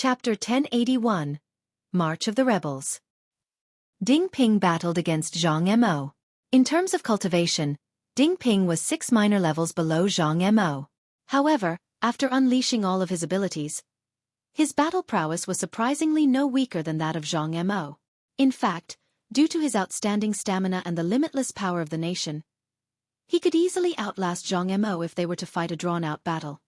Chapter 1081. March of the Rebels. Ding Ping battled against Zhang Mo. In terms of cultivation, Ding Ping was 6 minor levels below Zhang Mo. However, after unleashing all of his abilities, his battle prowess was surprisingly no weaker than that of Zhang Mo. In fact, due to his outstanding stamina and the limitless power of the nation, he could easily outlast Zhang Mo if they were to fight a drawn-out battle.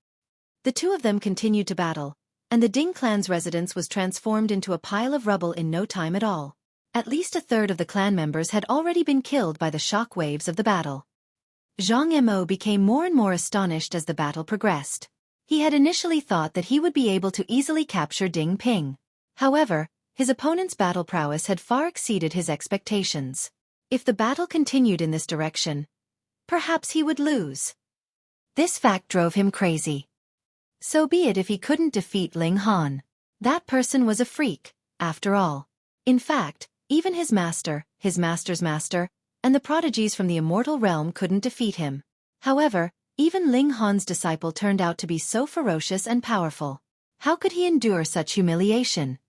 The two of them continued to battle, and the Ding clan's residence was transformed into a pile of rubble in no time at all. At least a third of the clan members had already been killed by the shock waves of the battle. Zhang Mo became more and more astonished as the battle progressed. He had initially thought that he would be able to easily capture Ding Ping. However, his opponent's battle prowess had far exceeded his expectations. If the battle continued in this direction, perhaps he would lose. This fact drove him crazy. So be it if he couldn't defeat Ling Han. That person was a freak, after all. In fact, even his master, his master's master, and the prodigies from the immortal realm couldn't defeat him. However, even Ling Han's disciple turned out to be so ferocious and powerful. How could he endure such humiliation?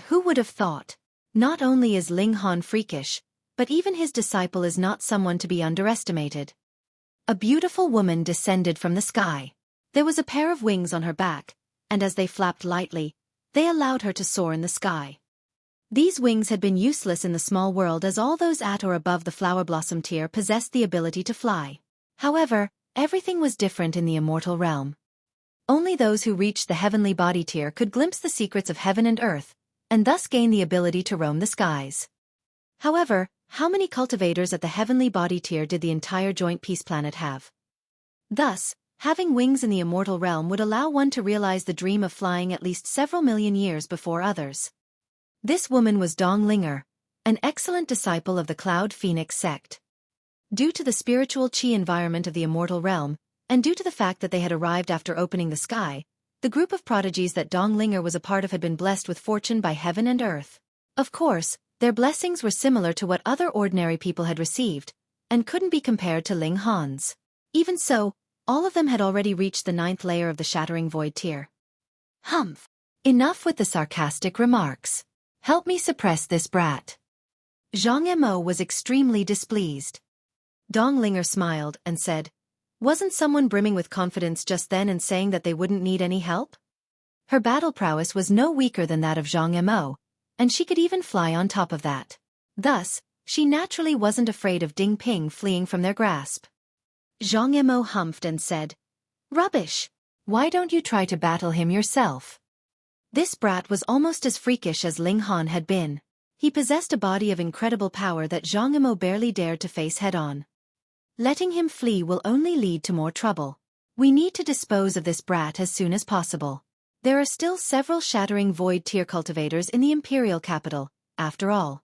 Who would have thought? Not only is Ling Han freakish, but even his disciple is not someone to be underestimated. A beautiful woman descended from the sky. There was a pair of wings on her back, and as they flapped lightly, they allowed her to soar in the sky. These wings had been useless in the small world as all those at or above the flower blossom tier possessed the ability to fly. However, everything was different in the immortal realm. Only those who reached the heavenly body tier could glimpse the secrets of heaven and earth, and thus gain the ability to roam the skies. However, how many cultivators at the heavenly body tier did the entire joint peace planet have? Thus, having wings in the immortal realm would allow one to realize the dream of flying at least several million years before others. This woman was Dong Linger, an excellent disciple of the Cloud Phoenix Sect. Due to the spiritual chi environment of the immortal realm, and due to the fact that they had arrived after opening the sky, the group of prodigies that Dong Linger was a part of had been blessed with fortune by heaven and earth. Of course, their blessings were similar to what other ordinary people had received, and couldn't be compared to Ling Han's. Even so, all of them had already reached the 9th layer of the Shattering Void tier. Humph! Enough with the sarcastic remarks. Help me suppress this brat. Zhang Mo was extremely displeased. Dong Linger smiled and said, "Wasn't someone brimming with confidence just then and saying that they wouldn't need any help?" Her battle prowess was no weaker than that of Zhang Mo, and she could even fly on top of that. Thus, she naturally wasn't afraid of Ding Ping fleeing from their grasp. Zhang Mo humphed and said, "Rubbish! Why don't you try to battle him yourself?" This brat was almost as freakish as Ling Han had been. He possessed a body of incredible power that Zhang Mo barely dared to face head-on. Letting him flee will only lead to more trouble. We need to dispose of this brat as soon as possible. There are still several Shattering Void tier cultivators in the Imperial capital, after all.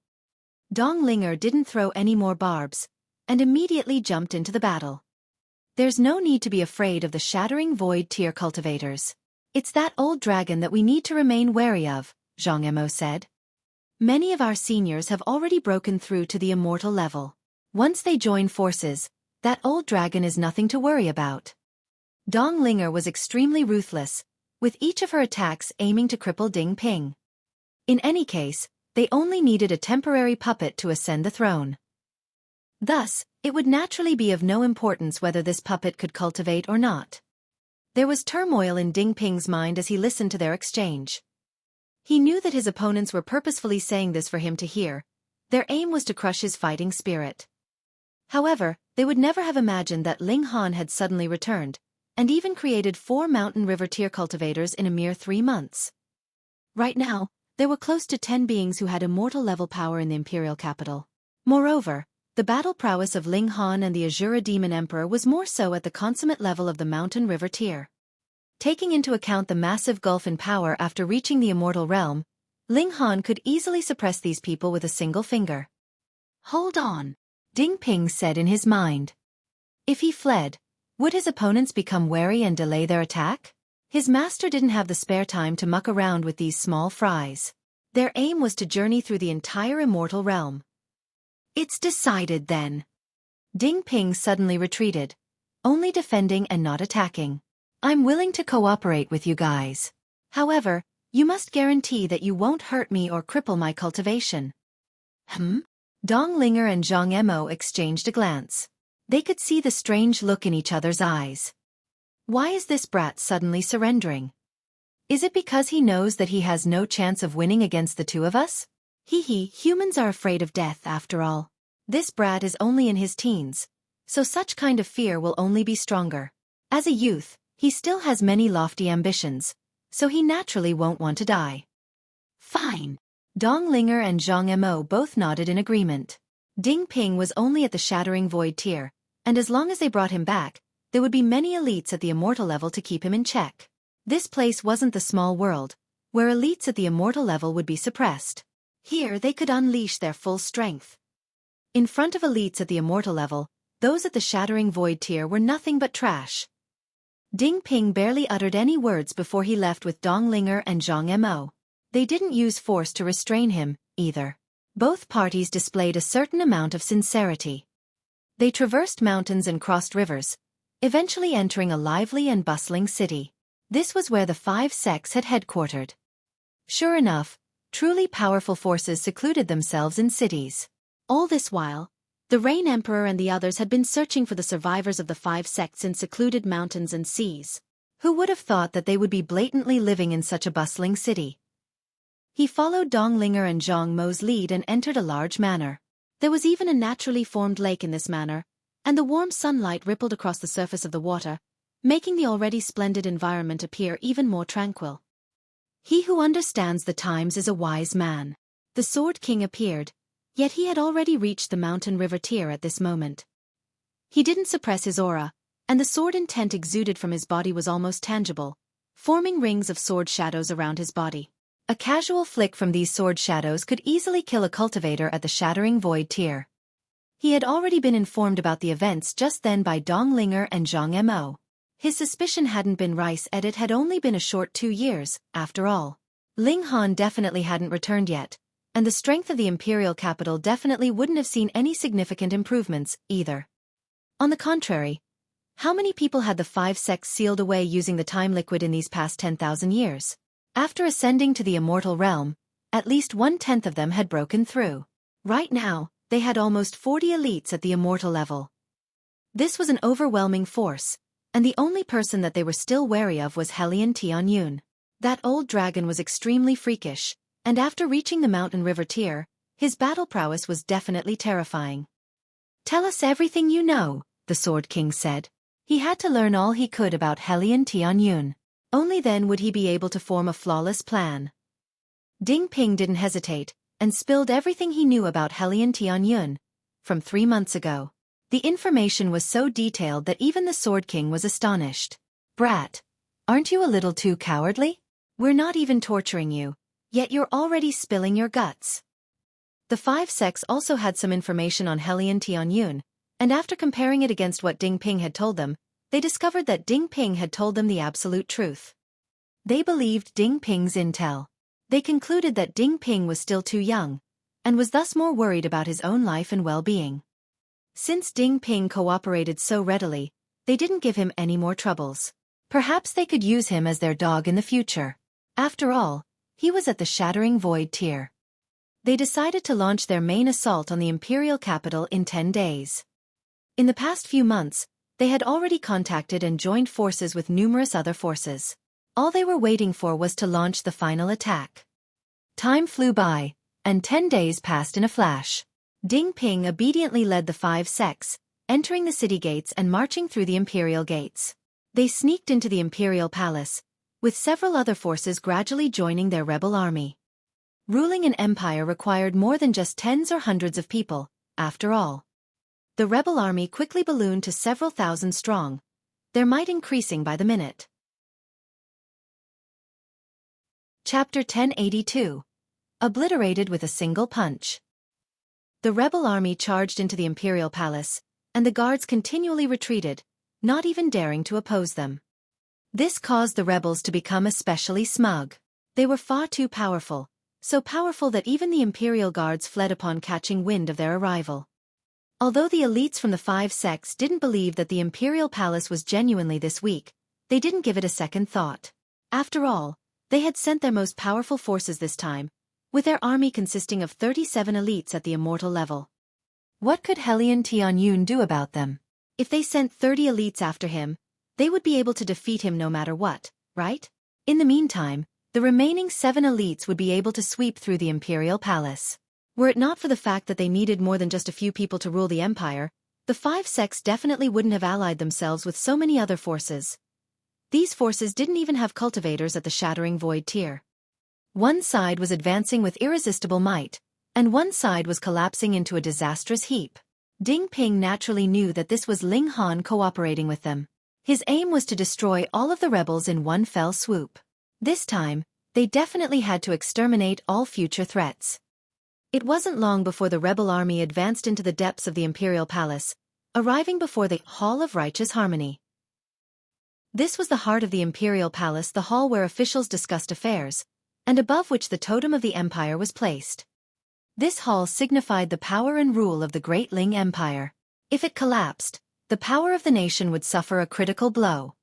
Dong Linger didn't throw any more barbs, and immediately jumped into the battle. There's no need to be afraid of the Shattering Void tier cultivators. It's that old dragon that we need to remain wary of, Zhang Mo said. Many of our seniors have already broken through to the immortal level. Once they join forces, that old dragon is nothing to worry about. Dong Linger was extremely ruthless, with each of her attacks aiming to cripple Ding Ping. In any case, they only needed a temporary puppet to ascend the throne. Thus, it would naturally be of no importance whether this puppet could cultivate or not. There was turmoil in Ding Ping's mind as he listened to their exchange. He knew that his opponents were purposefully saying this for him to hear. Their aim was to crush his fighting spirit. However, they would never have imagined that Ling Han had suddenly returned, and even created 4 mountain river tier cultivators in a mere 3 months. Right now, there were close to 10 beings who had immortal level power in the Imperial capital. Moreover, the battle prowess of Ling Han and the Azura Demon Emperor was more so at the consummate level of the mountain river tier. Taking into account the massive gulf in power after reaching the immortal realm, Ling Han could easily suppress these people with a single finger. Hold on, Ding Ping said in his mind. If he fled, would his opponents become wary and delay their attack? His master didn't have the spare time to muck around with these small fries. Their aim was to journey through the entire immortal realm. It's decided then. Ding Ping suddenly retreated, only defending and not attacking. I'm willing to cooperate with you guys. However, You must guarantee that you won't hurt me or cripple my cultivation. Dong Linger and Zhang Mo exchanged a glance. They could see the strange look in each other's eyes. Why is this brat suddenly surrendering? Is it because he knows that he has no chance of winning against the two of us? Humans are afraid of death after all. This brat is only in his teens, so such kind of fear will only be stronger. As a youth, he still has many lofty ambitions, so he naturally won't want to die. Fine. Dong Linger and Zhang Mo both nodded in agreement. Ding Ping was only at the Shattering Void tier, and as long as they brought him back, there would be many elites at the immortal level to keep him in check. This place wasn't the small world, where elites at the immortal level would be suppressed. Here they could unleash their full strength. In front of elites at the immortal level, those at the Shattering Void tier were nothing but trash. Ding Ping barely uttered any words before he left with Dong Linger and Zhang Mo. They didn't use force to restrain him, either. Both parties displayed a certain amount of sincerity. They traversed mountains and crossed rivers, eventually entering a lively and bustling city. This was where the 5 sects had headquartered. Sure enough, truly powerful forces secluded themselves in cities. All this while, the Rain Emperor and the others had been searching for the survivors of the 5 sects in secluded mountains and seas. Who would have thought that they would be blatantly living in such a bustling city? He followed Dong Linger and Zhang Mo's lead and entered a large manor. There was even a naturally formed lake in this manor, and the warm sunlight rippled across the surface of the water, making the already splendid environment appear even more tranquil. He who understands the times is a wise man. The Sword King appeared, yet he had already reached the mountain river tier at this moment. He didn't suppress his aura, and the sword intent exuded from his body was almost tangible, forming rings of sword shadows around his body. A casual flick from these sword shadows could easily kill a cultivator at the Shattering Void tier. He had already been informed about the events just then by Dong Linger and Zhang Mo. His suspicion hadn't been right, and it had only been a short 2 years, after all. Ling Han definitely hadn't returned yet, and the strength of the imperial capital definitely wouldn't have seen any significant improvements, either. On the contrary, how many people had the 5 sects sealed away using the time liquid in these past 10,000 years? After ascending to the immortal realm, at least 1/10 of them had broken through. Right now, they had almost 40 elites at the immortal level. This was an overwhelming force, and the only person that they were still wary of was Hellion Tianyun. That old dragon was extremely freakish, and after reaching the mountain river tier, his battle prowess was definitely terrifying. "Tell us everything you know," the Sword King said. He had to learn all he could about Hellion Tianyun. Only then would he be able to form a flawless plan. Ding Ping didn't hesitate, and spilled everything he knew about Hellion Tianyun, from 3 months ago. The information was so detailed that even the Sword King was astonished. "Brat, aren't you a little too cowardly? We're not even torturing you, yet you're already spilling your guts." The 5 sects also had some information on Hellion Tianyun, and after comparing it against what Ding Ping had told them, they discovered that Ding Ping had told them the absolute truth. They believed Ding Ping's intel. They concluded that Ding Ping was still too young, and was thus more worried about his own life and well-being. Since Ding Ping cooperated so readily, they didn't give him any more troubles. Perhaps they could use him as their dog in the future. After all, he was at the Shattering Void tier. They decided to launch their main assault on the imperial capital in 10 days. In the past few months, they had already contacted and joined forces with numerous other forces. All they were waiting for was to launch the final attack. Time flew by, and 10 days passed in a flash. Ding Ping obediently led the 5 sects, entering the city gates and marching through the imperial gates. They sneaked into the imperial palace, with several other forces gradually joining their rebel army. Ruling an empire required more than just tens or hundreds of people, after all. The rebel army quickly ballooned to several thousand strong, their might increasing by the minute. Chapter 1082. Obliterated with a single punch. The rebel army charged into the imperial palace, and the guards continually retreated, not even daring to oppose them. This caused the rebels to become especially smug. They were far too powerful, so powerful that even the imperial guards fled upon catching wind of their arrival. Although the elites from the 5 sects didn't believe that the imperial palace was genuinely this weak, they didn't give it a second thought. After all, They had sent their most powerful forces this time, with their army consisting of 37 elites at the immortal level. What could Hellion Tianyun do about them? If they sent 30 elites after him, they would be able to defeat him no matter what, right? In the meantime, the remaining 7 elites would be able to sweep through the imperial palace. Were it not for the fact that they needed more than just a few people to rule the empire, the 5 sects definitely wouldn't have allied themselves with so many other forces. These forces didn't even have cultivators at the Shattering Void tier. One side was advancing with irresistible might, and one side was collapsing into a disastrous heap. Ding Ping naturally knew that this was Ling Han cooperating with them. His aim was to destroy all of the rebels in one fell swoop. This time, they definitely had to exterminate all future threats. It wasn't long before the rebel army advanced into the depths of the imperial palace, arriving before the Hall of Righteous Harmony. This was the heart of the imperial palace, the hall where officials discussed affairs, and above which the totem of the empire was placed. This hall signified the power and rule of the Great Ling Empire. If it collapsed, the power of the nation would suffer a critical blow.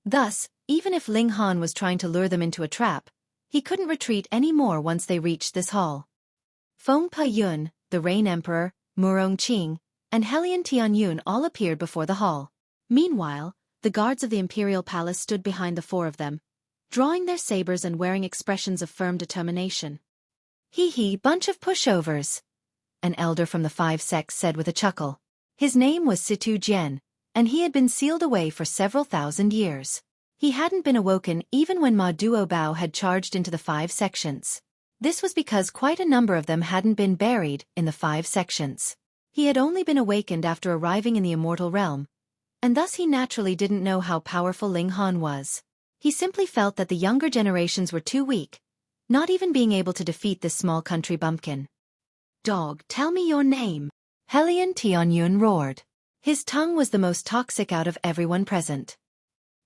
Thus, even if Ling Han was trying to lure them into a trap, he couldn't retreat any more once they reached this hall. Feng Pa Yun, the Rain Emperor, Murong Qing, and Hellion Tianyun all appeared before the hall. Meanwhile, the guards of the imperial palace stood behind the 4 of them, drawing their sabers and wearing expressions of firm determination. Hee, bunch of pushovers, an elder from the 5 sects said with a chuckle. His name was Situ Jian, and he had been sealed away for several thousand years. He hadn't been awoken even when Ma Duo Bao had charged into the 5 sections. This was because quite a number of them hadn't been buried in the 5 sections. He had only been awakened after arriving in the immortal realm, and thus he naturally didn't know how powerful Ling Han was. He simply felt that the younger generations were too weak, not even being able to defeat this small country bumpkin. Dog, tell me your name, Hellion Tianyun roared. His tongue was the most toxic out of everyone present.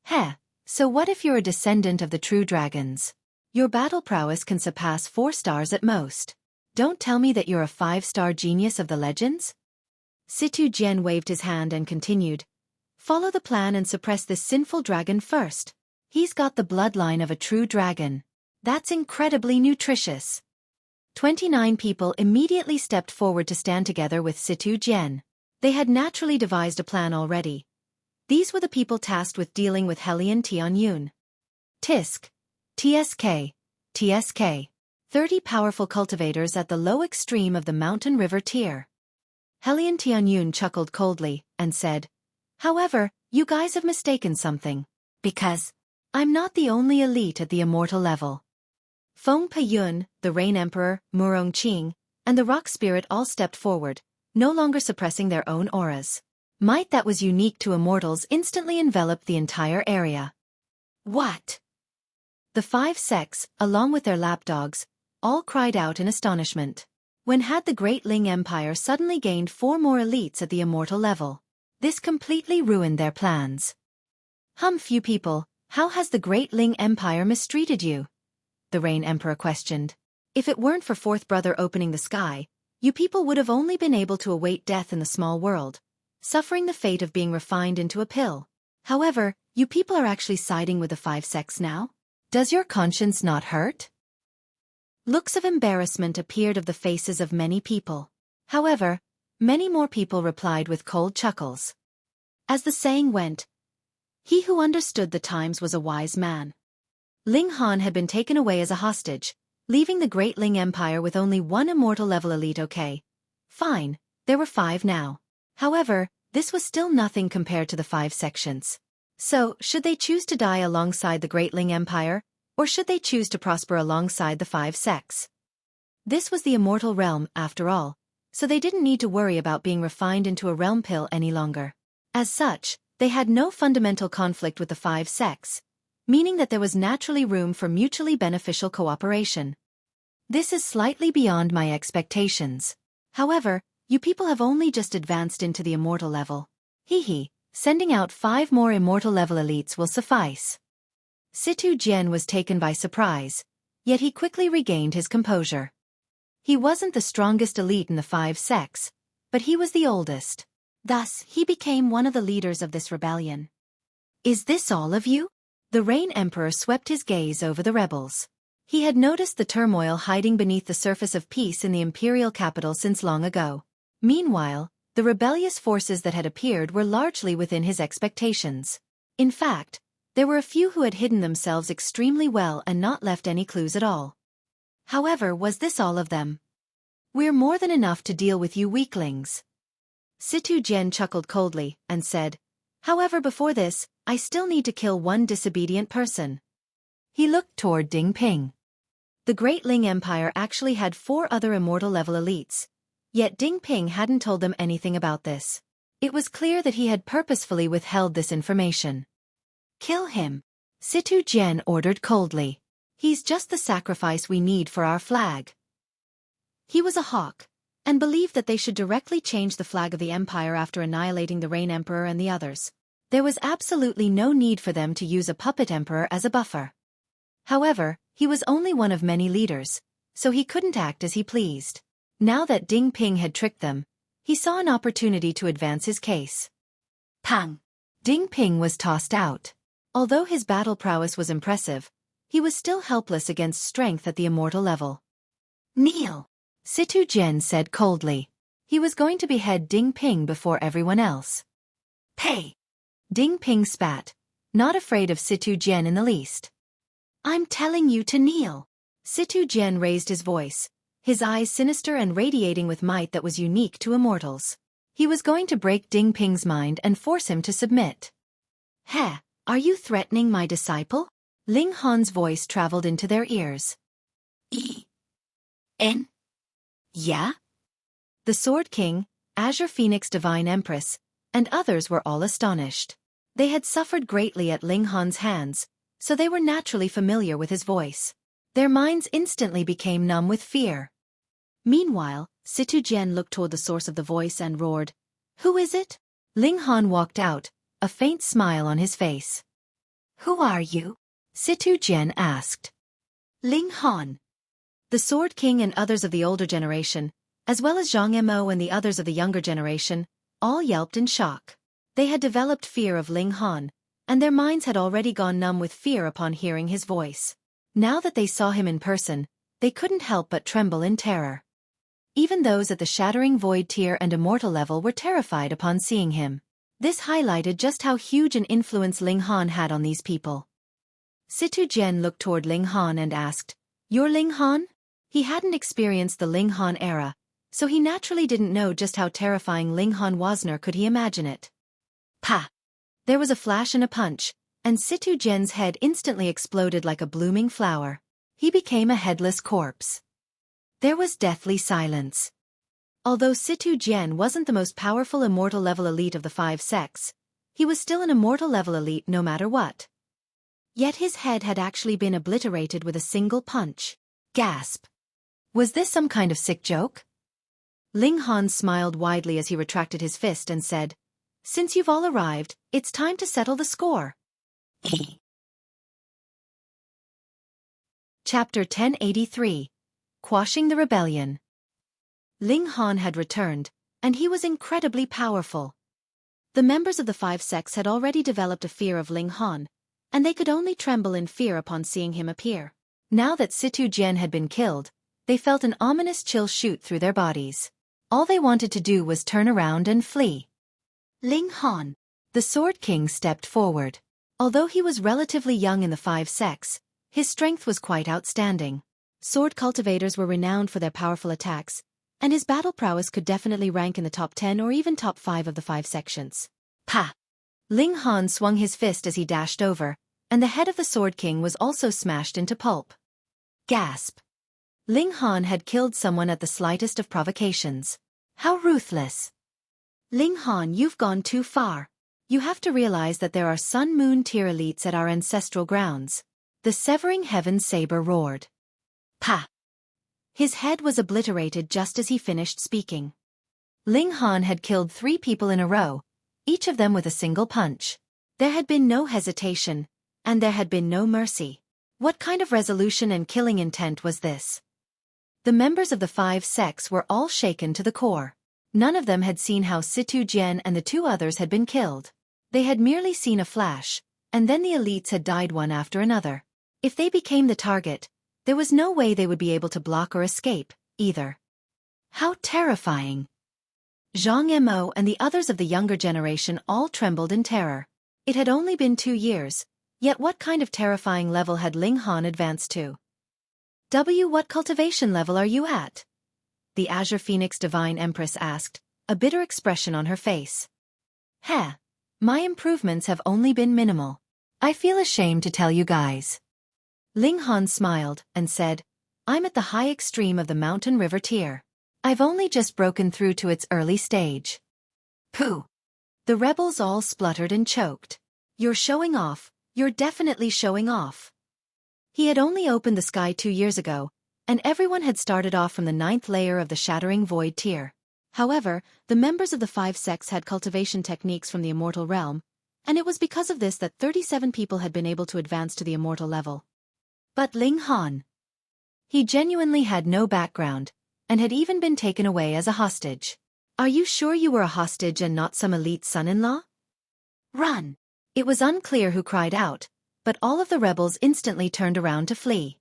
Heh, so what if you're a descendant of the true dragons? Your battle prowess can surpass 4 stars at most. Don't tell me that you're a 5-star genius of the legends? Situ Jian waved his hand and continued. Follow the plan and suppress this sinful dragon first. He's got the bloodline of a true dragon. That's incredibly nutritious. 29 people immediately stepped forward to stand together with Situ Jian. They had naturally devised a plan already. These were the people tasked with dealing with Hellion Tianyun. Tisk. TSK. 30 powerful cultivators at the low extreme of the mountain river tier. Hellion Tianyun chuckled coldly and said, however, you guys have mistaken something. Because I'm not the only elite at the immortal level. Feng Pa Yun, the Rain Emperor, Murong Qing, and the Rock Spirit all stepped forward, no longer suppressing their own auras. Might that was unique to immortals instantly enveloped the entire area. What? The 5 sects, along with their lapdogs, all cried out in astonishment. When had the Great Ling Empire suddenly gained 4 more elites at the immortal level? This completely ruined their plans. Few people, how has the Great Ling Empire mistreated you? The Rain Emperor questioned. If it weren't for 4th brother opening the sky, you people would have only been able to await death in the small world, suffering the fate of being refined into a pill. However, you people are actually siding with the 5 sects now? Does your conscience not hurt? Looks of embarrassment appeared of the faces of many people. However, many more people replied with cold chuckles. As the saying went, he who understood the times was a wise man. Ling Han had been taken away as a hostage, leaving the Great Ling Empire with only 1 immortal level elite. Okay. Fine, there were 5 now. However, this was still nothing compared to the 5 sections. So, should they choose to die alongside the Great Ling Empire, or should they choose to prosper alongside the 5 sects? This was the immortal realm, after all, so they didn't need to worry about being refined into a realm pill any longer. As such, they had no fundamental conflict with the 5 sects, meaning that there was naturally room for mutually beneficial cooperation. This is slightly beyond my expectations. However, you people have only just advanced into the immortal level. Sending out 5 more immortal level elites will suffice. Situ Jian was taken by surprise, yet he quickly regained his composure. He wasn't the strongest elite in the 5 sects, but he was the oldest. Thus, he became one of the leaders of this rebellion. Is this all of you? The Rain Emperor swept his gaze over the rebels. He had noticed the turmoil hiding beneath the surface of peace in the imperial capital since long ago. Meanwhile, the rebellious forces that had appeared were largely within his expectations. In fact, there were a few who had hidden themselves extremely well and not left any clues at all. However, was this all of them? "We're more than enough to deal with you weaklings." Situ Jian chuckled coldly, and said, "However, before this, I still need to kill one disobedient person." He looked toward Ding Ping. The Great Ling Empire actually had 4 other immortal-level elites, yet Ding Ping hadn't told them anything about this. It was clear that he had purposefully withheld this information. "Kill him," Situ Jian ordered coldly. "He's just the sacrifice we need for our flag." He was a hawk, and believed that they should directly change the flag of the Empire after annihilating the Rain Emperor and the others. There was absolutely no need for them to use a puppet emperor as a buffer. However, he was only one of many leaders, so he couldn't act as he pleased. Now that Ding Ping had tricked them, he saw an opportunity to advance his case. Pang! Ding Ping was tossed out. Although his battle prowess was impressive, he was still helpless against strength at the immortal level. "Kneel," Situ Jian said coldly. He was going to behead Ding Ping before everyone else. "Pay!" Ding Ping spat, not afraid of Situ Jian in the least. "I'm telling you to kneel." Situ Jian raised his voice, his eyes sinister and radiating with might that was unique to immortals. He was going to break Ding Ping's mind and force him to submit. "Heh, are you threatening my disciple?" Ling Han's voice traveled into their ears. "En? Yeah?" The Sword King, Azure Phoenix Divine Empress, and others were all astonished. They had suffered greatly at Ling Han's hands, so they were naturally familiar with his voice. Their minds instantly became numb with fear. Meanwhile, Situ Jian looked toward the source of the voice and roared, "Who is it?" Ling Han walked out, a faint smile on his face. "Who are you?" Situ Jian asked. "Ling Han." The Sword King and others of the older generation, as well as Zhang Mo and the others of the younger generation, all yelped in shock. They had developed fear of Ling Han, and their minds had already gone numb with fear upon hearing his voice. Now that they saw him in person, they couldn't help but tremble in terror. Even those at the Shattering Void tier and Immortal level were terrified upon seeing him. This highlighted just how huge an influence Ling Han had on these people. Situ Jian looked toward Ling Han and asked, "You're Ling Han?" He hadn't experienced the Ling Han era, so he naturally didn't know just how terrifying Ling Han was, nor could he imagine it. Pa! There was a flash and a punch, and Situ Jian's head instantly exploded like a blooming flower. He became a headless corpse. There was deathly silence. Although Situ Jian wasn't the most powerful immortal level elite of the 5 sects, he was still an immortal level elite no matter what. Yet his head had actually been obliterated with a single punch. Gasp! Was this some kind of sick joke? Ling Han smiled widely as he retracted his fist and said, "Since you've all arrived, it's time to settle the score." Chapter 1083. Quashing the Rebellion. Ling Han had returned, and he was incredibly powerful. The members of the 5 sects had already developed a fear of Ling Han, and they could only tremble in fear upon seeing him appear. Now that Situ Jian had been killed, they felt an ominous chill shoot through their bodies. All they wanted to do was turn around and flee. Ling Han. The Sword King stepped forward. Although he was relatively young in the 5 sects, his strength was quite outstanding. Sword cultivators were renowned for their powerful attacks, and his battle prowess could definitely rank in the top 10 or even top 5 of the 5 sections. Pa! Ling Han swung his fist as he dashed over, and the head of the Sword King was also smashed into pulp. Gasp! Ling Han had killed someone at the slightest of provocations. How ruthless! Ling Han, you've gone too far. You have to realize that there are Sun-Moon tier elites at our ancestral grounds. The Severing Heaven Saber roared. Pa! His head was obliterated just as he finished speaking. Ling Han had killed 3 people in a row, each of them with a single punch. There had been no hesitation, and there had been no mercy. What kind of resolution and killing intent was this? The members of the 5 sects were all shaken to the core. None of them had seen how Situ Jian and the 2 others had been killed. They had merely seen a flash, and then the elites had died one after another. If they became the target, there was no way they would be able to block or escape, either. How terrifying! Zhang Mo and the others of the younger generation all trembled in terror. It had only been 2 years, yet what kind of terrifying level had Ling Han advanced to? What cultivation level are you at? The Azure Phoenix Divine Empress asked, a bitter expression on her face. Heh, my improvements have only been minimal. I feel ashamed to tell you guys. Ling Han smiled and said, I'm at the high extreme of the mountain river tier. I've only just broken through to its early stage. Pooh! The rebels all spluttered and choked. You're showing off, you're definitely showing off. He had only opened the sky 2 years ago, and everyone had started off from the 9th layer of the Shattering Void tier. However, the members of the 5 sects had cultivation techniques from the immortal realm, and it was because of this that 37 people had been able to advance to the immortal level. But Ling Han, he genuinely had no background, and had even been taken away as a hostage. Are you sure you were a hostage and not some elite son-in-law? Run! It was unclear who cried out, but all of the rebels instantly turned around to flee.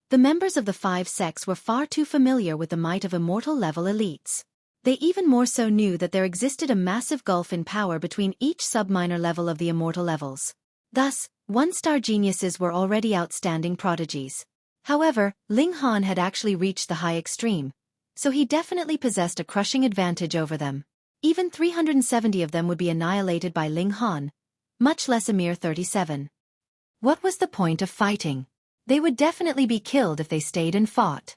The members of the 5 sects were far too familiar with the might of immortal-level elites. They even more so knew that there existed a massive gulf in power between each sub-minor level of the immortal levels. Thus, 1-star geniuses were already outstanding prodigies. However, Ling Han had actually reached the high extreme, so he definitely possessed a crushing advantage over them. Even 370 of them would be annihilated by Ling Han, much less a mere 37. What was the point of fighting? They would definitely be killed if they stayed and fought.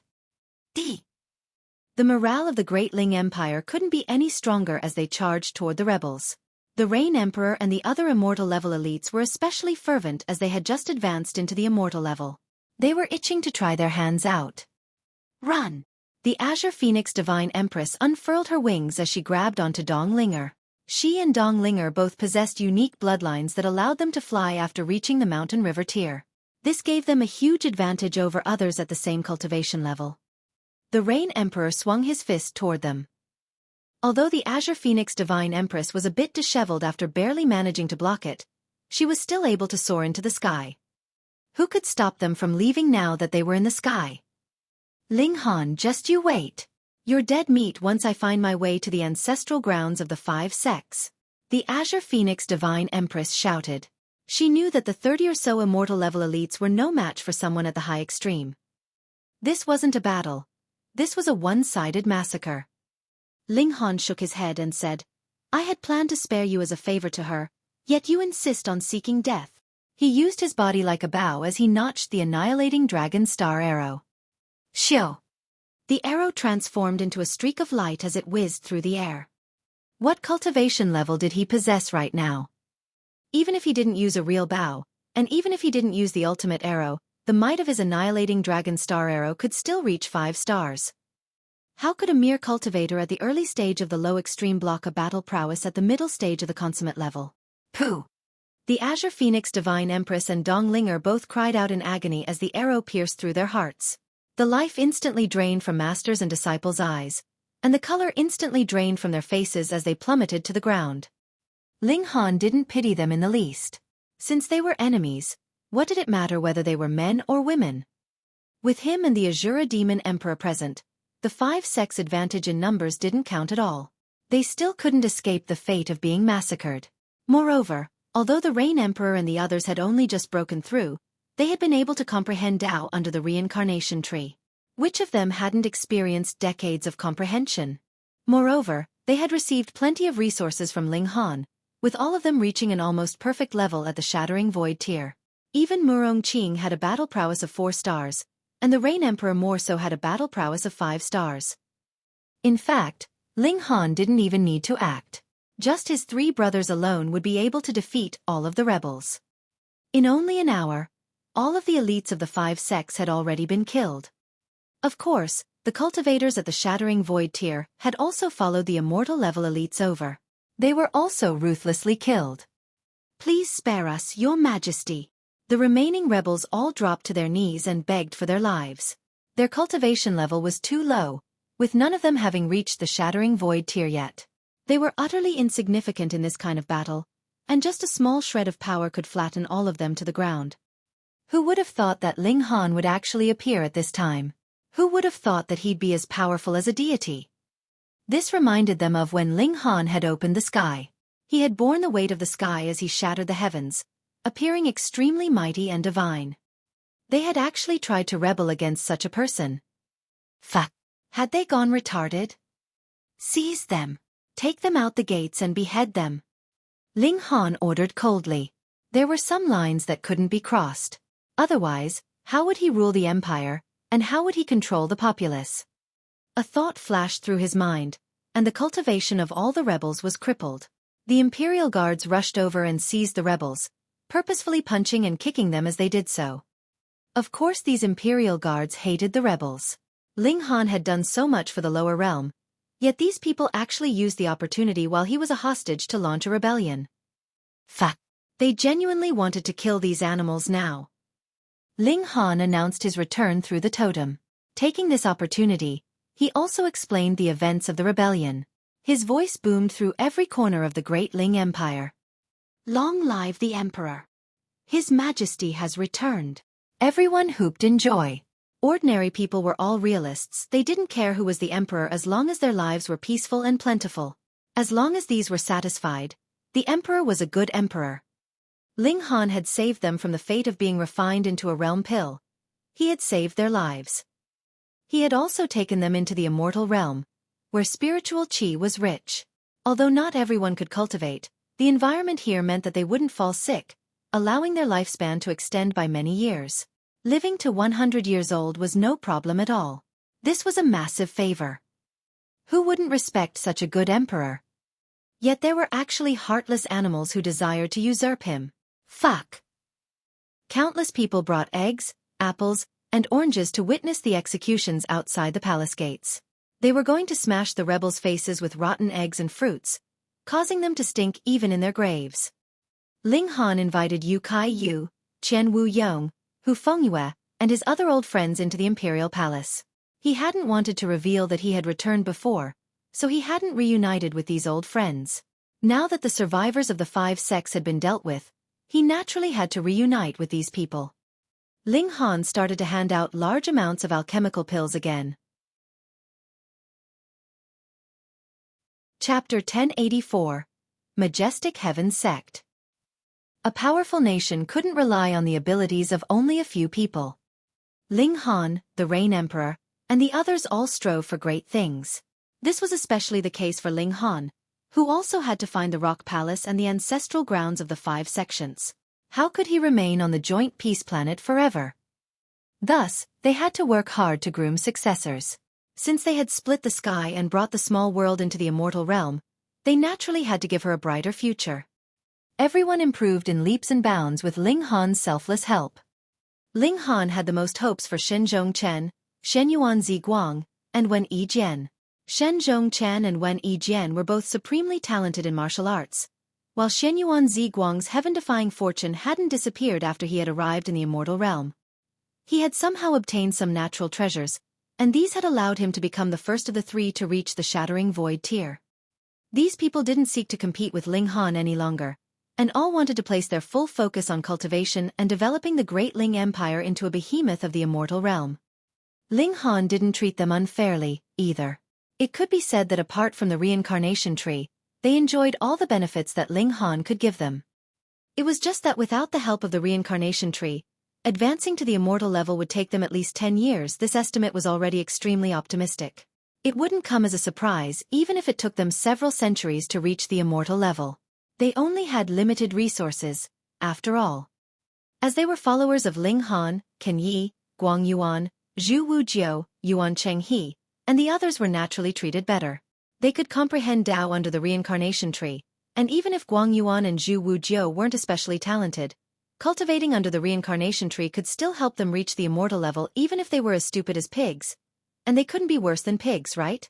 The morale of the Great Ling Empire couldn't be any stronger as they charged toward the rebels. The Rain Emperor and the other immortal-level elites were especially fervent as they had just advanced into the immortal level. They were itching to try their hands out. Run! The Azure Phoenix Divine Empress unfurled her wings as she grabbed onto Dong Linger. She and Dong Linger both possessed unique bloodlines that allowed them to fly after reaching the mountain river tier. This gave them a huge advantage over others at the same cultivation level. The Rain Emperor swung his fist toward them. Although the Azure Phoenix Divine Empress was a bit disheveled after barely managing to block it, she was still able to soar into the sky. Who could stop them from leaving now that they were in the sky? Ling Han, just you wait. You're dead meat once I find my way to the ancestral grounds of the 5 sects. The Azure Phoenix Divine Empress shouted. She knew that the 30 or so immortal-level elites were no match for someone at the high extreme. This wasn't a battle. This was a one-sided massacre. Ling Han shook his head and said, I had planned to spare you as a favor to her, yet you insist on seeking death. He used his body like a bow as he notched the annihilating dragon star arrow. Shio! The arrow transformed into a streak of light as it whizzed through the air. What cultivation level did he possess right now? Even if he didn't use a real bow, and even if he didn't use the ultimate arrow, the might of his annihilating dragon star arrow could still reach 5 stars. How could a mere cultivator at the early stage of the low extreme block a battle prowess at the middle stage of the consummate level? Pooh! The Azure Phoenix Divine Empress and Dong Linger both cried out in agony as the arrow pierced through their hearts. The life instantly drained from masters' and disciples' eyes, and the color instantly drained from their faces as they plummeted to the ground. Ling Han didn't pity them in the least. Since they were enemies, what did it matter whether they were men or women? With him and the Azura Demon Emperor present, the 5 sects' advantage in numbers didn't count at all. They still couldn't escape the fate of being massacred. Moreover, although the Rain Emperor and the others had only just broken through, they had been able to comprehend Tao under the reincarnation tree. Which of them hadn't experienced decades of comprehension? Moreover, they had received plenty of resources from Ling Han, with all of them reaching an almost perfect level at the Shattering Void tier. Even Murong Qing had a battle prowess of 4 stars, and the Rain Emperor more so had a battle prowess of 5 stars. In fact, Ling Han didn't even need to act. Just his 3 brothers alone would be able to defeat all of the rebels. In only an hour, all of the elites of the 5 sects had already been killed. Of course, the cultivators at the Shattering Void tier had also followed the immortal level elites over. They were also ruthlessly killed. Please spare us, Your Majesty. The remaining rebels all dropped to their knees and begged for their lives. Their cultivation level was too low, with none of them having reached the Shattering Void tier yet. They were utterly insignificant in this kind of battle, And just a small shred of power could flatten all of them to the ground. Who would have thought that Ling Han would actually appear at this time? Who would have thought that he'd be as powerful as a deity? This reminded them of when Ling Han had opened the sky. He had borne the weight of the sky as he shattered the heavens, appearing extremely mighty and divine. They had actually tried to rebel against such a person. Fuck. Had they gone retarded? Seize them. Take them out the gates and behead them. Ling Han ordered coldly. There were some lines that couldn't be crossed. Otherwise, how would he rule the empire, and how would he control the populace? A thought flashed through his mind, and the cultivation of all the rebels was crippled. The Imperial Guards rushed over and seized the rebels, purposefully punching and kicking them as they did so. Of course these Imperial Guards hated the rebels. Ling Han had done so much for the lower realm, yet these people actually used the opportunity while he was a hostage to launch a rebellion. Fuck. They genuinely wanted to kill these animals now. Ling Han announced his return through the totem. Taking this opportunity, he also explained the events of the rebellion. His voice boomed through every corner of the great Ling Empire. Long live the Emperor! His Majesty has returned. Everyone whooped in joy. Ordinary people were all realists. They didn't care who was the Emperor as long as their lives were peaceful and plentiful. As long as these were satisfied, the Emperor was a good Emperor. Ling Han had saved them from the fate of being refined into a realm pill. He had saved their lives. He had also taken them into the immortal realm, where spiritual qi was rich. Although not everyone could cultivate, the environment here meant that they wouldn't fall sick, allowing their lifespan to extend by many years. Living to 100 years old was no problem at all. This was a massive favor. Who wouldn't respect such a good emperor? Yet there were actually heartless animals who desired to usurp him. Fuck. Countless people brought eggs, apples, and oranges to witness the executions outside the palace gates. They were going to smash the rebels' faces with rotten eggs and fruits, causing them to stink even in their graves. Ling Han invited Yu Kai Yu, Qian Wu Yong, Hu Fengyue, and his other old friends into the imperial palace. He hadn't wanted to reveal that he had returned before, so he hadn't reunited with these old friends. Now that the survivors of the 5 sects had been dealt with, he naturally had to reunite with these people. Ling Han started to hand out large amounts of alchemical pills again. Chapter 1084. Majestic Heaven Sect. A powerful nation couldn't rely on the abilities of only a few people. Ling Han, the Rain Emperor, and the others all strove for great things. This was especially the case for Ling Han, who also had to find the Rock Palace and the ancestral grounds of the 5 sections. How could he remain on the joint peace planet forever? Thus, they had to work hard to groom successors. Since they had split the sky and brought the small world into the immortal realm, they naturally had to give her a brighter future. Everyone improved in leaps and bounds with Ling Han's selfless help. Ling Han had the most hopes for Shen Zhongchen, Shen Yuan Ziguang, and Wen Yijian. Shen Zhongchen and Wen Yijian were both supremely talented in martial arts, while Shen Yuan Ziguang's heaven-defying fortune hadn't disappeared after he had arrived in the immortal realm. He had somehow obtained some natural treasures, and these had allowed him to become the first of the 3 to reach the Shattering Void tier. These people didn't seek to compete with Ling Han any longer, and all wanted to place their full focus on cultivation and developing the great Ling Empire into a behemoth of the immortal realm. Ling Han didn't treat them unfairly, either. It could be said that apart from the reincarnation tree, they enjoyed all the benefits that Ling Han could give them. It was just that without the help of the reincarnation tree, advancing to the immortal level would take them at least 10 years. This estimate was already extremely optimistic. It wouldn't come as a surprise even if it took them several centuries to reach the immortal level. They only had limited resources, after all. As they were followers of Ling Han, Ken Yi, Guang Yuan, Zhu Wujiu, Yuan Chenghe, and the others were naturally treated better. They could comprehend Tao under the reincarnation tree, and even if Guang Yuan and Zhu Wujiu weren't especially talented, cultivating under the reincarnation tree could still help them reach the immortal level even if they were as stupid as pigs. And they couldn't be worse than pigs, right?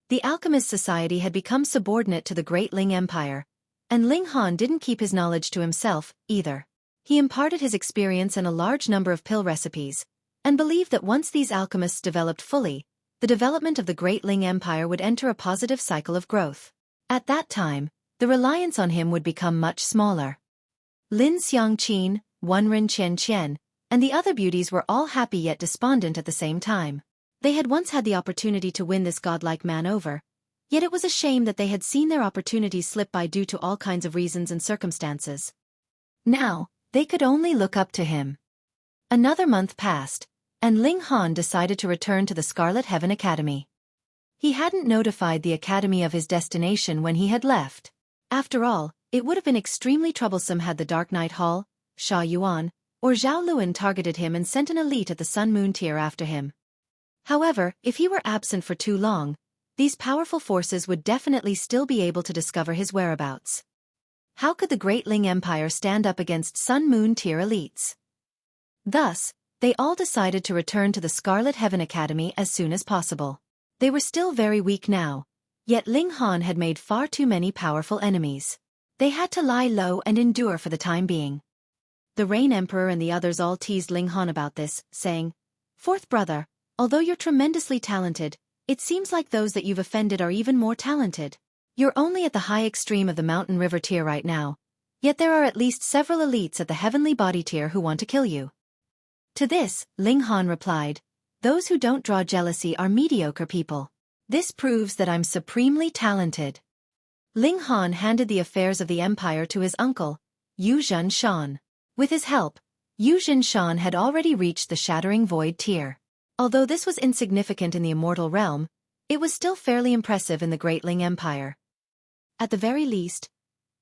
The Alchemist Society had become subordinate to the Great Ling Empire, and Ling Han didn't keep his knowledge to himself, either. He imparted his experience and a large number of pill recipes, and believed that once these alchemists developed fully, the development of the Great Ling Empire would enter a positive cycle of growth. At that time, the the reliance on him would become much smaller. Lin Xiangqin, Wenren Qian, and the other beauties were all happy yet despondent at the same time. They had once had the opportunity to win this godlike man over, yet it was a shame that they had seen their opportunities slip by due to all kinds of reasons and circumstances. Now, they could only look up to him. Another month passed, and Ling Han decided to return to the Scarlet Heaven Academy. He hadn't notified the academy of his destination when he had left. After all, it would have been extremely troublesome had the Dark Night Hall, Sha Yuan, or Zhao Luan targeted him and sent an elite at the Sun Moon tier after him. However, if he were absent for too long, these powerful forces would definitely still be able to discover his whereabouts. How could the Great Ling Empire stand up against Sun Moon tier elites? Thus, they all decided to return to the Scarlet Heaven Academy as soon as possible. They were still very weak now, yet Ling Han had made far too many powerful enemies. They had to lie low and endure for the time being. The Rain Emperor and the others all teased Ling Han about this, saying, "Fourth brother, although you're tremendously talented, it seems like those that you've offended are even more talented. You're only at the high extreme of the Mountain River tier right now, yet there are at least several elites at the Heavenly Body tier who want to kill you." To this, Ling Han replied, "Those who don't draw jealousy are mediocre people. This proves that I'm supremely talented." Ling Han handed the affairs of the empire to his uncle, Yu Zhenshan. With his help, Yu Zhenshan had already reached the Shattering Void tier. Although this was insignificant in the immortal realm, it was still fairly impressive in the Great Ling Empire. At the very least,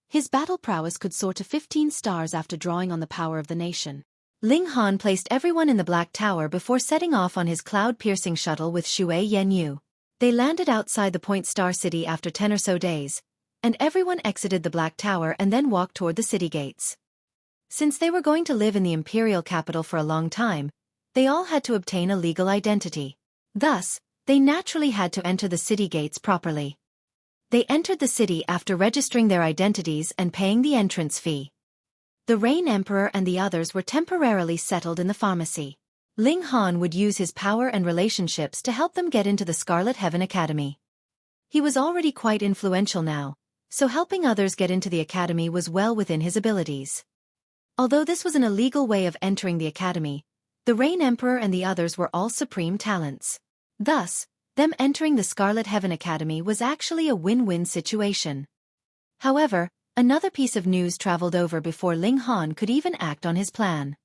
his battle prowess could soar to 15 stars after drawing on the power of the nation. Ling Han placed everyone in the Black Tower before setting off on his cloud-piercing shuttle with Shui Yenyu. They landed outside the Point Star City after 10 or so days, and everyone exited the Black Tower and then walked toward the city gates. Since they were going to live in the imperial capital for a long time, they all had to obtain a legal identity. Thus, they naturally had to enter the city gates properly. They entered the city after registering their identities and paying the entrance fee. The Rain Emperor and the others were temporarily settled in the pharmacy. Ling Han would use his power and relationships to help them get into the Scarlet Heaven Academy. He was already quite influential now, so helping others get into the academy was well within his abilities. Although this was an illegal way of entering the academy, the Rain Emperor and the others were all supreme talents. Thus, them entering the Scarlet Heaven Academy was actually a win-win situation. However, another piece of news traveled over before Ling Han could even act on his plan.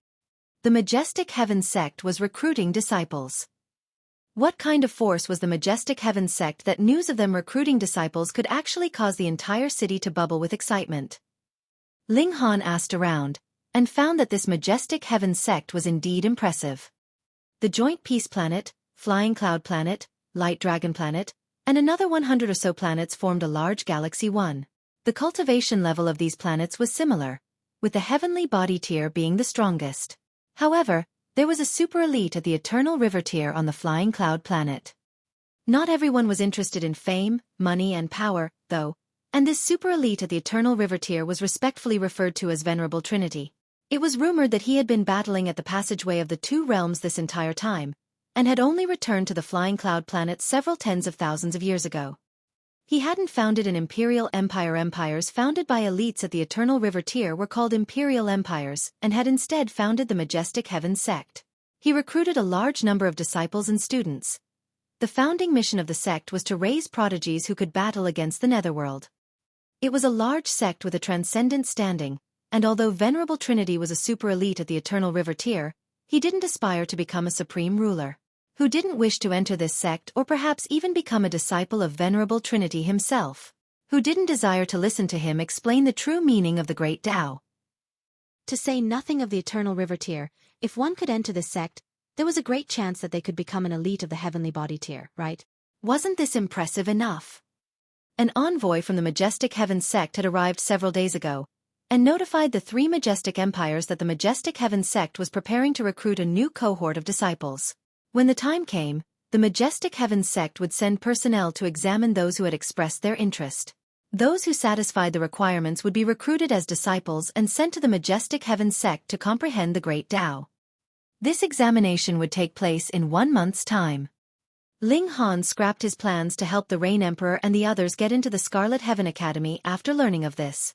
The Majestic Heaven Sect was recruiting disciples. What kind of force was the Majestic Heaven Sect that news of them recruiting disciples could actually cause the entire city to bubble with excitement? Ling Han asked around, and found that this Majestic Heaven Sect was indeed impressive. The Joint Peace Planet, Flying Cloud Planet, Light Dragon Planet, and another 100 or so planets formed a large galaxy one. The cultivation level of these planets was similar, with the Heavenly Body tier being the strongest. However, there was a super elite at the Eternal River tier on the Flying Cloud Planet. Not everyone was interested in fame, money and power, though, and this super elite at the Eternal River tier was respectfully referred to as Venerable Trinity. It was rumored that he had been battling at the passageway of the two realms this entire time, and had only returned to the Flying Cloud Planet several tens of thousands of years ago. He hadn't founded an imperial empire. Empires founded by elites at the Eternal River tier were called imperial empires, and had instead founded the Majestic Heaven Sect. He recruited a large number of disciples and students. The founding mission of the sect was to raise prodigies who could battle against the Netherworld. It was a large sect with a transcendent standing, and although Venerable Trinity was a super elite at the Eternal River tier, he didn't aspire to become a supreme ruler. Who didn't wish to enter this sect or perhaps even become a disciple of Venerable Trinity himself. Who didn't desire to listen to him explain the true meaning of the Great Tao. To say nothing of the Eternal River tier, if one could enter this sect, there was a great chance that they could become an elite of the Heavenly Body tier, right? Wasn't this impressive enough? An envoy from the Majestic Heaven Sect had arrived several days ago, and notified the three Majestic Empires that the Majestic Heaven Sect was preparing to recruit a new cohort of disciples. When the time came, the Majestic Heaven Sect would send personnel to examine those who had expressed their interest. Those who satisfied the requirements would be recruited as disciples and sent to the Majestic Heaven Sect to comprehend the Great Tao. This examination would take place in 1 month's time. Ling Han scrapped his plans to help the Rain Emperor and the others get into the Scarlet Heaven Academy after learning of this.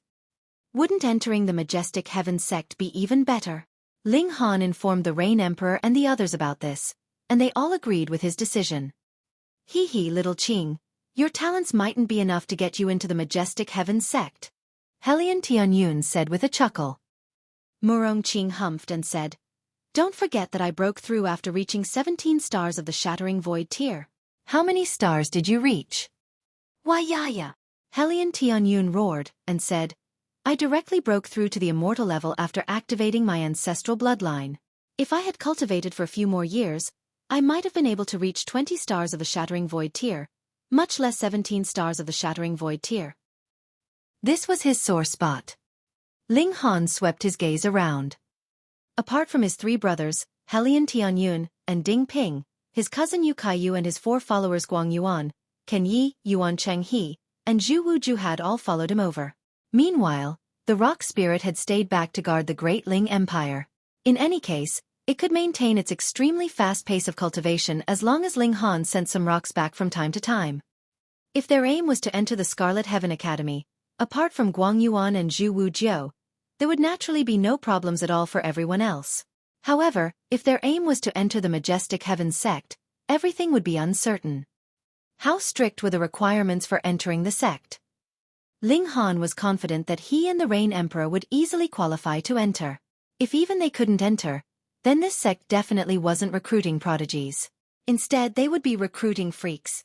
Wouldn't entering the Majestic Heaven Sect be even better? Ling Han informed the Rain Emperor and the others about this, and they all agreed with his decision. Hee hee, little Qing, your talents mightn't be enough to get you into the Majestic Heaven Sect, Helian Tianyun said with a chuckle. Murong Qing humphed and said, don't forget that I broke through after reaching 17 stars of the Shattering Void tier. How many stars did you reach? Why yaya, Helian Tianyun roared and said, I directly broke through to the immortal level after activating my ancestral bloodline. If I had cultivated for a few more years, I might have been able to reach 20 stars of the Shattering Void tier, much less 17 stars of the Shattering Void tier. This was his sore spot. Ling Han swept his gaze around. Apart from his 3 brothers, Helian Tianyun, and Ding Ping, his cousin Yu Kaiyu and his 4 followers Guang Yuan, Ken Yi, Yuan Cheng He, and Zhu Wuju had all followed him over. Meanwhile, the rock spirit had stayed back to guard the Great Ling Empire. In any case, it could maintain its extremely fast pace of cultivation as long as Ling Han sent some rocks back from time to time. If their aim was to enter the Scarlet Heaven Academy, apart from Guang Yuan and Zhu Wujiu, there would naturally be no problems at all for everyone else. However, if their aim was to enter the Majestic Heaven Sect, everything would be uncertain. How strict were the requirements for entering the sect? Ling Han was confident that he and the Rain Emperor would easily qualify to enter. If even they couldn't enter, then this sect definitely wasn't recruiting prodigies. Instead, they would be recruiting freaks.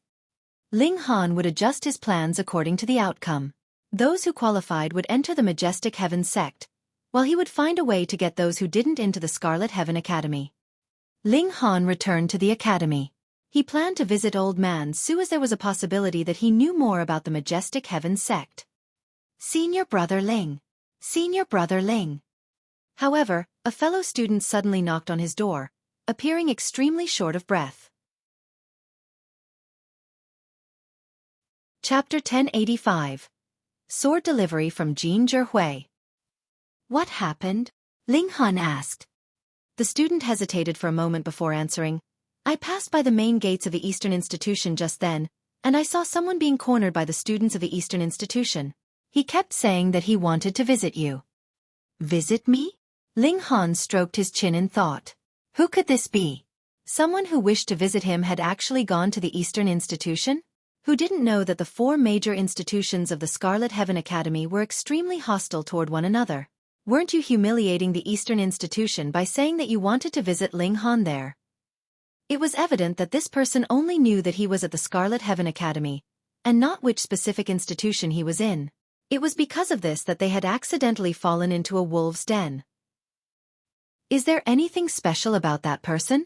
Ling Han would adjust his plans according to the outcome. Those who qualified would enter the Majestic Heaven Sect, while he would find a way to get those who didn't into the Scarlet Heaven Academy. Ling Han returned to the academy. He planned to visit Old Man Su as there was a possibility that he knew more about the Majestic Heaven Sect. Senior Brother Ling. Senior Brother Ling. However, a fellow student suddenly knocked on his door, appearing extremely short of breath. Chapter 1085. Sword Delivery from Zhihui. What happened? Ling Han asked. The student hesitated for a moment before answering. I passed by the main gates of the Eastern Institution just then, and I saw someone being cornered by the students of the Eastern Institution. He kept saying that he wanted to visit you. Visit me? Ling Han stroked his chin in thought. Who could this be? Someone who wished to visit him had actually gone to the Eastern Institution? Who didn't know that the 4 major institutions of the Scarlet Heaven Academy were extremely hostile toward one another? Weren't you humiliating the Eastern Institution by saying that you wanted to visit Ling Han there? It was evident that this person only knew that he was at the Scarlet Heaven Academy, and not which specific institution he was in. It was because of this that they had accidentally fallen into a wolf's den. Is there anything special about that person?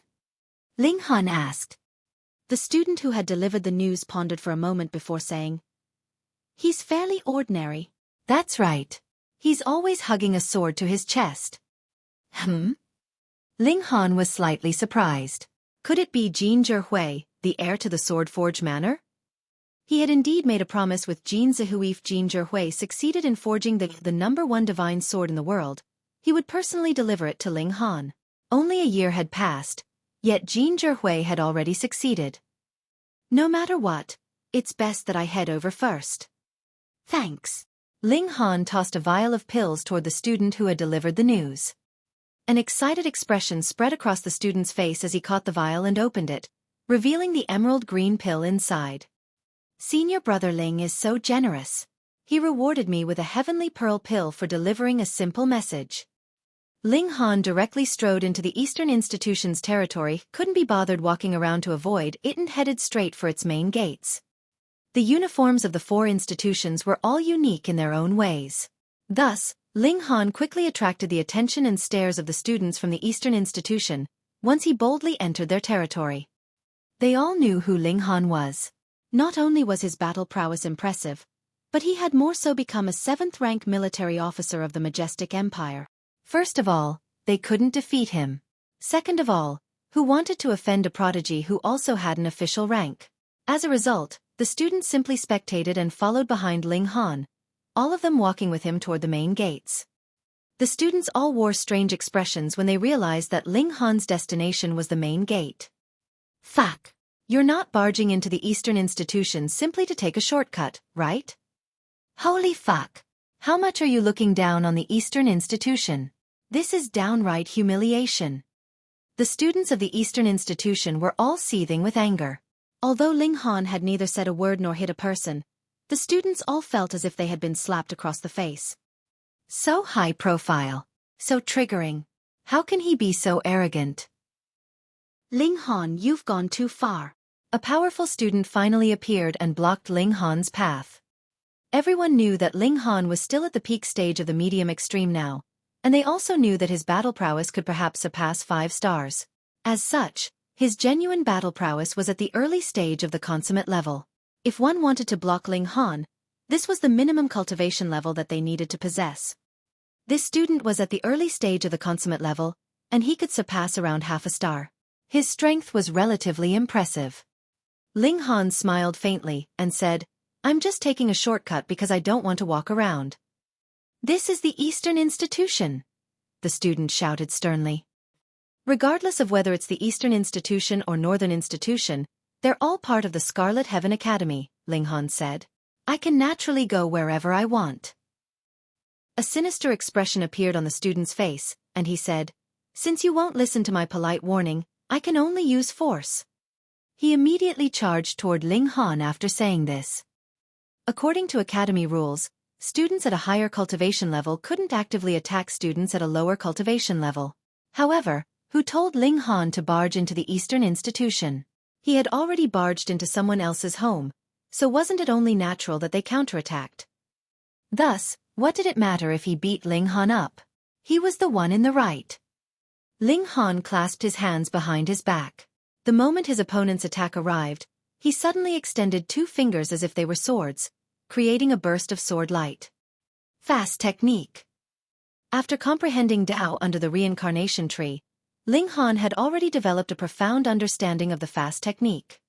Ling Han asked. The student who had delivered the news pondered for a moment before saying, He's fairly ordinary. That's right. He's always hugging a sword to his chest. Ling Han was slightly surprised. Could it be Zhihui, the heir to the Swordforge Manor? He had indeed made a promise with Zhihui if Zhihui succeeded in forging the #1 divine sword in the world, he would personally deliver it to Ling Han. Only a year had passed, yet Zhihui had already succeeded. No matter what, it's best that I head over first. Thanks. Ling Han tossed a vial of pills toward the student who had delivered the news. An excited expression spread across the student's face as he caught the vial and opened it, revealing the emerald green pill inside. Senior Brother Ling is so generous. He rewarded me with a heavenly pearl pill for delivering a simple message. Ling Han directly strode into the Eastern Institution's territory, couldn't be bothered walking around to avoid it and headed straight for its main gates. The uniforms of the 4 institutions were all unique in their own ways. Thus, Ling Han quickly attracted the attention and stares of the students from the Eastern Institution, once he boldly entered their territory. They all knew who Ling Han was. Not only was his battle prowess impressive, but he had more so become a 7th-rank military officer of the Majestic Empire. First of all, they couldn't defeat him. Second of all, who wanted to offend a prodigy who also had an official rank? As a result, the students simply spectated and followed behind Ling Han, all of them walking with him toward the main gates. The students all wore strange expressions when they realized that Ling Han's destination was the main gate. Fuck! You're not barging into the Eastern institution simply to take a shortcut, right? Holy fuck! How much are you looking down on the Eastern institution? This is downright humiliation. The students of the Eastern institution were all seething with anger. Although Ling Han had neither said a word nor hit a person, the students all felt as if they had been slapped across the face. So high profile. So triggering. How can he be so arrogant? Ling Han, you've gone too far. A powerful student finally appeared and blocked Ling Han's path. Everyone knew that Ling Han was still at the peak stage of the medium extreme now, and they also knew that his battle prowess could perhaps surpass 5 stars. As such, his genuine battle prowess was at the early stage of the consummate level. If one wanted to block Ling Han, this was the minimum cultivation level that they needed to possess. This student was at the early stage of the consummate level, and he could surpass around half a star. His strength was relatively impressive. Ling Han smiled faintly and said, I'm just taking a shortcut because I don't want to walk around. This is the Eastern institution, the student shouted sternly. Regardless of whether it's the Eastern institution or Northern institution, they're all part of the Scarlet Heaven Academy, Ling Han said. I can naturally go wherever I want. A sinister expression appeared on the student's face, and he said, Since you won't listen to my polite warning, I can only use force. He immediately charged toward Ling Han after saying this. According to Academy rules, students at a higher cultivation level couldn't actively attack students at a lower cultivation level. However, who told Ling Han to barge into the Eastern institution? He had already barged into someone else's home, so wasn't it only natural that they counterattacked? Thus, what did it matter if he beat Ling Han up? He was the one in the right. Ling Han clasped his hands behind his back. The moment his opponent's attack arrived, he suddenly extended 2 fingers as if they were swords, creating a burst of sword light. Fast technique. After comprehending Tao under the reincarnation tree, Ling Han had already developed a profound understanding of the fast technique.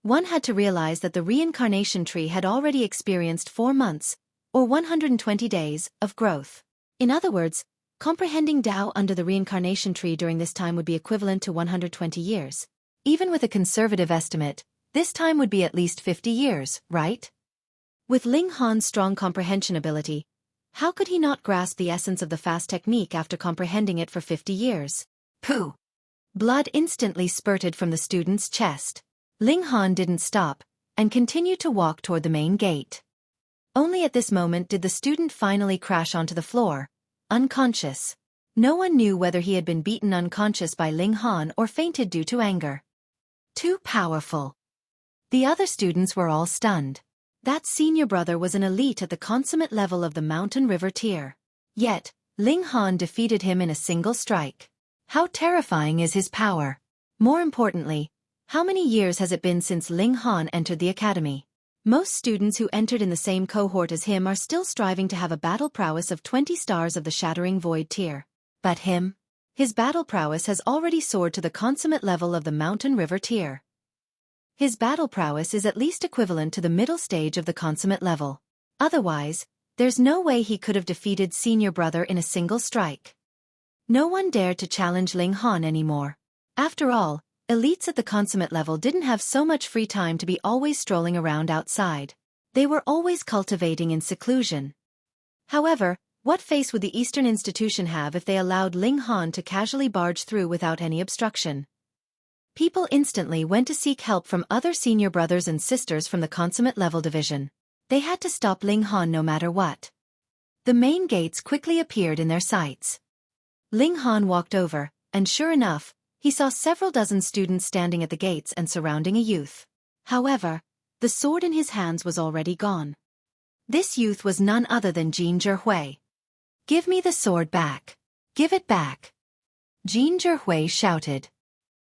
One had to realize that the reincarnation tree had already experienced 4 months, or 120 days, of growth. In other words, comprehending Tao under the reincarnation tree during this time would be equivalent to 120 years. Even with a conservative estimate, this time would be at least 50 years, right? With Ling Han's strong comprehension ability, how could he not grasp the essence of the fast technique after comprehending it for 50 years? Pooh! Blood instantly spurted from the student's chest. Ling Han didn't stop, and continued to walk toward the main gate. Only at this moment did the student finally crash onto the floor, unconscious. No one knew whether he had been beaten unconscious by Ling Han or fainted due to anger. Too powerful. The other students were all stunned. That senior brother was an elite at the consummate level of the Mountain River tier. Yet, Ling Han defeated him in a single strike. How terrifying is his power? More importantly, how many years has it been since Ling Han entered the academy? Most students who entered in the same cohort as him are still striving to have a battle prowess of 20 stars of the Shattering Void tier. But him? His battle prowess has already soared to the consummate level of the Mountain River tier. His battle prowess is at least equivalent to the middle stage of the consummate level. Otherwise, there's no way he could have defeated senior brother in a single strike. No one dared to challenge Ling Han anymore. After all, elites at the consummate level didn't have so much free time to be always strolling around outside. They were always cultivating in seclusion. However, what face would the Eastern institution have if they allowed Ling Han to casually barge through without any obstruction? People instantly went to seek help from other senior brothers and sisters from the consummate level division. They had to stop Ling Han no matter what. The main gates quickly appeared in their sights. Ling Han walked over, and sure enough, he saw several dozen students standing at the gates and surrounding a youth. However, the sword in his hands was already gone. This youth was none other than Zhihui. Give me the sword back. Give it back. Zhihui shouted.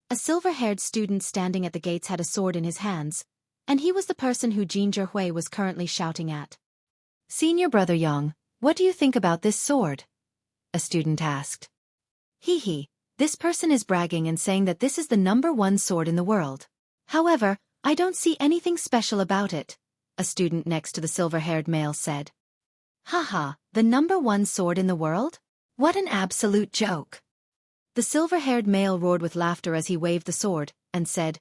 A silver-haired student standing at the gates had a sword in his hands, and he was the person who Zhihui was currently shouting at. Senior Brother Yang, what do you think about this sword? A student asked. Hee, this person is bragging and saying that this is the #1 sword in the world. However, I don't see anything special about it, a student next to the silver-haired male said. Haha, the #1 sword in the world? What an absolute joke. The silver-haired male roared with laughter as he waved the sword, and said,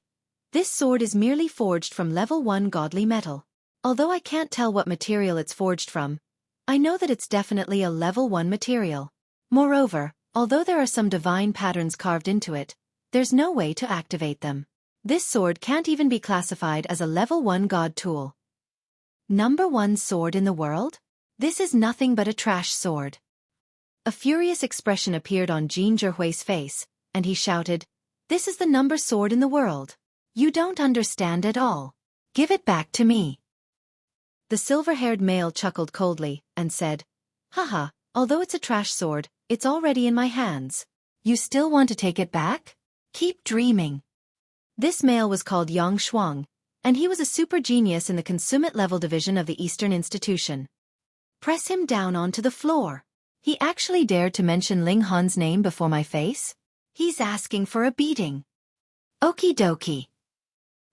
This sword is merely forged from level 1 godly metal. Although I can't tell what material it's forged from, I know that it's definitely a level 1 material. Moreover, although there are some divine patterns carved into it, there's no way to activate them. This sword can't even be classified as a level 1 god tool. Number 1 sword in the world? This is nothing but a trash sword. A furious expression appeared on Zhihui's face, and he shouted, "This is the number sword in the world. You don't understand at all. Give it back to me." The silver-haired male chuckled coldly, and said, "Haha, although it's a trash sword, it's already in my hands. You still want to take it back? Keep dreaming." This male was called Shuang, and he was a super genius in the consummate level division of the Eastern Institution. Press him down onto the floor. He actually dared to mention Ling Han's name before my face? He's asking for a beating. Okie dokie.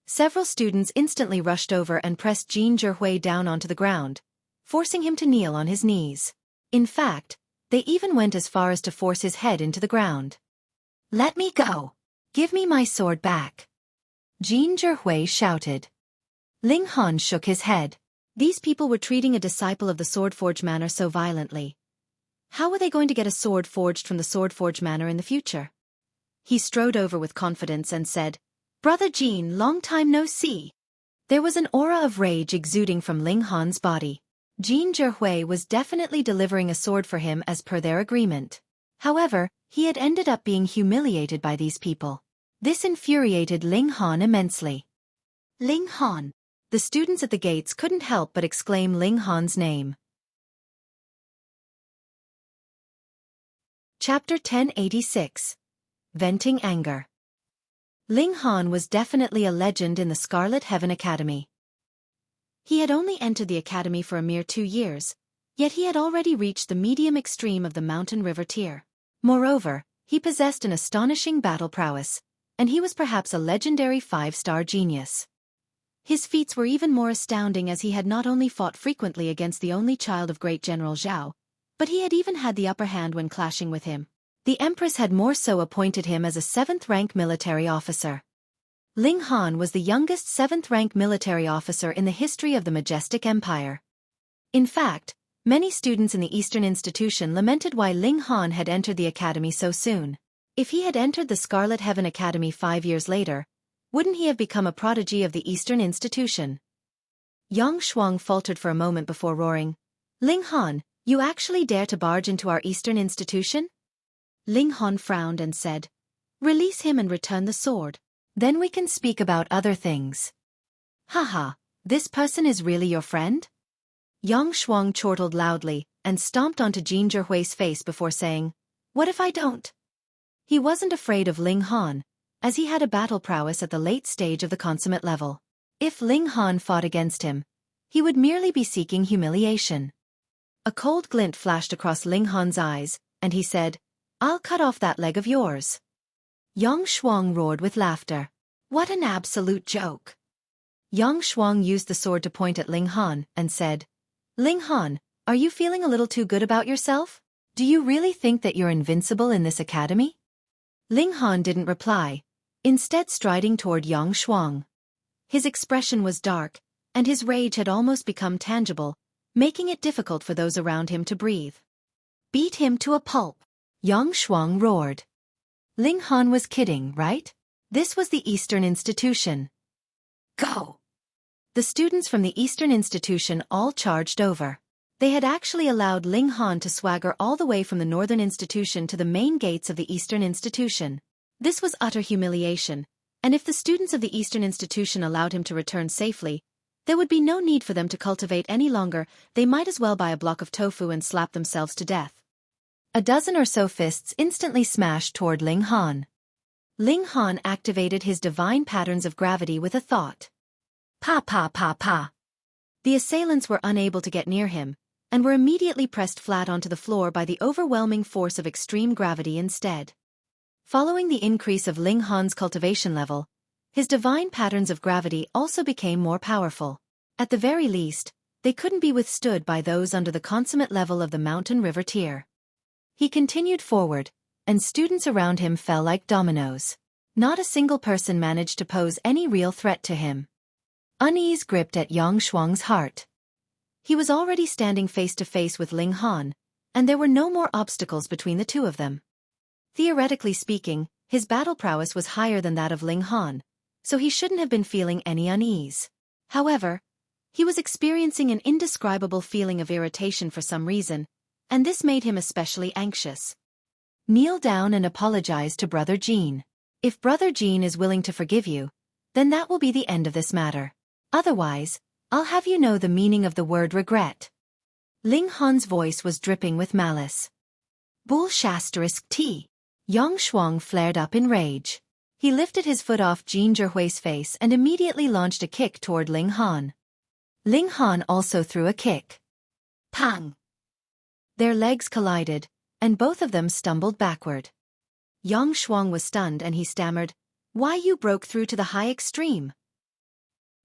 Several students instantly rushed over and pressed Zhihui down onto the ground, forcing him to kneel on his knees. In fact, they even went as far as to force his head into the ground. "Let me go. Give me my sword back." Zhihui shouted. Ling Han shook his head. These people were treating a disciple of the Swordforge Manor so violently. How were they going to get a sword forged from the Swordforge Manor in the future? He strode over with confidence and said, "Brother Jin, long time no see." There was an aura of rage exuding from Ling Han's body. Zhihui was definitely delivering a sword for him as per their agreement. However, he had ended up being humiliated by these people. This infuriated Ling Han immensely. "Ling Han!" The students at the gates couldn't help but exclaim Ling Han's name. Chapter 1086. Venting Anger. Ling Han was definitely a legend in the Scarlet Heaven Academy. He had only entered the academy for a mere 2 years, yet he had already reached the medium extreme of the Mountain River tier. Moreover, he possessed an astonishing battle prowess, and he was perhaps a legendary 5-star genius. His feats were even more astounding as he had not only fought frequently against the only child of Great General Zhao, but he had even had the upper hand when clashing with him. The Empress had more so appointed him as a 7th-rank military officer. Ling Han was the youngest 7th-rank military officer in the history of the Majestic Empire. In fact, many students in the Eastern Institution lamented why Ling Han had entered the academy so soon. If he had entered the Scarlet Heaven Academy 5 years later, wouldn't he have become a prodigy of the Eastern Institution? Shuang faltered for a moment before roaring, "Ling Han, you actually dare to barge into our Eastern Institution?" Ling Han frowned and said, "Release him and return the sword. Then we can speak about other things." "Haha, this person is really your friend?" Shuang chortled loudly and stomped onto Zhihui's face before saying, "What if I don't?" He wasn't afraid of Ling Han, as he had a battle prowess at the late stage of the consummate level. If Ling Han fought against him, he would merely be seeking humiliation. A cold glint flashed across Ling Han's eyes, and he said, "I'll cut off that leg of yours." Shuang roared with laughter. "What an absolute joke." Shuang used the sword to point at Ling Han and said, "Ling Han, are you feeling a little too good about yourself? Do you really think that you're invincible in this academy?" Ling Han didn't reply, instead striding toward Shuang. His expression was dark, and his rage had almost become tangible, making it difficult for those around him to breathe. "Beat him to a pulp," Shuang roared. Ling Han was kidding, right? This was the Eastern Institution. "Go!" The students from the Eastern Institution all charged over. They had actually allowed Ling Han to swagger all the way from the Northern Institution to the main gates of the Eastern Institution. This was utter humiliation, and if the students of the Eastern Institution allowed him to return safely, there would be no need for them to cultivate any longer. They might as well buy a block of tofu and slap themselves to death. A dozen or so fists instantly smashed toward Ling Han. Ling Han activated his divine patterns of gravity with a thought. Pa pa pa pa. The assailants were unable to get near him, and were immediately pressed flat onto the floor by the overwhelming force of extreme gravity instead. Following the increase of Ling Han's cultivation level, his divine patterns of gravity also became more powerful. At the very least, they couldn't be withstood by those under the consummate level of the Mountain River tier. He continued forward, and students around him fell like dominoes. Not a single person managed to pose any real threat to him. Unease gripped at Yang Shuang's heart. He was already standing face to face with Ling Han, and there were no more obstacles between the two of them. Theoretically speaking, his battle prowess was higher than that of Ling Han, so he shouldn't have been feeling any unease. However, he was experiencing an indescribable feeling of irritation for some reason, and this made him especially anxious. Kneel down and apologize to Brother Jean. If Brother Jean is willing to forgive you, then that will be the end of this matter. Otherwise, I'll have you know the meaning of the word regret. Ling Han's voice was dripping with malice. Bull *T. Yang Shuang flared up in rage. He lifted his foot off Zhihui's face and immediately launched a kick toward Ling Han. Ling Han also threw a kick. Pang! Their legs collided, and both of them stumbled backward. Yang Shuang was stunned and he stammered, "Why, you broke through to the high extreme."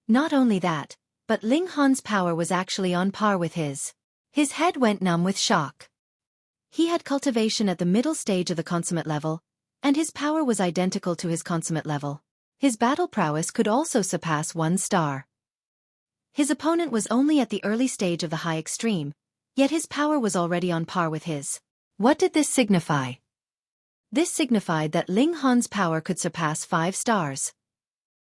Not only that, but Ling Han's power was actually on par with his. His head went numb with shock. He had cultivation at the middle stage of the consummate level, and his power was identical to his consummate level. His battle prowess could also surpass 1 star. His opponent was only at the early stage of the high extreme, yet his power was already on par with his. What did this signify? This signified that Ling Han's power could surpass 5 stars.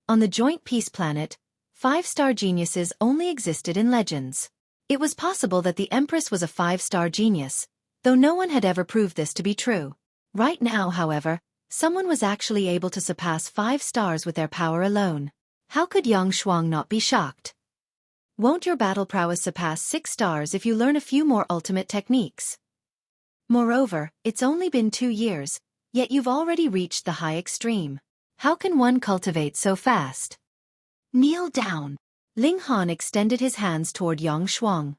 On the joint peace planet, 5-star geniuses only existed in legends. It was possible that the Empress was a 5-star genius, though no one had ever proved this to be true. Right now, however, someone was actually able to surpass 5 stars with their power alone. How could Yang Shuang not be shocked? Won't your battle prowess surpass 6 stars if you learn a few more ultimate techniques? Moreover, it's only been 2 years, yet you've already reached the high extreme. How can one cultivate so fast? Kneel down. Ling Han extended his hands toward Yang Shuang.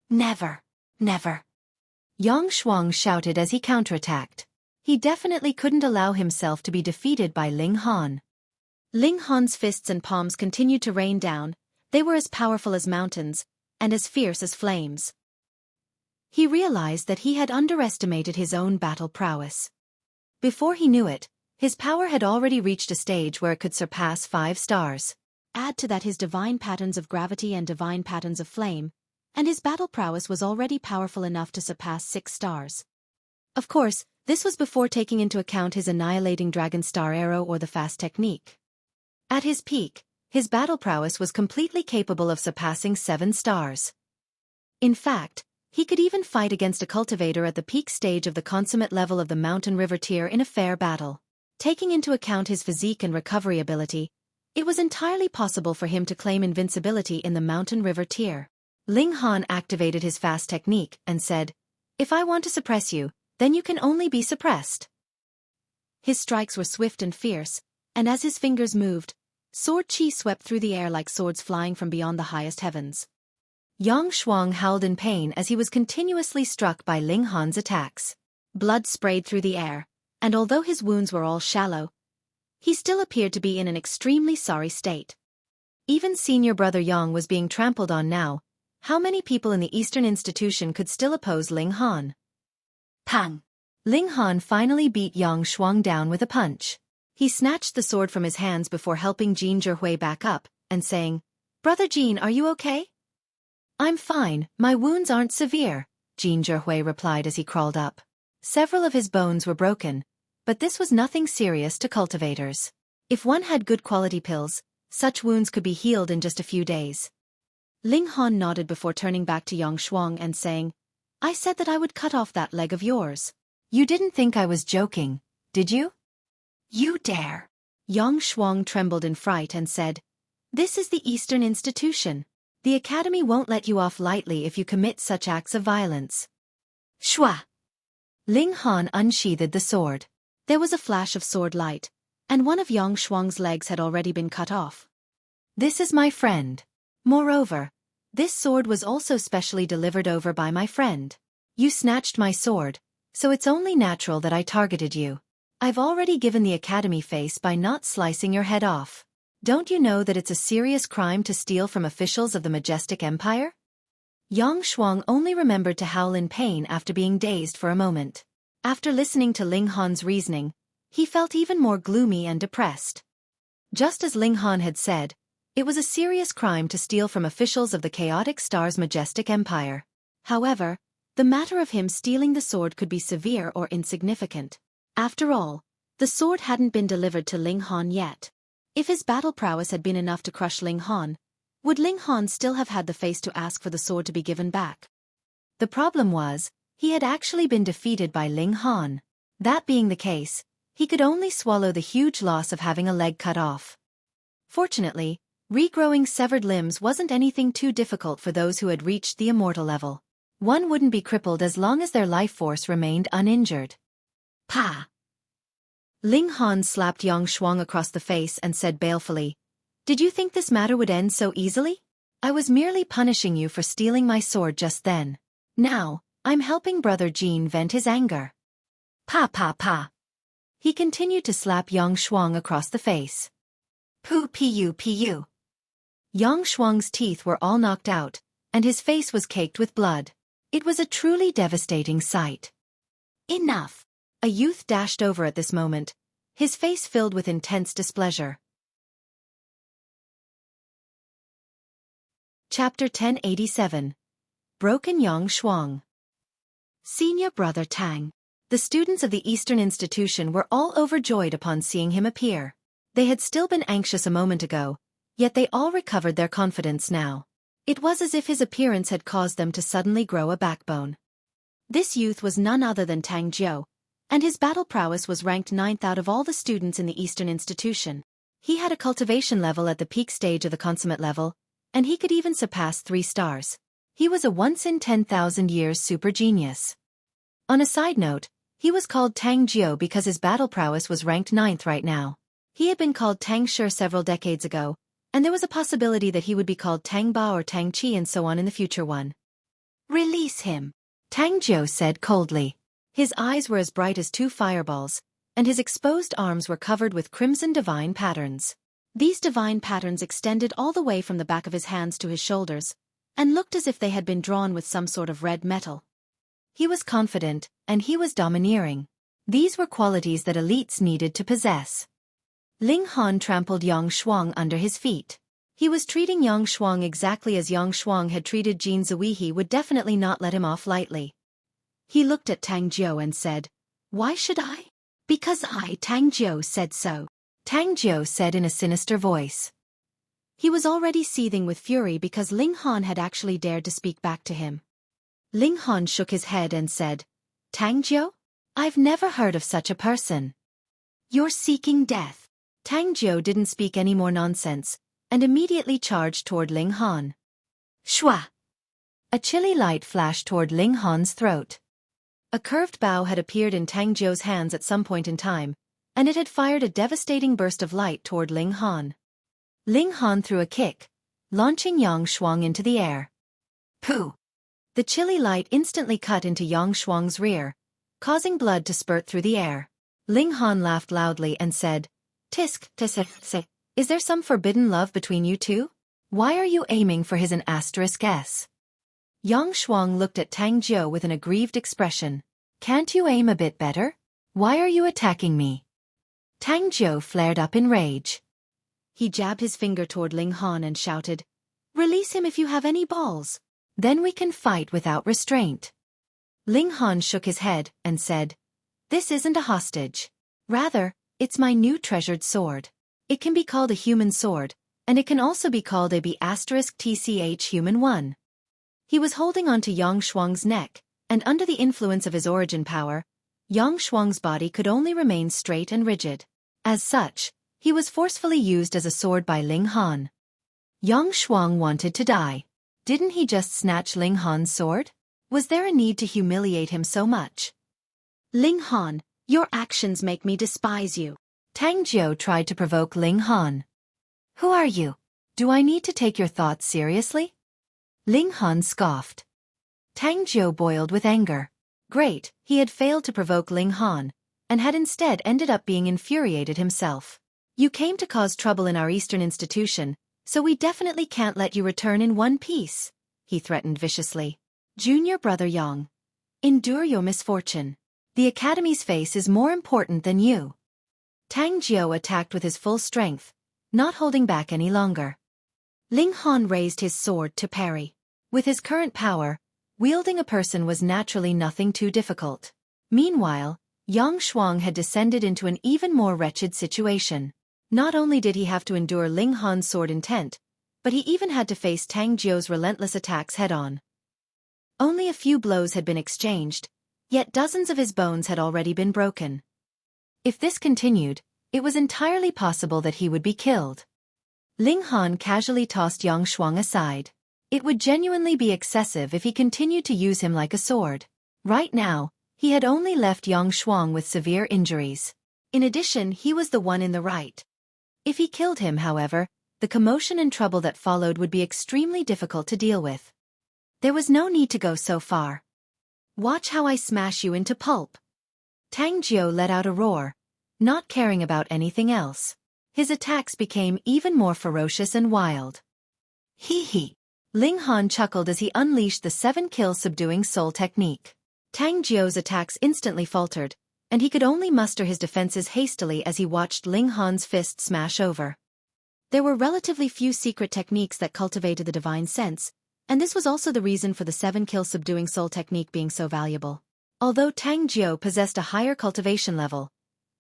Never, never. Yang Shuang shouted as he counterattacked. He definitely couldn't allow himself to be defeated by Ling Han. Ling Han's fists and palms continued to rain down. They were as powerful as mountains, and as fierce as flames. He realized that he had underestimated his own battle prowess. Before he knew it, his power had already reached a stage where it could surpass 5 stars. Add to that his divine patterns of gravity and divine patterns of flame, and his battle prowess was already powerful enough to surpass 6 stars. Of course, this was before taking into account his annihilating dragon star arrow or the fast technique. At his peak, his battle prowess was completely capable of surpassing 7 stars. In fact, he could even fight against a cultivator at the peak stage of the consummate level of the mountain river tier in a fair battle. Taking into account his physique and recovery ability, it was entirely possible for him to claim invincibility in the mountain river tier. Ling Han activated his fast technique and said, "If I want to suppress you, then you can only be suppressed." His strikes were swift and fierce, and as his fingers moved, sword chi swept through the air like swords flying from beyond the highest heavens. Yang Shuang howled in pain as he was continuously struck by Ling Han's attacks. Blood sprayed through the air, and although his wounds were all shallow, he still appeared to be in an extremely sorry state. Even senior brother Yang was being trampled on now. How many people in the Eastern institution could still oppose Ling Han? Pang! Ling Han finally beat Yang Shuang down with a punch. He snatched the sword from his hands before helping Zhihui back up, and saying, "Brother Jean, are you okay?" "I'm fine, my wounds aren't severe," Zhihui replied as he crawled up. Several of his bones were broken, but this was nothing serious to cultivators. If one had good quality pills, such wounds could be healed in just a few days. Ling Han nodded before turning back to Yang Shuang and saying, "I said that I would cut off that leg of yours. You didn't think I was joking, did you?" "You dare!" Yang Shuang trembled in fright and said, "This is the Eastern institution. The Academy won't let you off lightly if you commit such acts of violence." Shua! Ling Han unsheathed the sword. There was a flash of sword light, and one of Yang Shuang's legs had already been cut off. "This is my friend. Moreover, this sword was also specially delivered over by my friend. You snatched my sword, so it's only natural that I targeted you. I've already given the Academy face by not slicing your head off. Don't you know that it's a serious crime to steal from officials of the Majestic Empire?" Yang Shuang only remembered to howl in pain after being dazed for a moment. After listening to Ling Han's reasoning, he felt even more gloomy and depressed. Just as Ling Han had said, it was a serious crime to steal from officials of the Chaotic Star's Majestic Empire. However, the matter of him stealing the sword could be severe or insignificant. After all, the sword hadn't been delivered to Ling Han yet. If his battle prowess had been enough to crush Ling Han, would Ling Han still have had the face to ask for the sword to be given back? The problem was, he had actually been defeated by Ling Han. That being the case, he could only swallow the huge loss of having a leg cut off. Fortunately, regrowing severed limbs wasn't anything too difficult for those who had reached the immortal level. One wouldn't be crippled as long as their life force remained uninjured. Pa! Ling Han slapped Shuang across the face and said balefully, "Did you think this matter would end so easily? I was merely punishing you for stealing my sword just then. Now, I'm helping Brother Jean vent his anger." Pa pa pa. He continued to slap Shuang across the face. Pu pu pu. Shuang's teeth were all knocked out, and his face was caked with blood. It was a truly devastating sight. Enough! A youth dashed over at this moment, his face filled with intense displeasure. Chapter 1087. Broken Shuang. Senior Brother Tang. The students of the Eastern Institution were all overjoyed upon seeing him appear. They had still been anxious a moment ago, yet they all recovered their confidence now. It was as if his appearance had caused them to suddenly grow a backbone. This youth was none other than Tang Jiu, and his battle prowess was ranked 9th out of all the students in the Eastern Institution. He had a cultivation level at the peak stage of the consummate level, and he could even surpass 3 stars. He was a once-in-10,000 years super genius. On a side note, he was called Tang Jiu because his battle prowess was ranked 9th right now. He had been called Tang Shi several decades ago, and there was a possibility that he would be called Tang Ba or Tang Qi and so on in the future one. "Release him," Tang Jiu said coldly. His eyes were as bright as 2 fireballs, and his exposed arms were covered with crimson divine patterns. These divine patterns extended all the way from the back of his hands to his shoulders, and looked as if they had been drawn with some sort of red metal. He was confident, and he was domineering. These were qualities that elites needed to possess. Ling Han trampled Shuang under his feet. He was treating Shuang exactly as Shuang had treated Jean Zhihui. Would definitely not let him off lightly. He looked at Tang Jiu and said, "Why should I?" "Because I, Tang Jiu, said so," Tang Jiu said in a sinister voice. He was already seething with fury because Ling Han had actually dared to speak back to him. Ling Han shook his head and said, "Tang Jiu? I've never heard of such a person. You're seeking death." Tang Jiu didn't speak any more nonsense, and immediately charged toward Ling Han. Shua! A chilly light flashed toward Ling Han's throat. A curved bow had appeared in Tang Jiu's hands at some point in time, and it had fired a devastating burst of light toward Ling Han. Ling Han threw a kick, launching Shuang into the air. Pooh! The chilly light instantly cut into Shuang's rear, causing blood to spurt through the air. Ling Han laughed loudly and said, "Tisk, tisk, is there some forbidden love between you two? Why are you aiming for his *S? Shuang looked at Tang Jiu with an aggrieved expression. "Can't you aim a bit better? Why are you attacking me?" Tang Jiu flared up in rage. He jabbed his finger toward Ling Han and shouted, "Release him if you have any balls. Then we can fight without restraint." Ling Han shook his head and said, "This isn't a hostage. Rather, it's my new treasured sword. It can be called a human sword, and it can also be called a B*TCH human one." He was holding onto Shuang's neck, and under the influence of his origin power, Shuang's body could only remain straight and rigid. As such, he was forcefully used as a sword by Ling Han. Shuang wanted to die. Didn't he just snatch Ling Han's sword? Was there a need to humiliate him so much? "Ling Han, your actions make me despise you." Tang Jiu tried to provoke Ling Han. "Who are you? Do I need to take your thoughts seriously?" Ling Han scoffed. Tang Jiu boiled with anger. Great, he had failed to provoke Ling Han, and had instead ended up being infuriated himself. "You came to cause trouble in our Eastern Institution, so we definitely can't let you return in one piece," he threatened viciously. "Junior Brother Yang, endure your misfortune. The Academy's face is more important than you." Tang Jiu attacked with his full strength, not holding back any longer. Ling Han raised his sword to parry. With his current power, wielding a person was naturally nothing too difficult. Meanwhile, Yang Shuang had descended into an even more wretched situation. Not only did he have to endure Ling Han's sword intent, but he even had to face Tang Jiu's relentless attacks head-on. Only a few blows had been exchanged, yet dozens of his bones had already been broken. If this continued, it was entirely possible that he would be killed. Ling Han casually tossed Yang Shuang aside. It would genuinely be excessive if he continued to use him like a sword. Right now, he had only left Yang Shuang with severe injuries. In addition, he was the one in the right. If he killed him, however, the commotion and trouble that followed would be extremely difficult to deal with. There was no need to go so far. Watch how I smash you into pulp. Tang Jiu let out a roar, not caring about anything else. His attacks became even more ferocious and wild. Hee hee. Ling Han chuckled as he unleashed the 7-kill subduing soul technique. Tang Jiu's attacks instantly faltered, and he could only muster his defenses hastily as he watched Ling Han's fist smash over. There were relatively few secret techniques that cultivated the divine sense, and this was also the reason for the 7-kill subduing soul technique being so valuable. Although Tang Jiu possessed a higher cultivation level,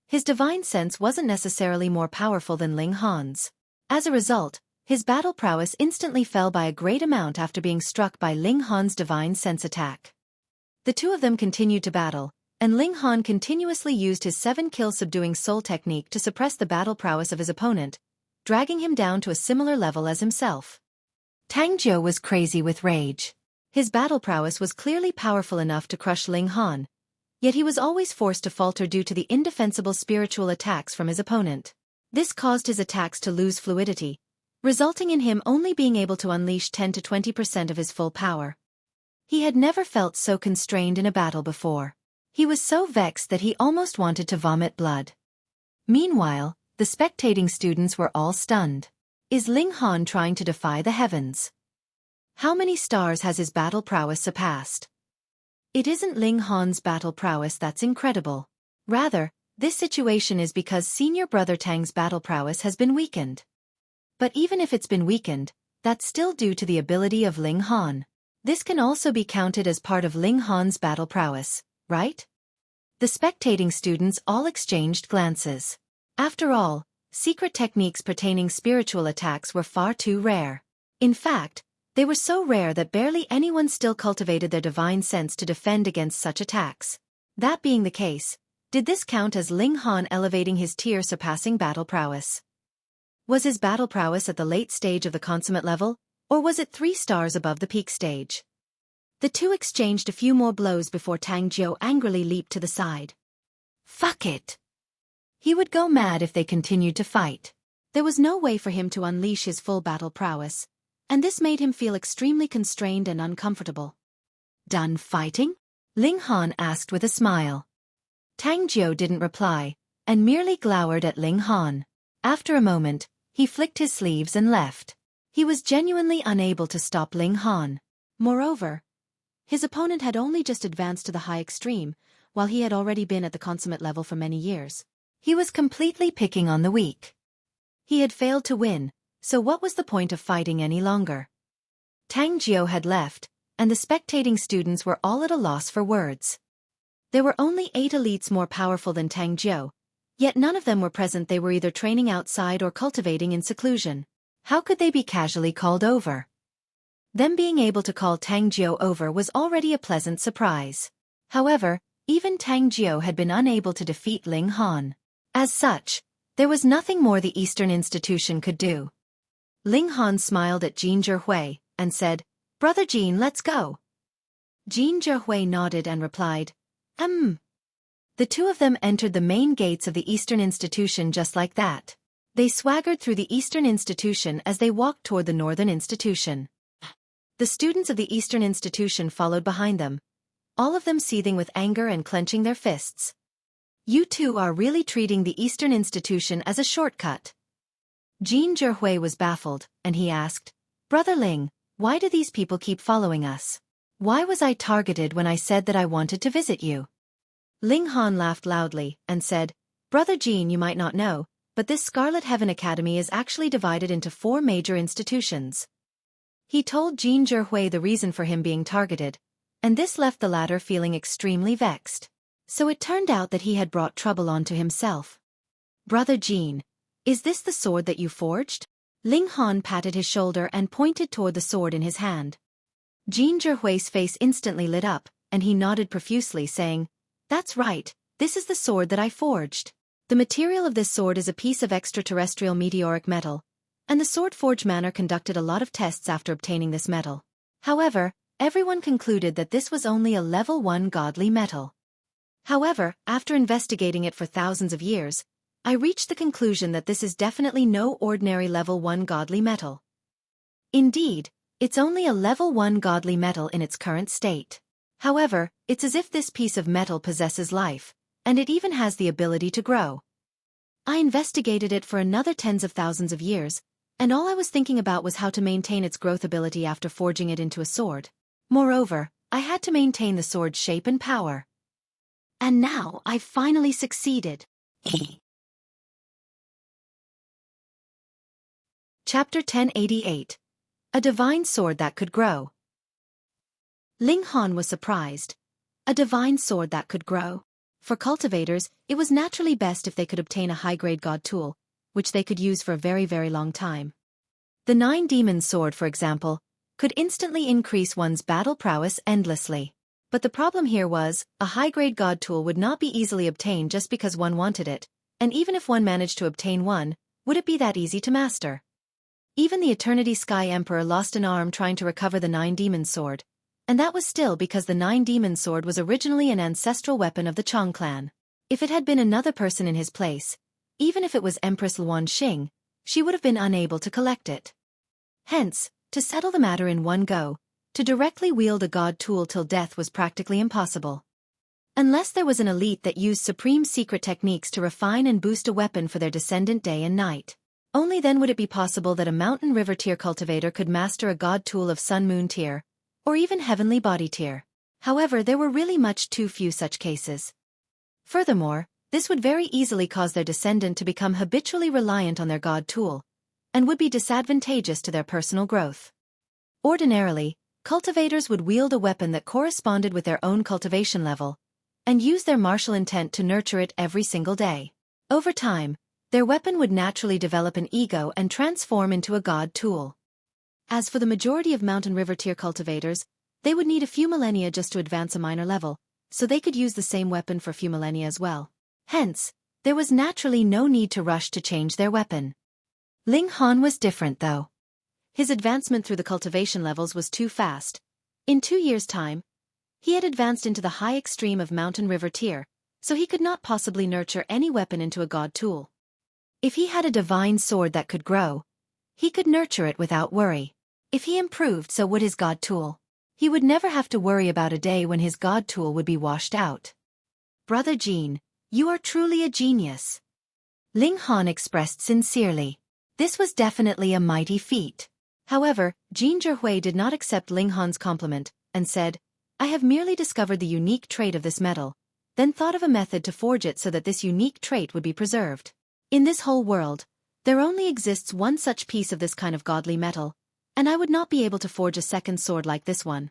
his divine sense wasn't necessarily more powerful than Ling Han's. As a result, his battle prowess instantly fell by a great amount after being struck by Ling Han's divine sense attack. The two of them continued to battle, and Ling Han continuously used his 7-kill subduing soul technique to suppress the battle prowess of his opponent, dragging him down to a similar level as himself. Tang Jiu was crazy with rage. His battle prowess was clearly powerful enough to crush Ling Han, yet he was always forced to falter due to the indefensible spiritual attacks from his opponent. This caused his attacks to lose fluidity, resulting in him only being able to unleash 10 to 20% of his full power. He had never felt so constrained in a battle before. He was so vexed that he almost wanted to vomit blood. Meanwhile, the spectating students were all stunned. Is Ling Han trying to defy the heavens? How many stars has his battle prowess surpassed? It isn't Ling Han's battle prowess that's incredible. Rather, this situation is because senior brother Tang's battle prowess has been weakened. But even if it's been weakened, that's still due to the ability of Ling Han. This can also be counted as part of Ling Han's battle prowess, right? The spectating students all exchanged glances. After all, secret techniques pertaining spiritual attacks were far too rare. In fact, they were so rare that barely anyone still cultivated their divine sense to defend against such attacks. That being the case, did this count as Ling Han elevating his tier surpassing battle prowess? Was his battle prowess at the late stage of the consummate level, or was it 3 stars above the peak stage? The two exchanged a few more blows before Tang Jiu angrily leaped to the side. Fuck it! He would go mad if they continued to fight. There was no way for him to unleash his full battle prowess, and this made him feel extremely constrained and uncomfortable. Done fighting? Ling Han asked with a smile. Tang Jiu didn't reply, and merely glowered at Ling Han. After a moment, he flicked his sleeves and left. He was genuinely unable to stop Ling Han. Moreover, his opponent had only just advanced to the high extreme, while he had already been at the consummate level for many years. He was completely picking on the weak. He had failed to win, so what was the point of fighting any longer? Tang Jiu had left, and the spectating students were all at a loss for words. There were only 8 elites more powerful than Tang Jiu, yet none of them were present. They were either training outside or cultivating in seclusion. How could they be casually called over? Them being able to call Tang Jiu over was already a pleasant surprise. However, even Tang Jiu had been unable to defeat Ling Han. As such, there was nothing more the Eastern institution could do. Ling Han smiled at Zhihui and said, "Brother Jin, let's go." Zhihui nodded and replied, The two of them entered the main gates of the Eastern institution just like that. They swaggered through the Eastern institution as they walked toward the Northern institution. The students of the Eastern institution followed behind them, all of them seething with anger and clenching their fists. You two are really treating the Eastern institution as a shortcut. Zhihui was baffled, and he asked, "Brother Ling, why do these people keep following us? Why was I targeted when I said that I wanted to visit you?" Ling Han laughed loudly and said, Brother Jean, you might not know, but this Scarlet Heaven Academy is actually divided into 4 major institutions. He told Jean Zhihui the reason for him being targeted, and this left the latter feeling extremely vexed. So it turned out that he had brought trouble onto himself. Brother Jean, is this the sword that you forged? Ling Han patted his shoulder and pointed toward the sword in his hand. Jean Zhihui's face instantly lit up, and he nodded profusely, saying, "That's right, this is the sword that I forged. The material of this sword is a piece of extraterrestrial meteoric metal, and the sword forge manor conducted a lot of tests after obtaining this metal. However, everyone concluded that this was only a level 1 godly metal. However, after investigating it for thousands of years, I reached the conclusion that this is definitely no ordinary level 1 godly metal. Indeed, it's only a level 1 godly metal in its current state. However, it's as if this piece of metal possesses life, and it even has the ability to grow. I investigated it for another tens of thousands of years, and all I was thinking about was how to maintain its growth ability after forging it into a sword. Moreover, I had to maintain the sword's shape and power. And now I've finally succeeded." Chapter 1088. A Divine Sword That Could Grow. Ling Han was surprised. A divine sword that could grow. For cultivators, it was naturally best if they could obtain a high-grade god tool, which they could use for a very, very long time. The 9 Demons sword, for example, could instantly increase one's battle prowess endlessly. But the problem here was, a high-grade god tool would not be easily obtained just because one wanted it, and even if one managed to obtain one, would it be that easy to master? Even the Eternity Sky Emperor lost an arm trying to recover the 9 Demons sword, and that was still because the 9 Demons sword was originally an ancestral weapon of the Chong clan. If it had been another person in his place, even if it was Empress Luan Xing, she would have been unable to collect it. Hence, to settle the matter in one go, to directly wield a god tool till death was practically impossible. Unless there was an elite that used supreme secret techniques to refine and boost a weapon for their descendant day and night. Only then would it be possible that a mountain river tier cultivator could master a god tool of sun moon tier, or even heavenly body tier. However, there were really much too few such cases. Furthermore, this would very easily cause their descendant to become habitually reliant on their god tool, and would be disadvantageous to their personal growth. Ordinarily, cultivators would wield a weapon that corresponded with their own cultivation level, and use their martial intent to nurture it every single day. Over time, their weapon would naturally develop an ego and transform into a god tool. As for the majority of mountain river tier cultivators, they would need a few millennia just to advance a minor level, so they could use the same weapon for a few millennia as well. Hence, there was naturally no need to rush to change their weapon. Ling Han was different though. His advancement through the cultivation levels was too fast. In 2 years' time, he had advanced into the high extreme of mountain river tier, so he could not possibly nurture any weapon into a god tool. If he had a divine sword that could grow, he could nurture it without worry. If he improved, so would his god tool. He would never have to worry about a day when his god tool would be washed out. Brother Jean, you are truly a genius. Ling Han expressed sincerely. This was definitely a mighty feat. However, Jean Zhihui did not accept Ling Han's compliment, and said, "I have merely discovered the unique trait of this metal, then thought of a method to forge it so that this unique trait would be preserved. In this whole world, there only exists one such piece of this kind of godly metal, and I would not be able to forge a second sword like this one.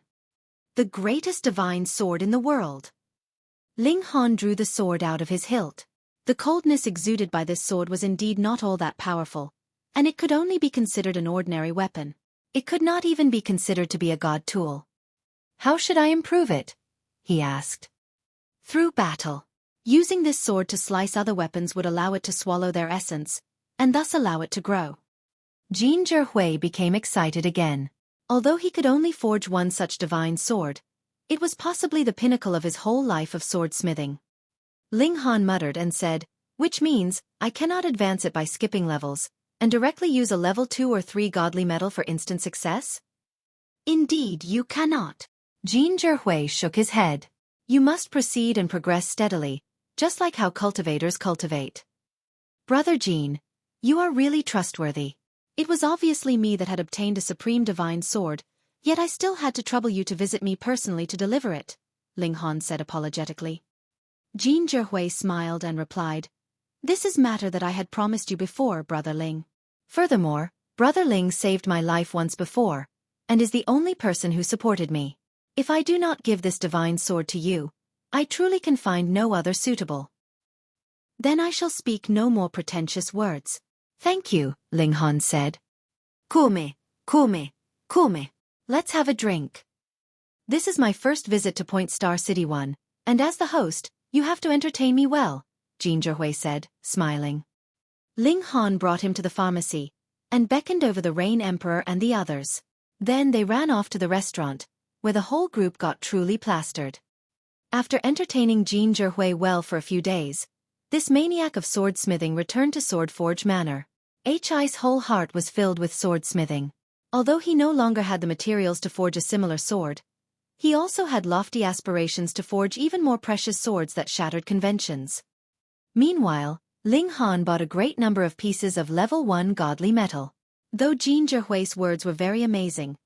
The greatest divine sword in the world." Ling Han drew the sword out of his hilt. The coldness exuded by this sword was indeed not all that powerful, and it could only be considered an ordinary weapon. It could not even be considered to be a god tool. "How should I improve it?" he asked. "Through battle. Using this sword to slice other weapons would allow it to swallow their essence, and thus allow it to grow." Jean Zhihui became excited again. Although he could only forge one such divine sword, it was possibly the pinnacle of his whole life of swordsmithing. Ling Han muttered and said, "Which means, I cannot advance it by skipping levels, and directly use a level 2 or 3 godly metal for instant success?" "Indeed you cannot." Jean Zhihui shook his head. "You must proceed and progress steadily, just like how cultivators cultivate." "Brother Jean, you are really trustworthy. It was obviously me that had obtained a supreme divine sword, yet I still had to trouble you to visit me personally to deliver it," Ling Han said apologetically. Jean Zhihui smiled and replied, This is matter that I had promised you before, Brother Ling. Furthermore, Brother Ling saved my life once before, and is the only person who supported me. If I do not give this divine sword to you, I truly can find no other suitable. Then I shall speak no more pretentious words. Thank you, Ling Han said. Cool me. Let's have a drink. This is my first visit to Point Star City 1, and as the host, you have to entertain me well, Zhihui said, smiling. Ling Han brought him to the pharmacy, and beckoned over the Rain Emperor and the others. Then they ran off to the restaurant, where the whole group got truly plastered. After entertaining Zhihui well for a few days, this maniac of swordsmithing returned to Swordforge Manor. Hi's whole heart was filled with swordsmithing. Although he no longer had the materials to forge a similar sword, he also had lofty aspirations to forge even more precious swords that shattered conventions. Meanwhile, Ling Han bought a great number of pieces of level 1 godly metal. Though Zhihui's words were very amazing,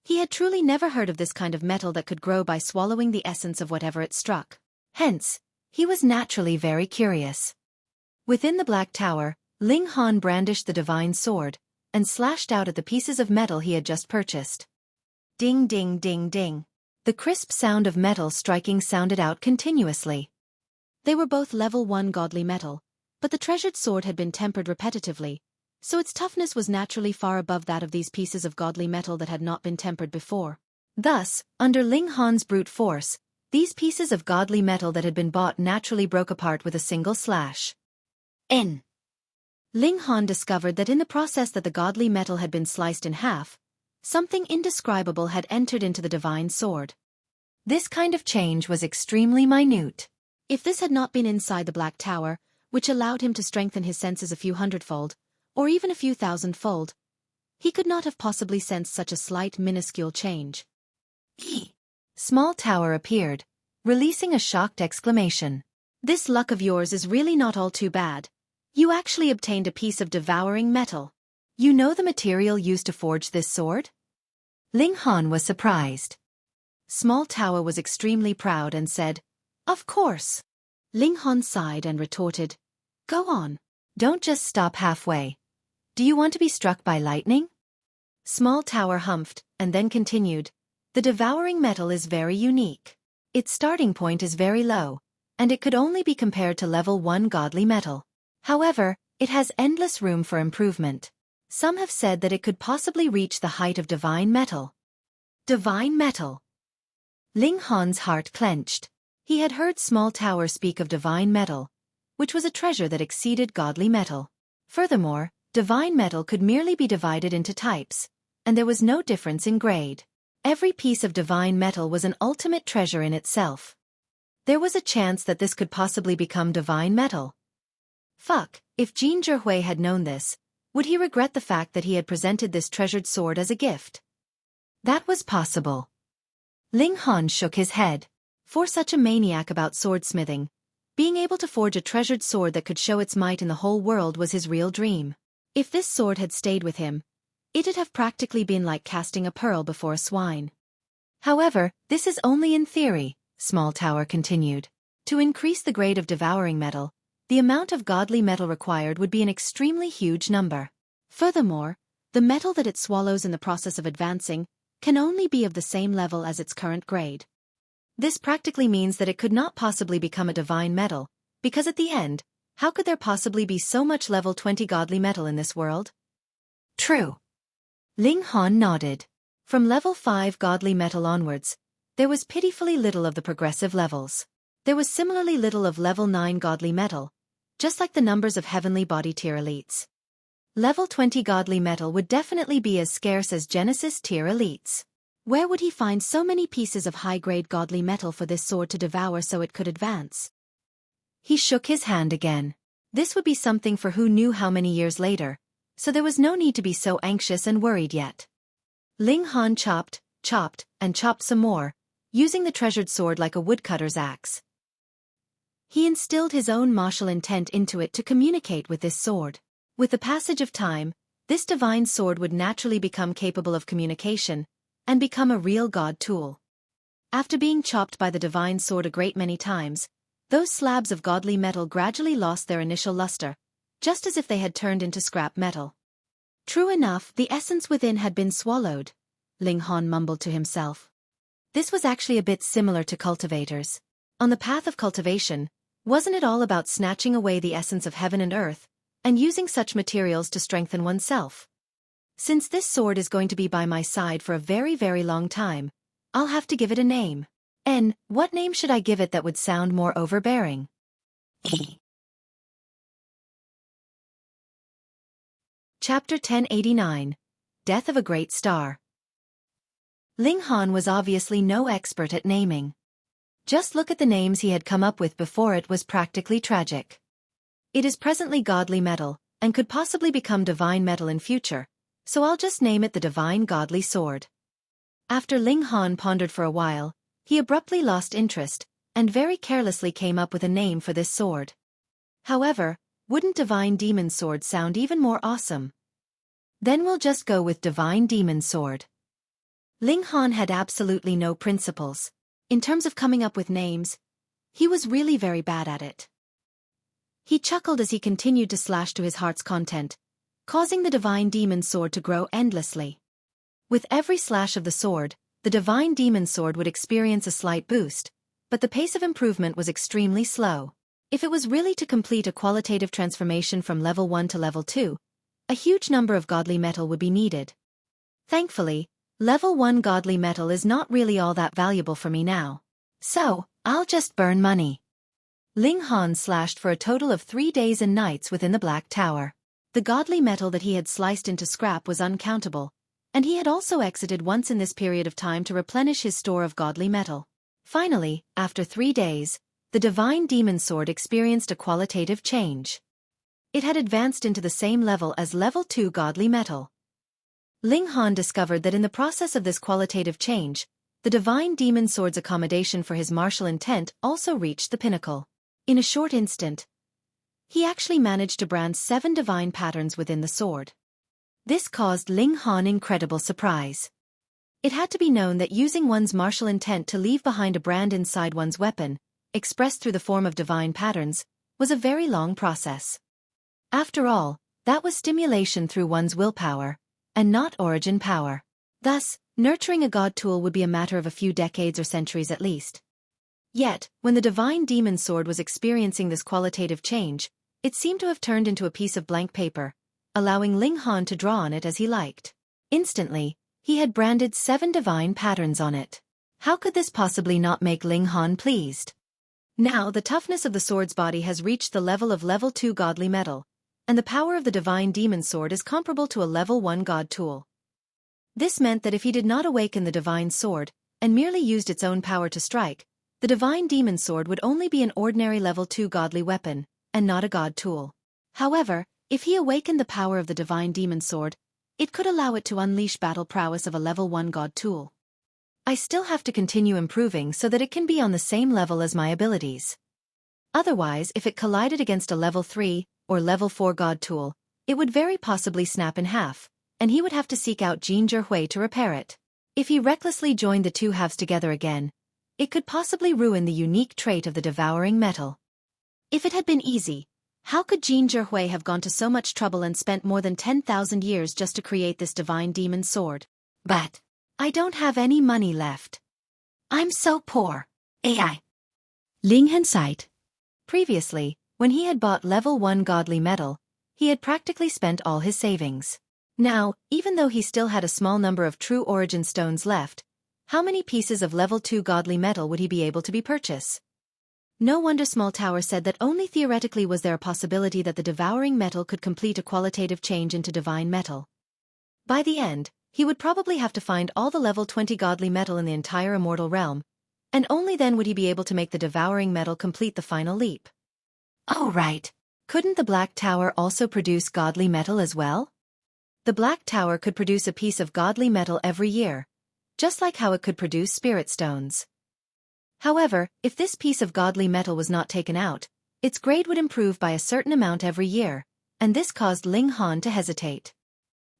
he had truly never heard of this kind of metal that could grow by swallowing the essence of whatever it struck. Hence, he was naturally very curious. Within the Black Tower, Ling Han brandished the divine sword, and slashed out at the pieces of metal he had just purchased. Ding ding ding ding. The crisp sound of metal striking sounded out continuously. They were both level 1 godly metal, but the treasured sword had been tempered repetitively, so its toughness was naturally far above that of these pieces of godly metal that had not been tempered before. Thus, under Ling Han's brute force, these pieces of godly metal that had been bought naturally broke apart with a single slash. Ling Han discovered that in the process that the godly metal had been sliced in half, something indescribable had entered into the divine sword. This kind of change was extremely minute. If this had not been inside the Black Tower, which allowed him to strengthen his senses a few hundredfold, or even a few thousandfold, he could not have possibly sensed such a slight minuscule change. Small Tower appeared, releasing a shocked exclamation. This luck of yours is really not all too bad. You actually obtained a piece of devouring metal. You know the material used to forge this sword? Ling Han was surprised. Small Tower was extremely proud and said, Of course. Ling Han sighed and retorted, Go on. Don't just stop halfway. Do you want to be struck by lightning? Small Tower humphed, and then continued, The devouring metal is very unique. Its starting point is very low, and it could only be compared to level 1 godly metal. However, it has endless room for improvement. Some have said that it could possibly reach the height of divine metal. Divine metal. Ling Han's heart clenched. He had heard Small Tower speak of divine metal, which was a treasure that exceeded godly metal. Furthermore, divine metal could merely be divided into types, and there was no difference in grade. Every piece of divine metal was an ultimate treasure in itself. There was a chance that this could possibly become divine metal. Fuck, if Zhihui had known this, would he regret the fact that he had presented this treasured sword as a gift? That was possible. Ling Han shook his head. For such a maniac about swordsmithing, being able to forge a treasured sword that could show its might in the whole world was his real dream. If this sword had stayed with him, it'd have practically been like casting a pearl before a swine. However, this is only in theory, Small Tower continued. To increase the grade of devouring metal, the amount of godly metal required would be an extremely huge number. Furthermore, the metal that it swallows in the process of advancing can only be of the same level as its current grade. This practically means that it could not possibly become a divine metal, because at the end, how could there possibly be so much level 20 godly metal in this world? True. Ling Han nodded. From level 5 godly metal onwards, there was pitifully little of the progressive levels. There was similarly little of level 9 godly metal, just like the numbers of heavenly body tier elites. Level 20 godly metal would definitely be as scarce as Genesis tier elites. Where would he find so many pieces of high-grade godly metal for this sword to devour so it could advance? He shook his hand again. This would be something for who knew how many years later, so there was no need to be so anxious and worried yet. Ling Han chopped, and chopped some more, using the treasured sword like a woodcutter's axe. He instilled his own martial intent into it to communicate with this sword. With the passage of time, this divine sword would naturally become capable of communication, and become a real god tool. After being chopped by the divine sword a great many times, Those slabs of godly metal gradually lost their initial luster, just as if they had turned into scrap metal. True enough, the essence within had been swallowed, Ling Han mumbled to himself. This was actually a bit similar to cultivators. On the path of cultivation, wasn't it all about snatching away the essence of heaven and earth, and using such materials to strengthen oneself? Since this sword is going to be by my side for a very, very long time, I'll have to give it a name. And what name should I give it that would sound more overbearing? Chapter 1089. Death of a Great Star. Ling Han was obviously no expert at naming. Just look at the names he had come up with before. It was practically tragic. It is presently godly metal, and could possibly become divine metal in future, so I'll just name it the Divine Godly Sword. After Ling Han pondered for a while, he abruptly lost interest, and very carelessly came up with a name for this sword. However, wouldn't Divine Demon Sword sound even more awesome? Then we'll just go with Divine Demon Sword. Ling Han had absolutely no principles. In terms of coming up with names, he was really very bad at it. He chuckled as he continued to slash to his heart's content, causing the Divine Demon Sword to grow endlessly. With every slash of the sword, the Divine Demon Sword would experience a slight boost, but the pace of improvement was extremely slow. If it was really to complete a qualitative transformation from level 1 to level 2, a huge number of godly metal would be needed. Thankfully, level 1 godly metal is not really all that valuable for me now. So, I'll just burn money. Ling Han slashed for a total of 3 days and nights within the Black Tower. The godly metal that he had sliced into scrap was uncountable, and he had also exited once in this period of time to replenish his store of godly metal. Finally, after 3 days, the Divine Demon Sword experienced a qualitative change. It had advanced into the same level as level 2 godly metal. Ling Han discovered that in the process of this qualitative change, the Divine Demon Sword's accommodation for his martial intent also reached the pinnacle. In a short instant, he actually managed to brand 7 divine patterns within the sword. This caused Ling Han incredible surprise. It had to be known that using one's martial intent to leave behind a brand inside one's weapon, expressed through the form of divine patterns, was a very long process. After all, that was stimulation through one's willpower, and not origin power. Thus, nurturing a god tool would be a matter of a few decades or centuries at least. Yet, when the Divine Demon Sword was experiencing this qualitative change, it seemed to have turned into a piece of blank paper, allowing Ling Han to draw on it as he liked. Instantly, he had branded 7 divine patterns on it. How could this possibly not make Ling Han pleased? Now the toughness of the sword's body has reached the level of level 2 godly metal, and the power of the Divine Demon Sword is comparable to a level 1 god tool. This meant that if he did not awaken the Divine Sword, and merely used its own power to strike, the Divine Demon Sword would only be an ordinary level 2 godly weapon, and not a god tool. However, if he awakened the power of the Divine Demon Sword, it could allow it to unleash battle prowess of a level 1 god tool. I still have to continue improving so that it can be on the same level as my abilities. Otherwise, if it collided against a level 3 or level 4 god tool, it would very possibly snap in half, and he would have to seek out Zhihui to repair it. If he recklessly joined the two halves together again, it could possibly ruin the unique trait of the devouring metal. If it had been easy, how could Zhihui have gone to so much trouble and spent more than 10,000 years just to create this Divine Demon Sword? But I don't have any money left. I'm so poor. AI. Ling Han sighed. Previously, when he had bought level 1 godly metal, he had practically spent all his savings. Now, even though he still had a small number of true origin stones left, how many pieces of level 2 godly metal would he be able to purchase? No wonder Small Tower said that only theoretically was there a possibility that the devouring metal could complete a qualitative change into divine metal. By the end, he would probably have to find all the level 20 godly metal in the entire immortal realm, and only then would he be able to make the devouring metal complete the final leap. Oh right. Couldn't the Black Tower also produce godly metal as well? The Black Tower could produce a piece of godly metal every year, just like how it could produce spirit stones. However, if this piece of godly metal was not taken out, its grade would improve by a certain amount every year, and this caused Ling Han to hesitate.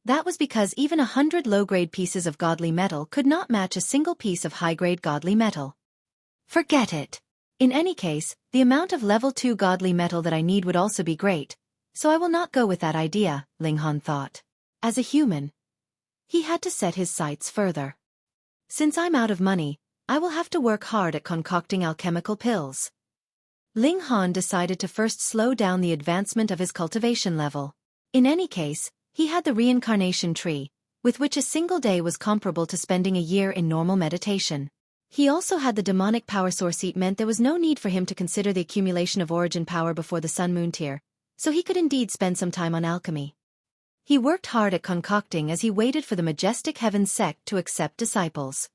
That was because even 100 low-grade pieces of godly metal could not match a single piece of high-grade godly metal. Forget it. In any case, the amount of level 2 godly metal that I need would also be great, so I will not go with that idea, Ling Han thought. As a human, he had to set his sights further. Since I'm out of money, I will have to work hard at concocting alchemical pills. Ling Han decided to first slow down the advancement of his cultivation level. In any case, he had the reincarnation tree, with which a single day was comparable to spending a year in normal meditation. He also had the demonic power source. It meant there was no need for him to consider the accumulation of origin power before the Sun-Moon tier, so he could indeed spend some time on alchemy. He worked hard at concocting as he waited for the Majestic Heaven's Sect to accept disciples.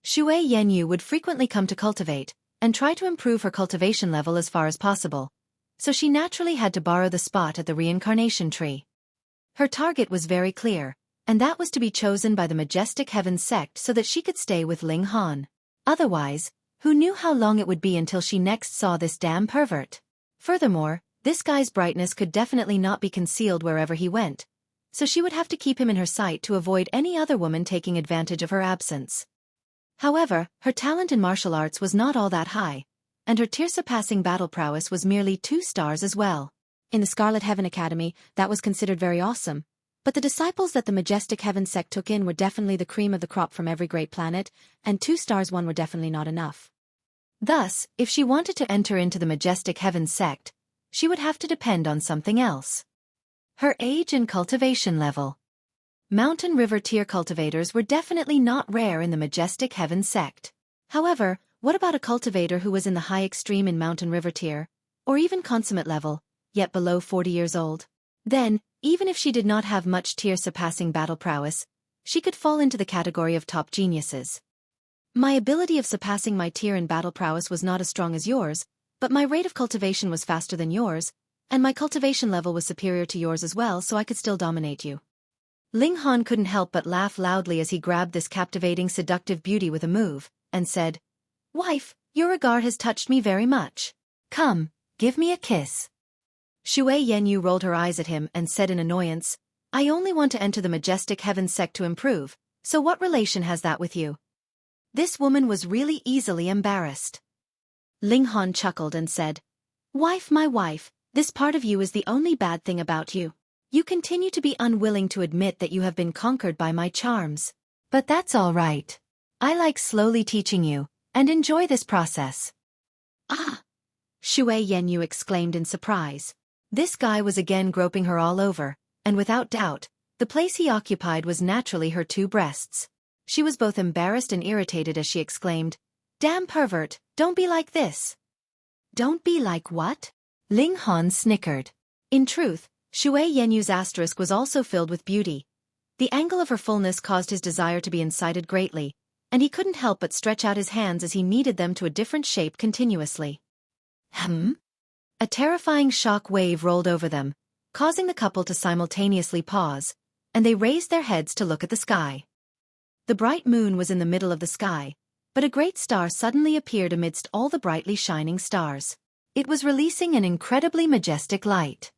Xue Yanyu would frequently come to cultivate, and try to improve her cultivation level as far as possible, so she naturally had to borrow the spot at the reincarnation tree. Her target was very clear, and that was to be chosen by the Majestic Heaven's Sect so that she could stay with Ling Han. Otherwise, who knew how long it would be until she next saw this damn pervert? Furthermore, this guy's brightness could definitely not be concealed wherever he went, so she would have to keep him in her sight to avoid any other woman taking advantage of her absence. However, her talent in martial arts was not all that high, and her tier-surpassing battle prowess was merely 2 stars as well. In the Scarlet Heaven Academy, that was considered very awesome, but the disciples that the Majestic Heaven Sect took in were definitely the cream of the crop from every great planet, and 2 stars one were definitely not enough. Thus, if she wanted to enter into the Majestic Heaven Sect, she would have to depend on something else. Her age and cultivation level. Mountain River tier cultivators were definitely not rare in the Majestic Heaven Sect. However, what about a cultivator who was in the high extreme in Mountain River tier, or even consummate level, yet below 40 years old? Then, even if she did not have much tier-surpassing battle prowess, she could fall into the category of top geniuses. My ability of surpassing my tier in battle prowess was not as strong as yours, but my rate of cultivation was faster than yours, and my cultivation level was superior to yours as well, so I could still dominate you. Ling Han couldn't help but laugh loudly as he grabbed this captivating seductive beauty with a move, and said, "Wife, your regard has touched me very much. Come, give me a kiss." Xue Yanyu rolled her eyes at him and said in annoyance, "I only want to enter the Majestic Heaven Sect to improve, so what relation has that with you?" This woman was really easily embarrassed. Ling Han chuckled and said, "Wife, my wife, this part of you is the only bad thing about you. You continue to be unwilling to admit that you have been conquered by my charms. But that's all right. I like slowly teaching you, and enjoy this process." "Ah!" Xue Yanyu exclaimed in surprise. This guy was again groping her all over, and without doubt, the place he occupied was naturally her 2 breasts. She was both embarrassed and irritated as she exclaimed, "Damn pervert, don't be like this." "Don't be like what?" Ling Han snickered. In truth, Xue Yanyu's asterisk was also filled with beauty. The angle of her fullness caused his desire to be incited greatly, and he couldn't help but stretch out his hands as he kneaded them to a different shape continuously. A terrifying shock wave rolled over them, causing the couple to simultaneously pause, and they raised their heads to look at the sky. The bright moon was in the middle of the sky, but a great star suddenly appeared amidst all the brightly shining stars. It was releasing an incredibly majestic light.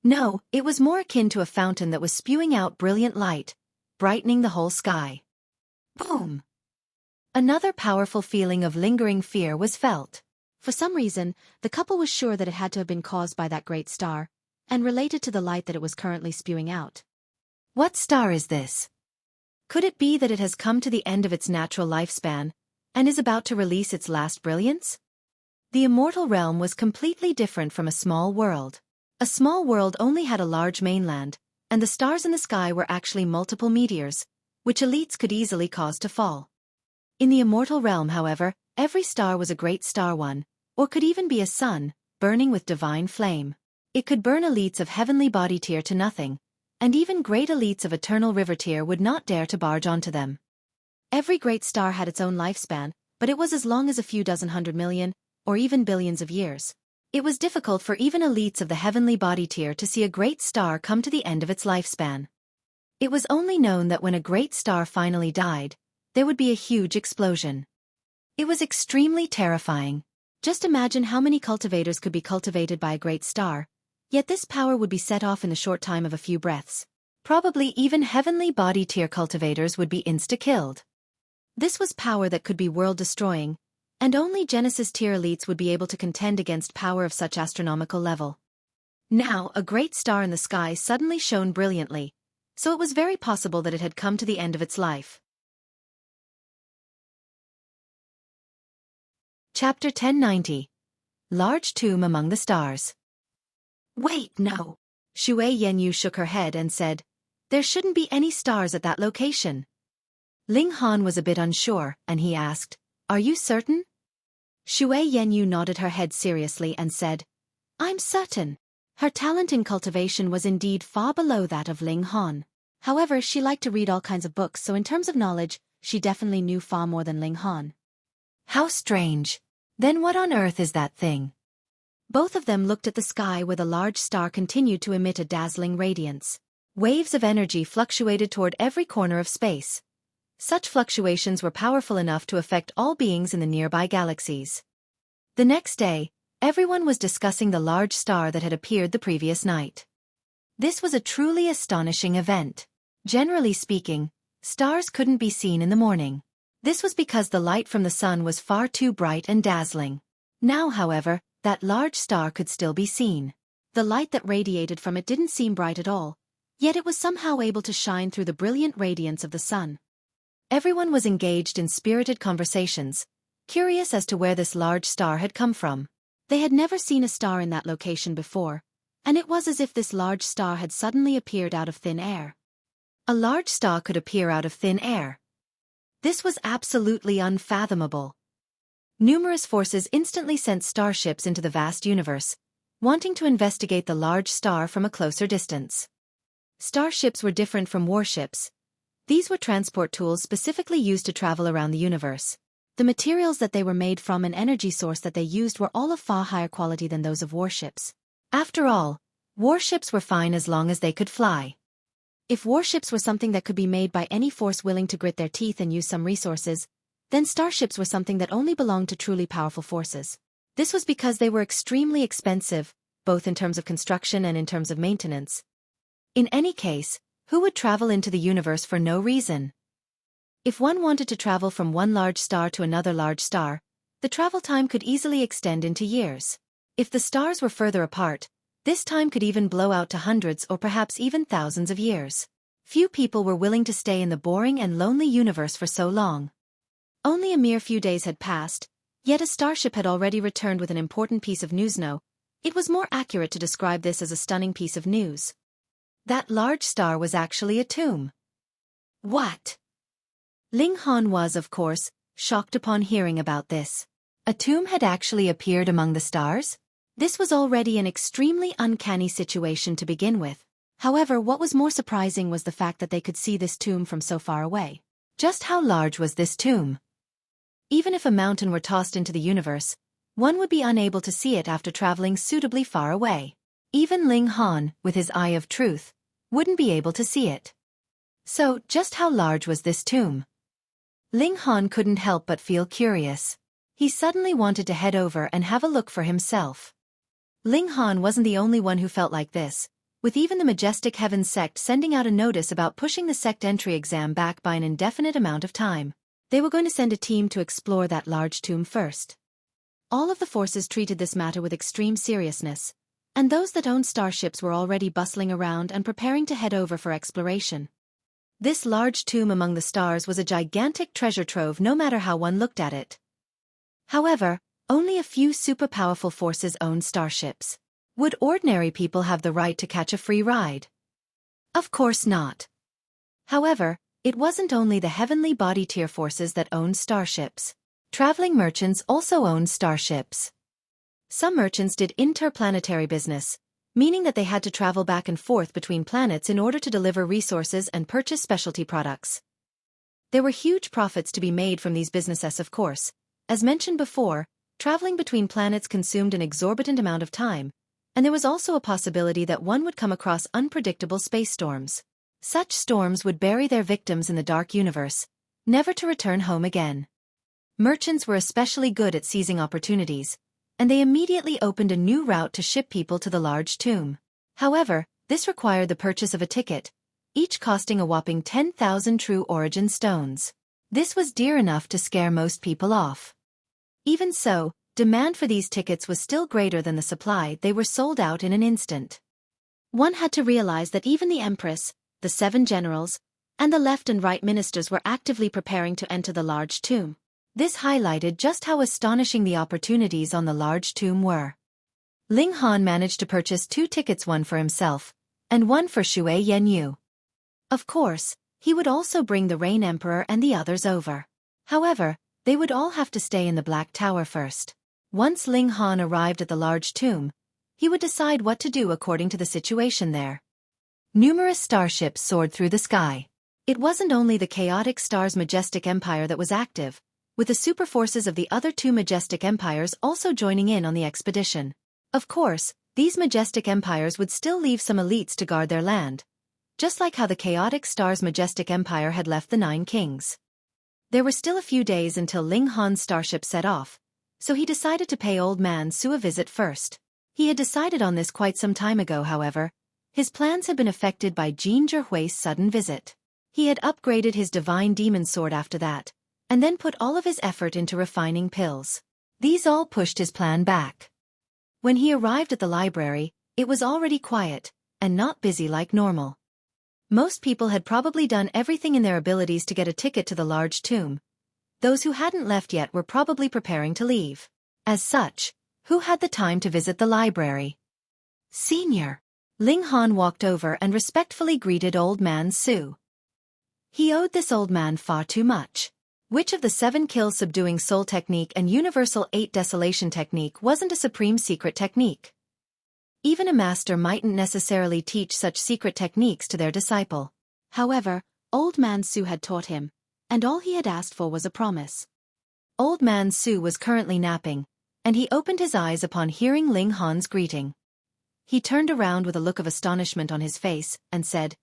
No, it was more akin to a fountain that was spewing out brilliant light, brightening the whole sky. Boom! Another powerful feeling of lingering fear was felt. For some reason, the couple was sure that it had to have been caused by that great star, and related to the light that it was currently spewing out. What star is this? Could it be that it has come to the end of its natural lifespan, and is about to release its last brilliance? The immortal realm was completely different from a small world. A small world only had a large mainland, and the stars in the sky were actually multiple meteors, which elites could easily cause to fall. In the immortal realm, however, every star was a great star one, or could even be a sun, burning with divine flame. It could burn elites of heavenly body tier to nothing, and even great elites of eternal river tier would not dare to barge onto them. Every great star had its own lifespan, but it was as long as a few dozen 100 million, or even billions of years. It was difficult for even elites of the heavenly body tier to see a great star come to the end of its lifespan. It was only known that when a great star finally died, there would be a huge explosion. It was extremely terrifying. Just imagine how many cultivators could be cultivated by a great star, yet this power would be set off in the short time of a few breaths. Probably even heavenly body tier cultivators would be insta-killed. This was power that could be world-destroying, And only Genesis tier elites would be able to contend against power of such astronomical level. Now, a great star in the sky suddenly shone brilliantly, so it was very possible that it had come to the end of its life. Chapter 1090. Large Tomb Among the Stars. Wait, no. Xue Yanyu shook her head and said, there shouldn't be any stars at that location. Ling Han was a bit unsure, and he asked, are you certain? Xue Yanyu nodded her head seriously and said, I'm certain. Her talent in cultivation was indeed far below that of Ling Han. However, she liked to read all kinds of books, so in terms of knowledge, she definitely knew far more than Ling Han. How strange. Then what on earth is that thing? Both of them looked at the sky where the large star continued to emit a dazzling radiance. Waves of energy fluctuated toward every corner of space. Such fluctuations were powerful enough to affect all beings in the nearby galaxies. The next day, everyone was discussing the large star that had appeared the previous night. This was a truly astonishing event. Generally speaking, stars couldn't be seen in the morning. This was because the light from the sun was far too bright and dazzling. Now, however, that large star could still be seen. The light that radiated from it didn't seem bright at all, yet it was somehow able to shine through the brilliant radiance of the sun. Everyone was engaged in spirited conversations, curious as to where this large star had come from. They had never seen a star in that location before, and it was as if this large star had suddenly appeared out of thin air. A large star could appear out of thin air. This was absolutely unfathomable. Numerous forces instantly sent starships into the vast universe, wanting to investigate the large star from a closer distance. Starships were different from warships. These were transport tools specifically used to travel around the universe. The materials that they were made from and energy source that they used were all of far higher quality than those of warships. After all, warships were fine as long as they could fly. If warships were something that could be made by any force willing to grit their teeth and use some resources, then starships were something that only belonged to truly powerful forces. This was because they were extremely expensive, both in terms of construction and in terms of maintenance. In any case, who would travel into the universe for no reason? If one wanted to travel from one large star to another large star, the travel time could easily extend into years. If the stars were further apart, this time could even blow out to hundreds or perhaps even thousands of years. Few people were willing to stay in the boring and lonely universe for so long. Only a mere few days had passed, yet a starship had already returned with an important piece of news. No, it was more accurate to describe this as a stunning piece of news. That large star was actually a tomb. What? Ling Han was, of course, shocked upon hearing about this. A tomb had actually appeared among the stars? This was already an extremely uncanny situation to begin with. However, what was more surprising was the fact that they could see this tomb from so far away. Just how large was this tomb? Even if a mountain were tossed into the universe, one would be unable to see it after traveling suitably far away. Even Ling Han, with his eye of truth, wouldn't be able to see it. So, just how large was this tomb? Ling Han couldn't help but feel curious. He suddenly wanted to head over and have a look for himself. Ling Han wasn't the only one who felt like this, with even the Majestic Heaven Sect sending out a notice about pushing the Sect entry exam back by an indefinite amount of time. They were going to send a team to explore that large tomb first. All of the forces treated this matter with extreme seriousness, and those that owned starships were already bustling around and preparing to head over for exploration. This large tomb among the stars was a gigantic treasure trove no matter how one looked at it. However, only a few super-powerful forces owned starships. Would ordinary people have the right to catch a free ride? Of course not. However, it wasn't only the heavenly body tier forces that owned starships. Traveling merchants also owned starships. Some merchants did interplanetary business, meaning that they had to travel back and forth between planets in order to deliver resources and purchase specialty products. There were huge profits to be made from these businesses, of course. As mentioned before, traveling between planets consumed an exorbitant amount of time, and there was also a possibility that one would come across unpredictable space storms. Such storms would bury their victims in the dark universe, never to return home again. Merchants were especially good at seizing opportunities, and they immediately opened a new route to ship people to the large tomb. However, this required the purchase of a ticket, each costing a whopping 10,000 true origin stones. This was dear enough to scare most people off. Even so, demand for these tickets was still greater than the supply. They were sold out in an instant. One had to realize that even the Empress, the 7 generals, and the left and right ministers were actively preparing to enter the large tomb. This highlighted just how astonishing the opportunities on the large tomb were. Ling Han managed to purchase 2 tickets, one for himself, and one for Shui Yenyu. Of course, he would also bring the Rain Emperor and the others over. However, they would all have to stay in the Black Tower first. Once Ling Han arrived at the large tomb, he would decide what to do according to the situation there. Numerous starships soared through the sky. It wasn't only the chaotic star's Majestic Empire that was active, with the super forces of the other 2 Majestic Empires also joining in on the expedition. Of course, these Majestic Empires would still leave some elites to guard their land, just like how the chaotic star's Majestic Empire had left the 9 kings. There were still a few days until Ling Han's starship set off, so he decided to pay Old Man Su a visit first. He had decided on this quite some time ago. However, his plans had been affected by Zhihui's sudden visit. He had upgraded his divine demon sword after that, and then put all of his effort into refining pills. These all pushed his plan back. When he arrived at the library, it was already quiet, and not busy like normal. Most people had probably done everything in their abilities to get a ticket to the large tomb. Those who hadn't left yet were probably preparing to leave. As such, who had the time to visit the library? Senior. Ling Han walked over and respectfully greeted Old Man Su. He owed this old man far too much. Which of the 7 kill subduing soul technique and universal 8 desolation technique wasn't a supreme secret technique? Even a master mightn't necessarily teach such secret techniques to their disciple. However, Old Man Su had taught him, and all he had asked for was a promise. Old Man Su was currently napping, and he opened his eyes upon hearing Ling Han's greeting. He turned around with a look of astonishment on his face, and said,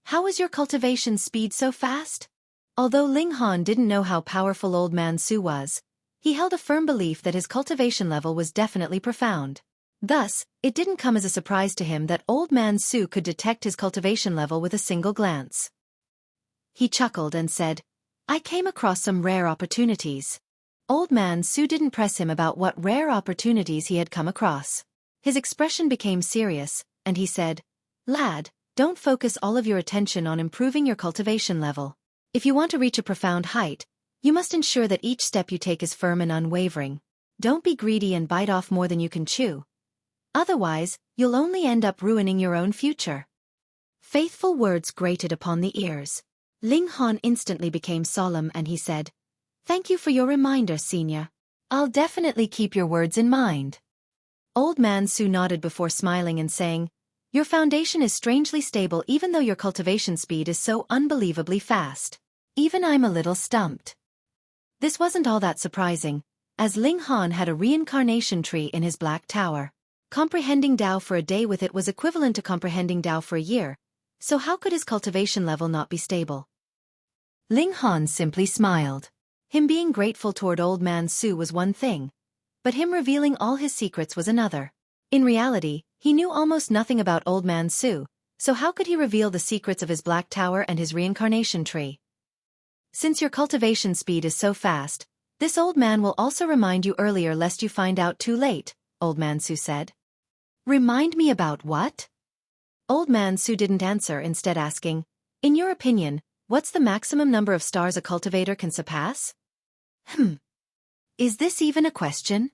"How is your cultivation speed so fast?" Although Ling Han didn't know how powerful Old Man Su was, he held a firm belief that his cultivation level was definitely profound. Thus, it didn't come as a surprise to him that Old Man Su could detect his cultivation level with a single glance. He chuckled and said, "I came across some rare opportunities." Old Man Su didn't press him about what rare opportunities he had come across. His expression became serious, and he said, "Lad, don't focus all of your attention on improving your cultivation level. If you want to reach a profound height, you must ensure that each step you take is firm and unwavering. Don't be greedy and bite off more than you can chew. Otherwise, you'll only end up ruining your own future." Faithful words grated upon the ears. Ling Han instantly became solemn and he said, "Thank you for your reminder, Senior. I'll definitely keep your words in mind." Old Man Su nodded before smiling and saying, "Your foundation is strangely stable even though your cultivation speed is so unbelievably fast. Even I'm a little stumped." This wasn't all that surprising, as Ling Han had a reincarnation tree in his Black Tower. Comprehending Tao for a day with it was equivalent to comprehending Tao for a year, so how could his cultivation level not be stable? Ling Han simply smiled. Him being grateful toward Old Man Su was one thing, but him revealing all his secrets was another. In reality, he knew almost nothing about Old Man Su, so how could he reveal the secrets of his Black Tower and his reincarnation tree? "Since your cultivation speed is so fast, this old man will also remind you earlier lest you find out too late," Old Man Su said. "Remind me about what?" Old Man Su didn't answer, instead asking, "In your opinion, what's the maximum number of stars a cultivator can surpass?" Is this even a question?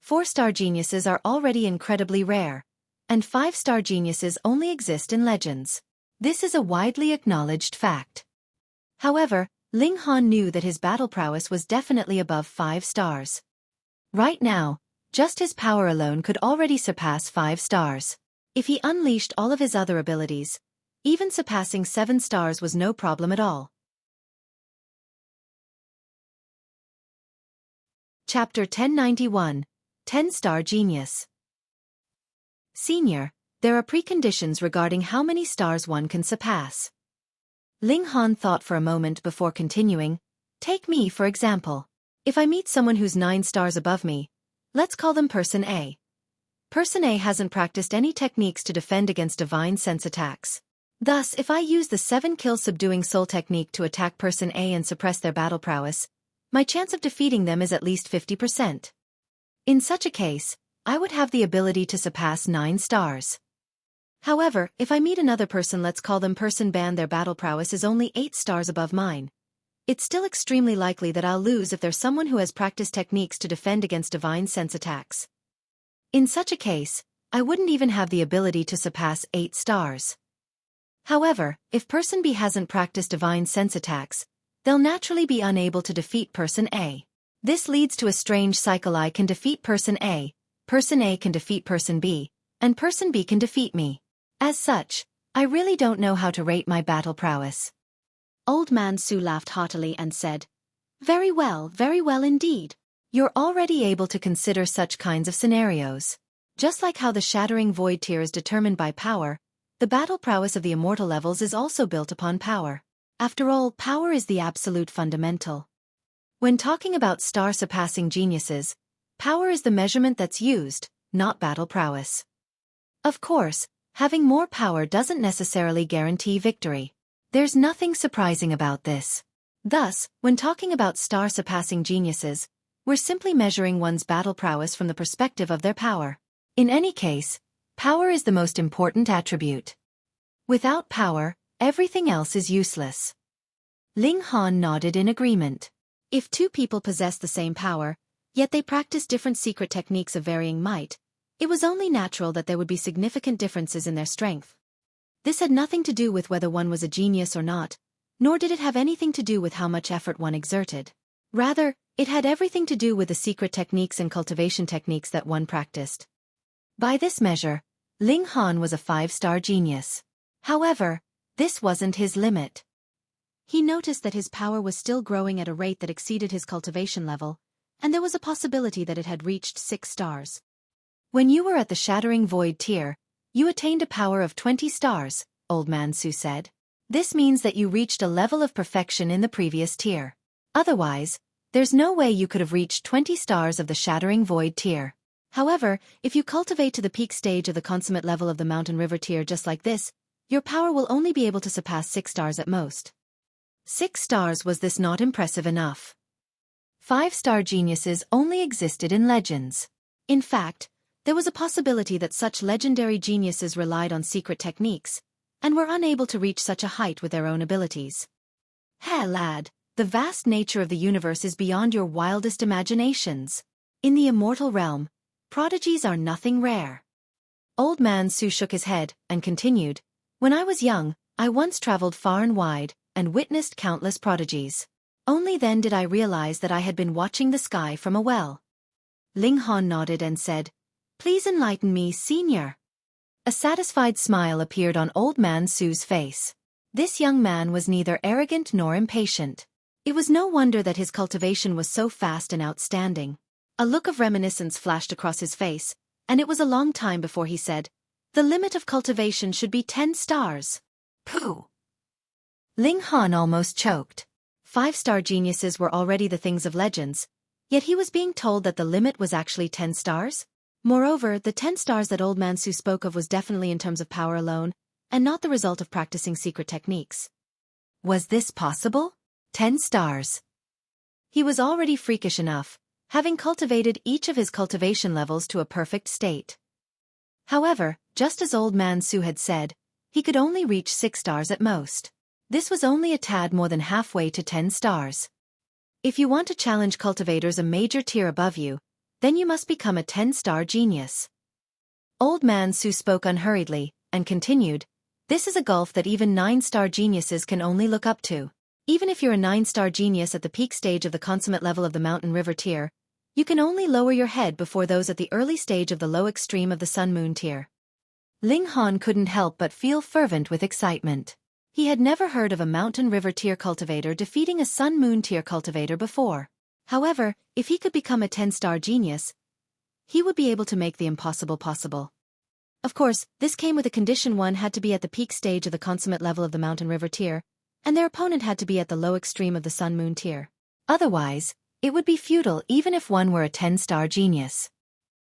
4-star geniuses are already incredibly rare, and 5-star geniuses only exist in legends. This is a widely acknowledged fact. However, Ling Han knew that his battle prowess was definitely above 5 stars. Right now, just his power alone could already surpass 5 stars. If he unleashed all of his other abilities, even surpassing 7 stars was no problem at all. Chapter 1091, 10-Star Genius. Senior, there are preconditions regarding how many stars one can surpass. Ling Han thought for a moment before continuing, "Take me for example. If I meet someone who's 9 stars above me, let's call them Person A. Person A hasn't practiced any techniques to defend against divine sense attacks. Thus, if I use the 7 kill subduing soul technique to attack Person A and suppress their battle prowess, my chance of defeating them is at least 50%. In such a case, I would have the ability to surpass 9 stars. However, if I meet another person, let's call them person band, their battle prowess is only 8 stars above mine. It's still extremely likely that I'll lose if there's someone who has practiced techniques to defend against divine sense attacks. In such a case, I wouldn't even have the ability to surpass 8 stars. However, if person B hasn't practiced divine sense attacks, they'll naturally be unable to defeat person A. This leads to a strange cycle. I can defeat person A can defeat person B, and person B can defeat me. As such, I really don't know how to rate my battle prowess. Old Man Su laughed heartily and said, very well indeed. You're already able to consider such kinds of scenarios. Just like how the Shattering Void tier is determined by power, the battle prowess of the immortal levels is also built upon power. After all, power is the absolute fundamental. When talking about star-surpassing geniuses, power is the measurement that's used, not battle prowess. Of course, having more power doesn't necessarily guarantee victory. There's nothing surprising about this. Thus, when talking about star-surpassing geniuses, we're simply measuring one's battle prowess from the perspective of their power. In any case, power is the most important attribute. Without power, everything else is useless. Ling Han nodded in agreement. If two people possess the same power, yet they practice different secret techniques of varying might, it was only natural that there would be significant differences in their strength. This had nothing to do with whether one was a genius or not, nor did it have anything to do with how much effort one exerted. Rather, it had everything to do with the secret techniques and cultivation techniques that one practiced. By this measure, Ling Han was a 5-star genius. However, this wasn't his limit. He noticed that his power was still growing at a rate that exceeded his cultivation level, and there was a possibility that it had reached 6 stars. When you were at the Shattering Void tier, you attained a power of 20 stars, Old Man Su said. This means that you reached a level of perfection in the previous tier. Otherwise, there's no way you could have reached 20 stars of the Shattering Void tier. However, if you cultivate to the peak stage of the consummate level of the Mountain River tier just like this, your power will only be able to surpass 6 stars at most. 6 stars. Was this not impressive enough? 5-star geniuses only existed in legends. In fact, there was a possibility that such legendary geniuses relied on secret techniques, and were unable to reach such a height with their own abilities. Hey lad, the vast nature of the universe is beyond your wildest imaginations. In the immortal realm, prodigies are nothing rare. Old Man Su shook his head, and continued, when I was young, I once traveled far and wide, and witnessed countless prodigies. Only then did I realize that I had been watching the sky from a well. Ling Han nodded and said, please enlighten me, senior. A satisfied smile appeared on Old Man Su's face. This young man was neither arrogant nor impatient. It was no wonder that his cultivation was so fast and outstanding. A look of reminiscence flashed across his face, and it was a long time before he said, the limit of cultivation should be 10 stars. Pooh! Ling Han almost choked. 5-star geniuses were already the things of legends, yet he was being told that the limit was actually 10 stars? Moreover, the 10 stars that Old Man Su spoke of was definitely in terms of power alone, and not the result of practicing secret techniques. Was this possible? 10 stars. He was already freakish enough, having cultivated each of his cultivation levels to a perfect state. However, just as Old Man Su had said, he could only reach 6 stars at most. This was only a tad more than halfway to 10 stars. If you want to challenge cultivators a major tier above you, then you must become a 10-star genius. Old Man Su spoke unhurriedly, and continued, this is a gulf that even 9-star geniuses can only look up to. Even if you're a 9-star genius at the peak stage of the consummate level of the Mountain River tier, you can only lower your head before those at the early stage of the low extreme of the Sun Moon tier. Ling Han couldn't help but feel fervent with excitement. He had never heard of a Mountain River tier cultivator defeating a Sun Moon tier cultivator before. However, if he could become a 10-star genius, he would be able to make the impossible possible. Of course, this came with a condition: one had to be at the peak stage of the consummate level of the Mountain River tier, and their opponent had to be at the low extreme of the Sun Moon tier. Otherwise, it would be futile even if one were a 10-star genius.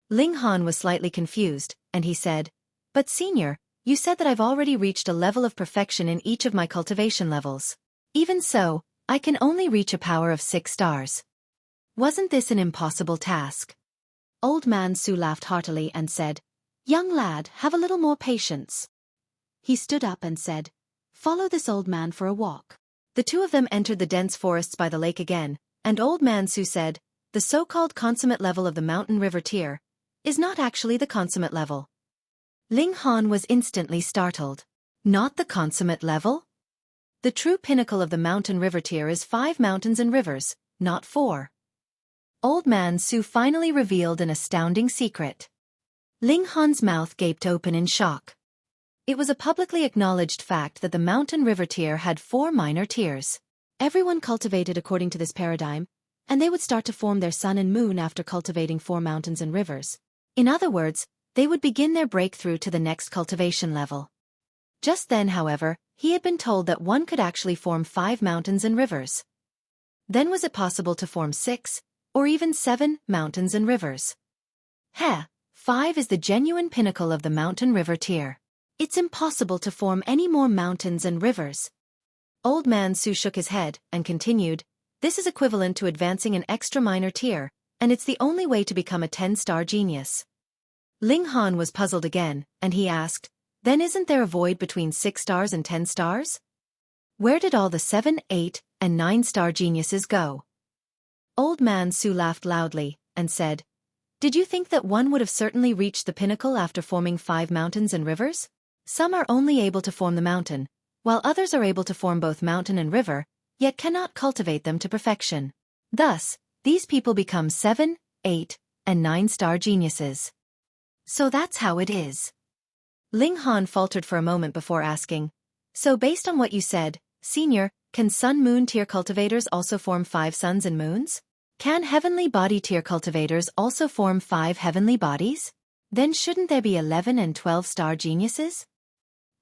Ling Han was slightly confused, and he said, but senior, you said that I've already reached a level of perfection in each of my cultivation levels. Even so, I can only reach a power of 6 stars. Wasn't this an impossible task? Old Man Su laughed heartily and said, "Young lad, have a little more patience." He stood up and said, "Follow this old man for a walk." The two of them entered the dense forests by the lake again, and Old Man Su said, "The so-called consummate level of the mountain river tier is not actually the consummate level." Ling Han was instantly startled. Not the consummate level? The true pinnacle of the mountain river tier is 5 mountains and rivers, not 4. Old Man Su finally revealed an astounding secret. Ling Han's mouth gaped open in shock. It was a publicly acknowledged fact that the mountain river tier had 4 minor tiers. Everyone cultivated according to this paradigm, and they would start to form their sun and moon after cultivating 4 mountains and rivers. In other words, they would begin their breakthrough to the next cultivation level. Just then, however, he had been told that one could actually form 5 mountains and rivers. Then was it possible to form 6, or even 7, mountains and rivers? 5 is the genuine pinnacle of the mountain river tier. It's impossible to form any more mountains and rivers. Old Man Su shook his head and continued, "This is equivalent to advancing an extra minor tier, and it's the only way to become a 10-star genius." Ling Han was puzzled again, and he asked, "Then isn't there a void between 6 stars and 10 stars? Where did all the 7, 8, and 9-star geniuses go?" Old Man Su laughed loudly and said, "Did you think that one would have certainly reached the pinnacle after forming 5 mountains and rivers? Some are only able to form the mountain, while others are able to form both mountain and river, yet cannot cultivate them to perfection. Thus, these people become 7, 8, and 9-star geniuses." "So that's how it is." Ling Han faltered for a moment before asking, "So based on what you said, Senior, can sun-moon tier cultivators also form 5 suns and moons? Can heavenly body tier cultivators also form 5 heavenly bodies? Then shouldn't there be 11 and 12-star geniuses?"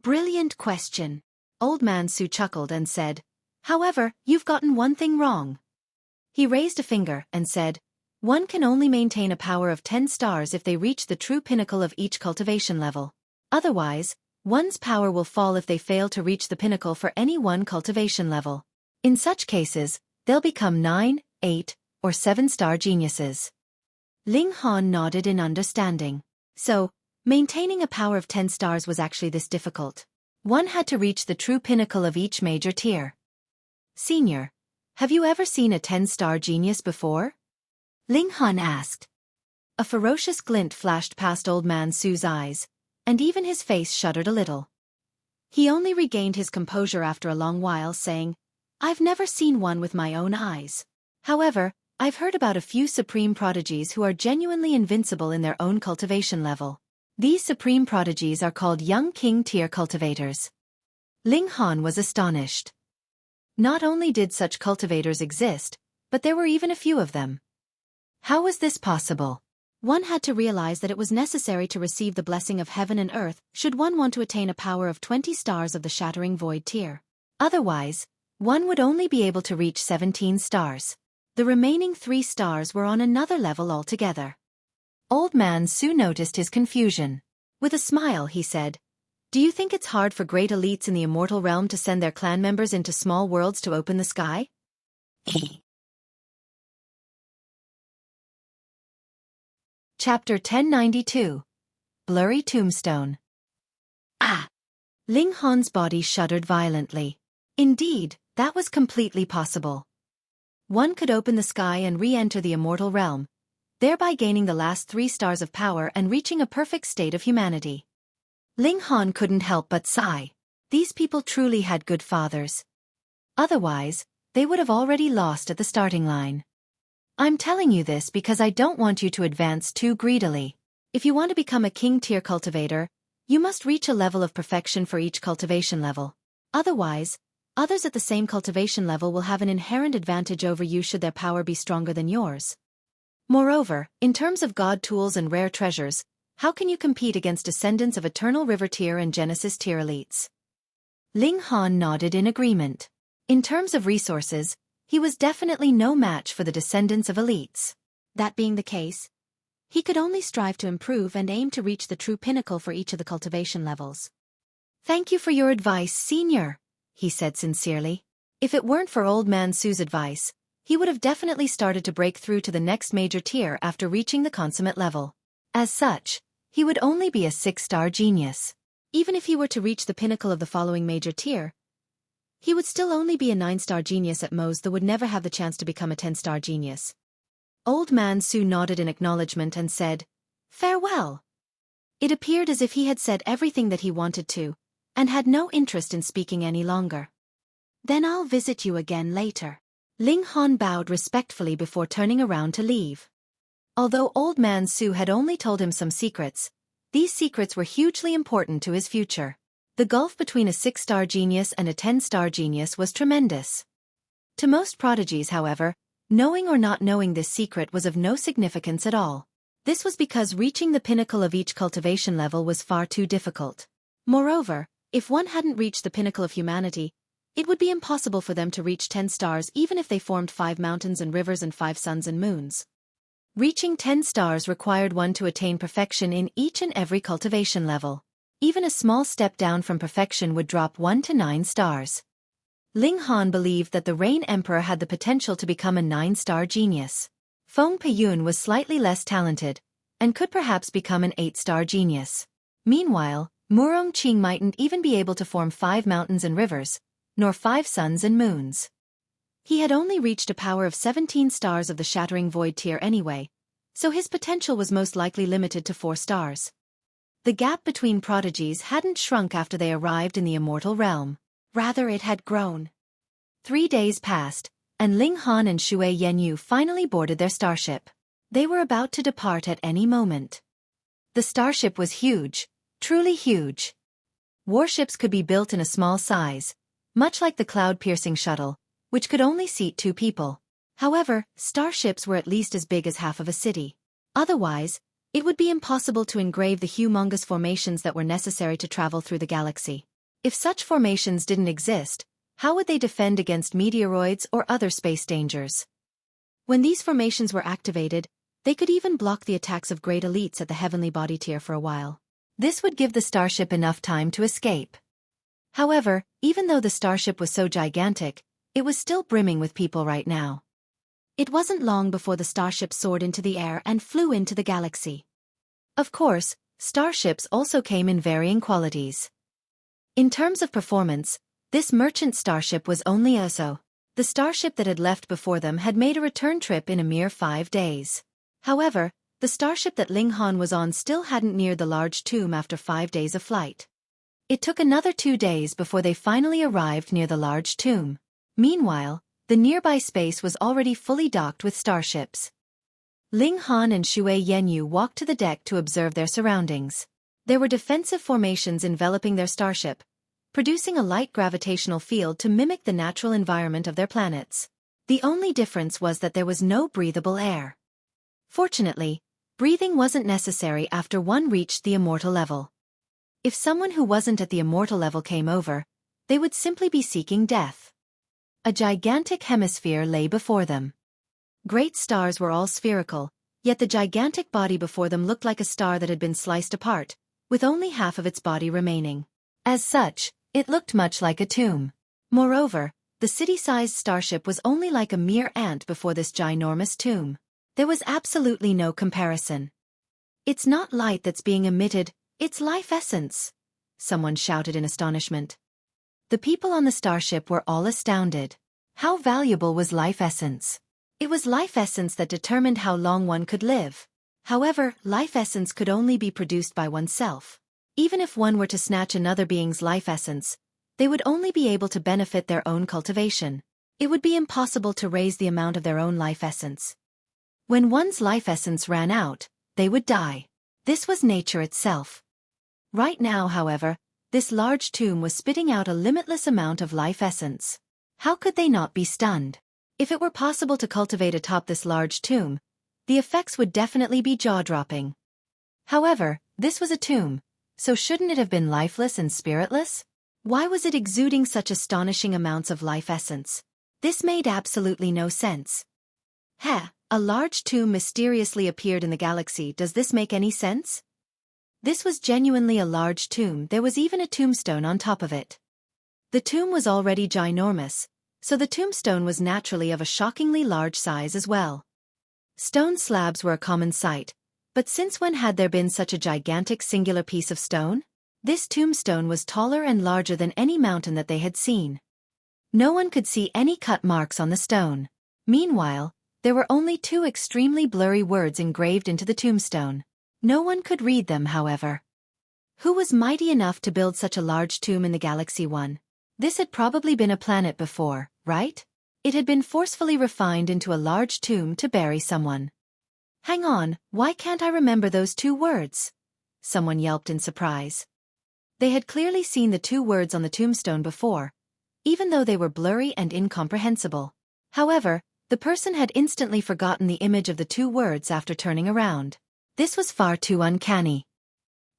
"Brilliant question." Old Man Su chuckled and said, "However, you've gotten one thing wrong." He raised a finger and said, "One can only maintain a power of 10 stars if they reach the true pinnacle of each cultivation level. Otherwise, one's power will fall if they fail to reach the pinnacle for any one cultivation level. In such cases, they'll become 9, 8, or 7-star geniuses." Ling Han nodded in understanding. So, maintaining a power of 10 stars was actually this difficult. One had to reach the true pinnacle of each major tier. "Senior, have you ever seen a 10-star genius before?" Ling Han asked. A ferocious glint flashed past Old Man Su's eyes, and even his face shuddered a little. He only regained his composure after a long while, saying, "I've never seen one with my own eyes. However, I've heard about a few supreme prodigies who are genuinely invincible in their own cultivation level. These supreme prodigies are called young king tier cultivators." Ling Han was astonished. Not only did such cultivators exist, but there were even a few of them. How was this possible? One had to realize that it was necessary to receive the blessing of heaven and earth should one want to attain a power of 20 stars of the Shattering Void tier. Otherwise, one would only be able to reach 17 stars. The remaining 3 stars were on another level altogether. Old Man Su noticed his confusion. With a smile, he said, "Do you think it's hard for great elites in the immortal realm to send their clan members into small worlds to open the sky?" Chapter 1092. Blurry Tombstone. Ah! Ling Han's body shuddered violently. Indeed, that was completely possible. One could open the sky and re-enter the immortal realm, thereby gaining the last 3 stars of power and reaching a perfect state of humanity. Ling Han couldn't help but sigh. These people truly had good fathers. Otherwise, they would have already lost at the starting line. I'm telling you this because I don't want you to advance too greedily. If you want to become a king-tier cultivator, you must reach a level of perfection for each cultivation level. Otherwise, others at the same cultivation level will have an inherent advantage over you should their power be stronger than yours. Moreover, in terms of god tools and rare treasures, how can you compete against descendants of Eternal River tier and Genesis tier elites? Ling Han nodded in agreement. In terms of resources, he was definitely no match for the descendants of elites. That being the case, he could only strive to improve and aim to reach the true pinnacle for each of the cultivation levels. "Thank you for your advice, Senior," he said sincerely. If it weren't for Old Man Su's advice, he would have definitely started to break through to the next major tier after reaching the consummate level. As such, he would only be a 6-star genius. Even if he were to reach the pinnacle of the following major tier, he would still only be a 9-star genius at most that would never have the chance to become a 10-star genius. Old Man Su nodded in acknowledgement and said, "Farewell." It appeared as if he had said everything that he wanted to, and had no interest in speaking any longer. "Then I'll visit you again later." Ling Han bowed respectfully before turning around to leave. Although Old Man Su had only told him some secrets, these secrets were hugely important to his future. The gulf between a 6-star genius and a 10-star genius was tremendous. To most prodigies, however, knowing or not knowing this secret was of no significance at all. This was because reaching the pinnacle of each cultivation level was far too difficult. Moreover, if one hadn't reached the pinnacle of humanity, it would be impossible for them to reach 10 stars even if they formed 5 mountains and rivers and 5 suns and moons. Reaching 10 stars required one to attain perfection in each and every cultivation level. Even a small step down from perfection would drop 1 to 9 stars. Ling Han believed that the Rain Emperor had the potential to become a 9-star genius. Feng Peyun was slightly less talented, and could perhaps become an 8-star genius. Meanwhile, Murong Qing mightn't even be able to form 5 mountains and rivers, nor 5 suns and moons. He had only reached a power of 17 stars of the Shattering Void tier anyway, so his potential was most likely limited to 4 stars. The gap between prodigies hadn't shrunk after they arrived in the immortal realm. Rather, it had grown. 3 days passed, and Ling Han and Shui Yanyu finally boarded their starship. They were about to depart at any moment. The starship was huge, truly huge. Warships could be built in a small size, much like the cloud-piercing shuttle, which could only seat 2 people. However, starships were at least as big as half of a city. Otherwise, it would be impossible to engrave the humongous formations that were necessary to travel through the galaxy. If such formations didn't exist, how would they defend against meteoroids or other space dangers? When these formations were activated, they could even block the attacks of great elites at the heavenly body tier for a while. This would give the starship enough time to escape. However, even though the starship was so gigantic, it was still brimming with people right now. It wasn't long before the starship soared into the air and flew into the galaxy. Of course, starships also came in varying qualities. In terms of performance, this merchant starship was only a so. The starship that had left before them had made a return trip in a mere 5 days. However, the starship that Ling Han was on still hadn't neared the large tomb after 5 days of flight. It took another 2 days before they finally arrived near the large tomb. Meanwhile, the nearby space was already fully docked with starships. Ling Han and Shui Yanyu walked to the deck to observe their surroundings. There were defensive formations enveloping their starship, producing a light gravitational field to mimic the natural environment of their planets. The only difference was that there was no breathable air. Fortunately, breathing wasn't necessary after one reached the immortal level. If someone who wasn't at the immortal level came over, they would simply be seeking death. A gigantic hemisphere lay before them. Great stars were all spherical, yet the gigantic body before them looked like a star that had been sliced apart, with only half of its body remaining. As such, it looked much like a tomb. Moreover, the city-sized starship was only like a mere ant before this ginormous tomb. There was absolutely no comparison. "It's not light that's being emitted, it's life essence," someone shouted in astonishment. The people on the starship were all astounded. How valuable was life essence? It was life essence that determined how long one could live. However, life essence could only be produced by oneself. Even if one were to snatch another being's life essence, they would only be able to benefit their own cultivation. It would be impossible to raise the amount of their own life essence. When one's life essence ran out, they would die. This was nature itself. Right now, however, this large tomb was spitting out a limitless amount of life essence. How could they not be stunned? If it were possible to cultivate atop this large tomb, the effects would definitely be jaw-dropping. However, this was a tomb, so shouldn't it have been lifeless and spiritless? Why was it exuding such astonishing amounts of life essence? This made absolutely no sense. A large tomb mysteriously appeared in the galaxy. Does this make any sense? This was genuinely a large tomb. There was even a tombstone on top of it. The tomb was already ginormous, So the tombstone was naturally of a shockingly large size as well. Stone slabs were a common sight, but since when had there been such a gigantic singular piece of stone? This tombstone was taller and larger than any mountain that they had seen. No one could see any cut marks on the stone. Meanwhile, there were only 2 extremely blurry words engraved into the tombstone. No one could read them, however. Who was mighty enough to build such a large tomb in the Galaxy 1? This had probably been a planet before, right? It had been forcefully refined into a large tomb to bury someone. Hang on, why can't I remember those 2 words? Someone yelped in surprise. They had clearly seen the 2 words on the tombstone before, even though they were blurry and incomprehensible. However, the person had instantly forgotten the image of the 2 words after turning around. This was far too uncanny.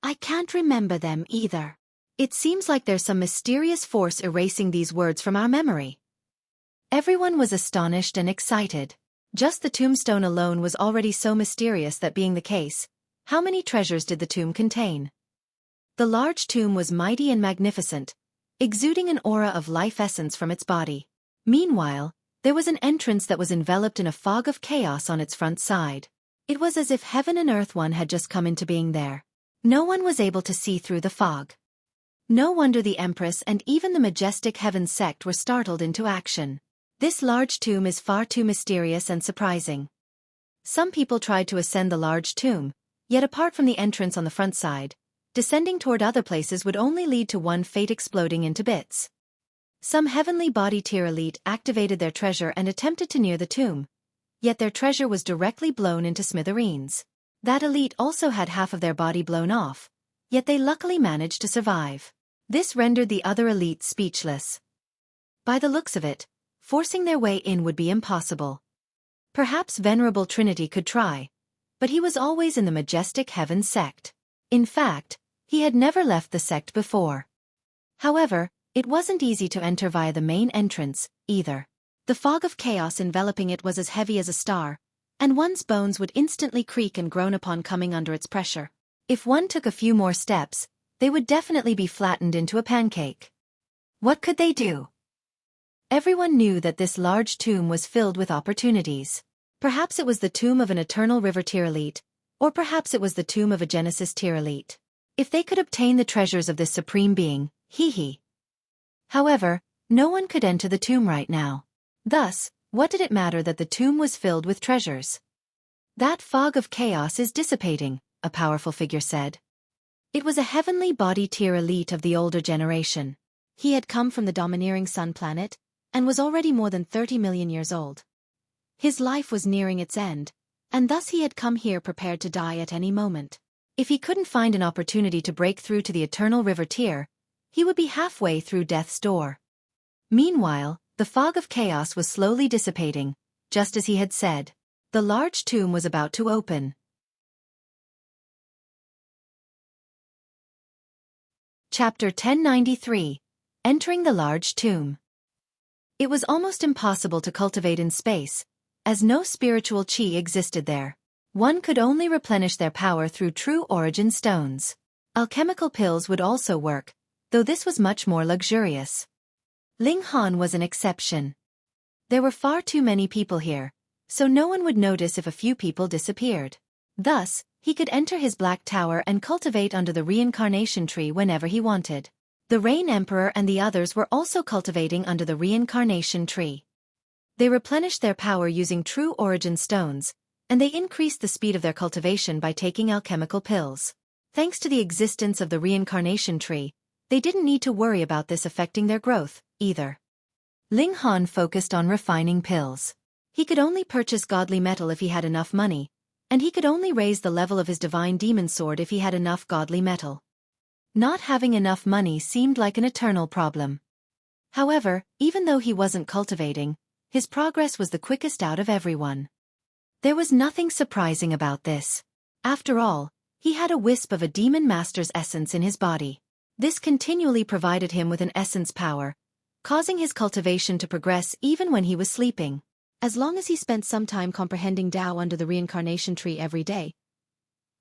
I can't remember them either. It seems like there's some mysterious force erasing these words from our memory. Everyone was astonished and excited. Just the tombstone alone was already so mysterious. That being the case, how many treasures did the tomb contain? The large tomb was mighty and magnificent, exuding an aura of life essence from its body. Meanwhile, there was an entrance that was enveloped in a fog of chaos on its front side. It was as if heaven and earth one had just come into being there. No one was able to see through the fog. No wonder the Empress and even the Majestic Heaven Sect were startled into action. This large tomb is far too mysterious and surprising. Some people tried to ascend the large tomb, yet apart from the entrance on the front side, descending toward other places would only lead to one fate: exploding into bits. Some heavenly body tier elite activated their treasure and attempted to near the tomb, yet their treasure was directly blown into smithereens. That elite also had half of their body blown off, yet they luckily managed to survive. This rendered the other elite speechless. By the looks of it, forcing their way in would be impossible. Perhaps Venerable Trinity could try, but he was always in the Majestic Heaven Sect. In fact, he had never left the sect before. However, it wasn't easy to enter via the main entrance, either. The fog of chaos enveloping it was as heavy as a star, and one's bones would instantly creak and groan upon coming under its pressure. If one took a few more steps, they would definitely be flattened into a pancake. What could they do? Everyone knew that this large tomb was filled with opportunities. Perhaps it was the tomb of an Eternal River tier elite, or perhaps it was the tomb of a Genesis tier elite. If they could obtain the treasures of this supreme being, hee. However, no one could enter the tomb right now. Thus, what did it matter that the tomb was filled with treasures? That fog of chaos is dissipating, a powerful figure said. It was a heavenly body tier elite of the older generation. He had come from the domineering sun planet, and was already more than 30 million years old. His life was nearing its end, and thus he had come here prepared to die at any moment. If he couldn't find an opportunity to break through to the Eternal River tier, he would be halfway through death's door. Meanwhile, the fog of chaos was slowly dissipating, just as he had said. The large tomb was about to open. Chapter 1093. Entering the Large Tomb. It was almost impossible to cultivate in space, as no spiritual chi existed there. One could only replenish their power through true origin stones. Alchemical pills would also work, though this was much more luxurious. Ling Han was an exception. There were far too many people here, so no one would notice if a few people disappeared. Thus, he could enter his black tower and cultivate under the reincarnation tree whenever he wanted. The Rain Emperor and the others were also cultivating under the reincarnation tree. They replenished their power using true origin stones, and they increased the speed of their cultivation by taking alchemical pills. Thanks to the existence of the reincarnation tree, they didn't need to worry about this affecting their growth, either. Ling Han focused on refining pills. He could only purchase godly metal if he had enough money, and he could only raise the level of his divine demon sword if he had enough godly metal. Not having enough money seemed like an eternal problem. However, even though he wasn't cultivating, his progress was the quickest out of everyone. There was nothing surprising about this. After all, he had a wisp of a demon master's essence in his body. This continually provided him with an essence power, causing his cultivation to progress even when he was sleeping. As long as he spent some time comprehending Tao under the reincarnation tree every day,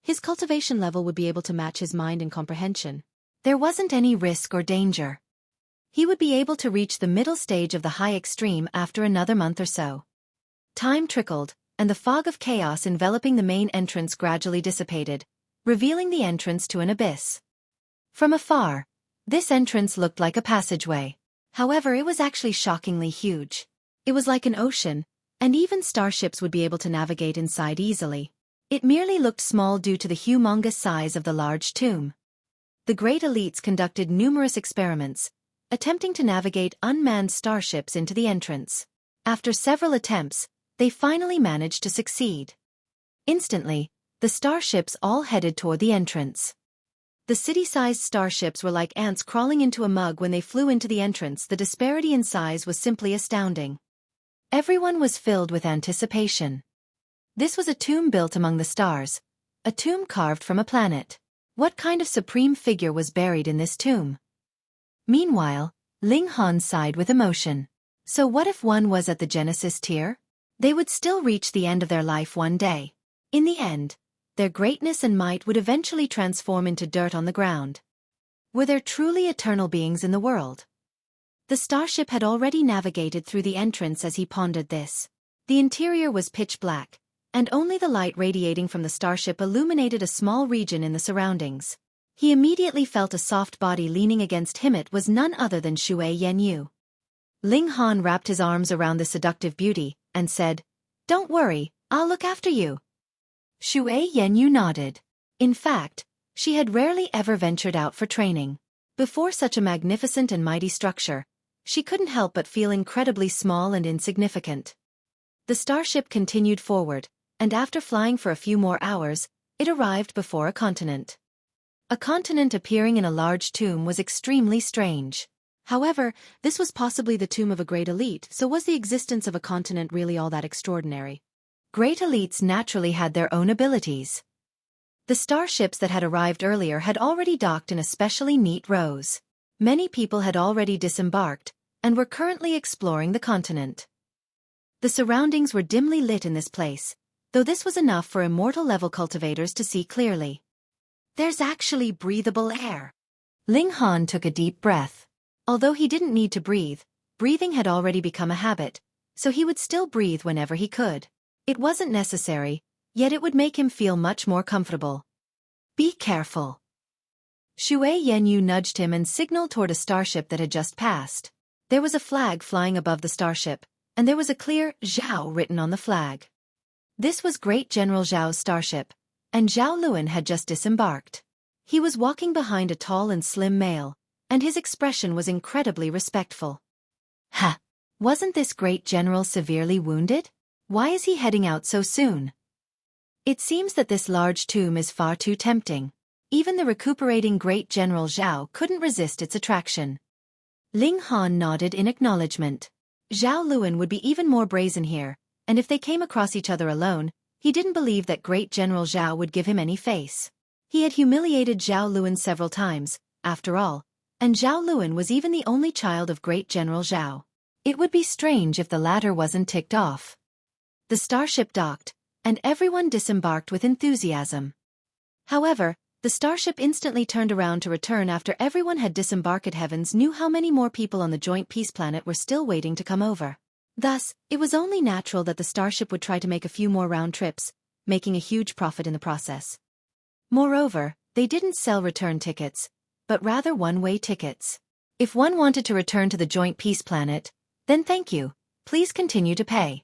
his cultivation level would be able to match his mind and comprehension. There wasn't any risk or danger. He would be able to reach the middle stage of the high extreme after another month or so. Time trickled, and the fog of chaos enveloping the main entrance gradually dissipated, revealing the entrance to an abyss. From afar, this entrance looked like a passageway. However, it was actually shockingly huge. It was like an ocean, and even starships would be able to navigate inside easily. It merely looked small due to the humongous size of the large tomb. The great elites conducted numerous experiments, attempting to navigate unmanned starships into the entrance. After several attempts, they finally managed to succeed. Instantly, the starships all headed toward the entrance. The city-sized starships were like ants crawling into a mug when they flew into the entrance. The disparity in size was simply astounding. Everyone was filled with anticipation. This was a tomb built among the stars, a tomb carved from a planet. What kind of supreme figure was buried in this tomb? Meanwhile, Ling Han sighed with emotion. So what if one was at the Genesis tier? They would still reach the end of their life one day. In the end, their greatness and might would eventually transform into dirt on the ground. Were there truly eternal beings in the world? The starship had already navigated through the entrance as he pondered this. The interior was pitch black, and only the light radiating from the starship illuminated a small region in the surroundings. He immediately felt a soft body leaning against him. It was none other than Xue Yanyu. Ling Han wrapped his arms around the seductive beauty, and said, "Don't worry, I'll look after you." Xue Yanyu nodded. In fact, she had rarely ever ventured out for training. Before such a magnificent and mighty structure, she couldn't help but feel incredibly small and insignificant. The starship continued forward, and after flying for a few more hours, it arrived before a continent. A continent appearing in a large tomb was extremely strange. However, this was possibly the tomb of a great elite, so was the existence of a continent really all that extraordinary? Great elites naturally had their own abilities. The starships that had arrived earlier had already docked in especially neat rows. Many people had already disembarked, and were currently exploring the continent. The surroundings were dimly lit in this place, though this was enough for immortal-level cultivators to see clearly. There's actually breathable air. Ling Han took a deep breath. Although he didn't need to breathe, breathing had already become a habit, so he would still breathe whenever he could. It wasn't necessary, yet it would make him feel much more comfortable. Be careful. Xue Yanyu nudged him and signaled toward a starship that had just passed. There was a flag flying above the starship, and there was a clear Zhao written on the flag. This was Great General Zhao's starship, and Zhao Luan had just disembarked. He was walking behind a tall and slim male, and his expression was incredibly respectful. Ha! Wasn't this great general severely wounded? Why is he heading out so soon? It seems that this large tomb is far too tempting. Even the recuperating great General Zhao couldn't resist its attraction. Ling Han nodded in acknowledgement. Zhao Luan would be even more brazen here, and if they came across each other alone, he didn't believe that great General Zhao would give him any face. He had humiliated Zhao Luan several times, after all, and Zhao Luan was even the only child of great General Zhao. It would be strange if the latter wasn't ticked off. The starship docked, and everyone disembarked with enthusiasm. However, the starship instantly turned around to return after everyone had disembarked. Heavens knew how many more people on the joint peace planet were still waiting to come over. Thus, it was only natural that the starship would try to make a few more round trips, making a huge profit in the process. Moreover, they didn't sell return tickets, but rather one-way tickets. If one wanted to return to the joint peace planet, then thank you, please continue to pay.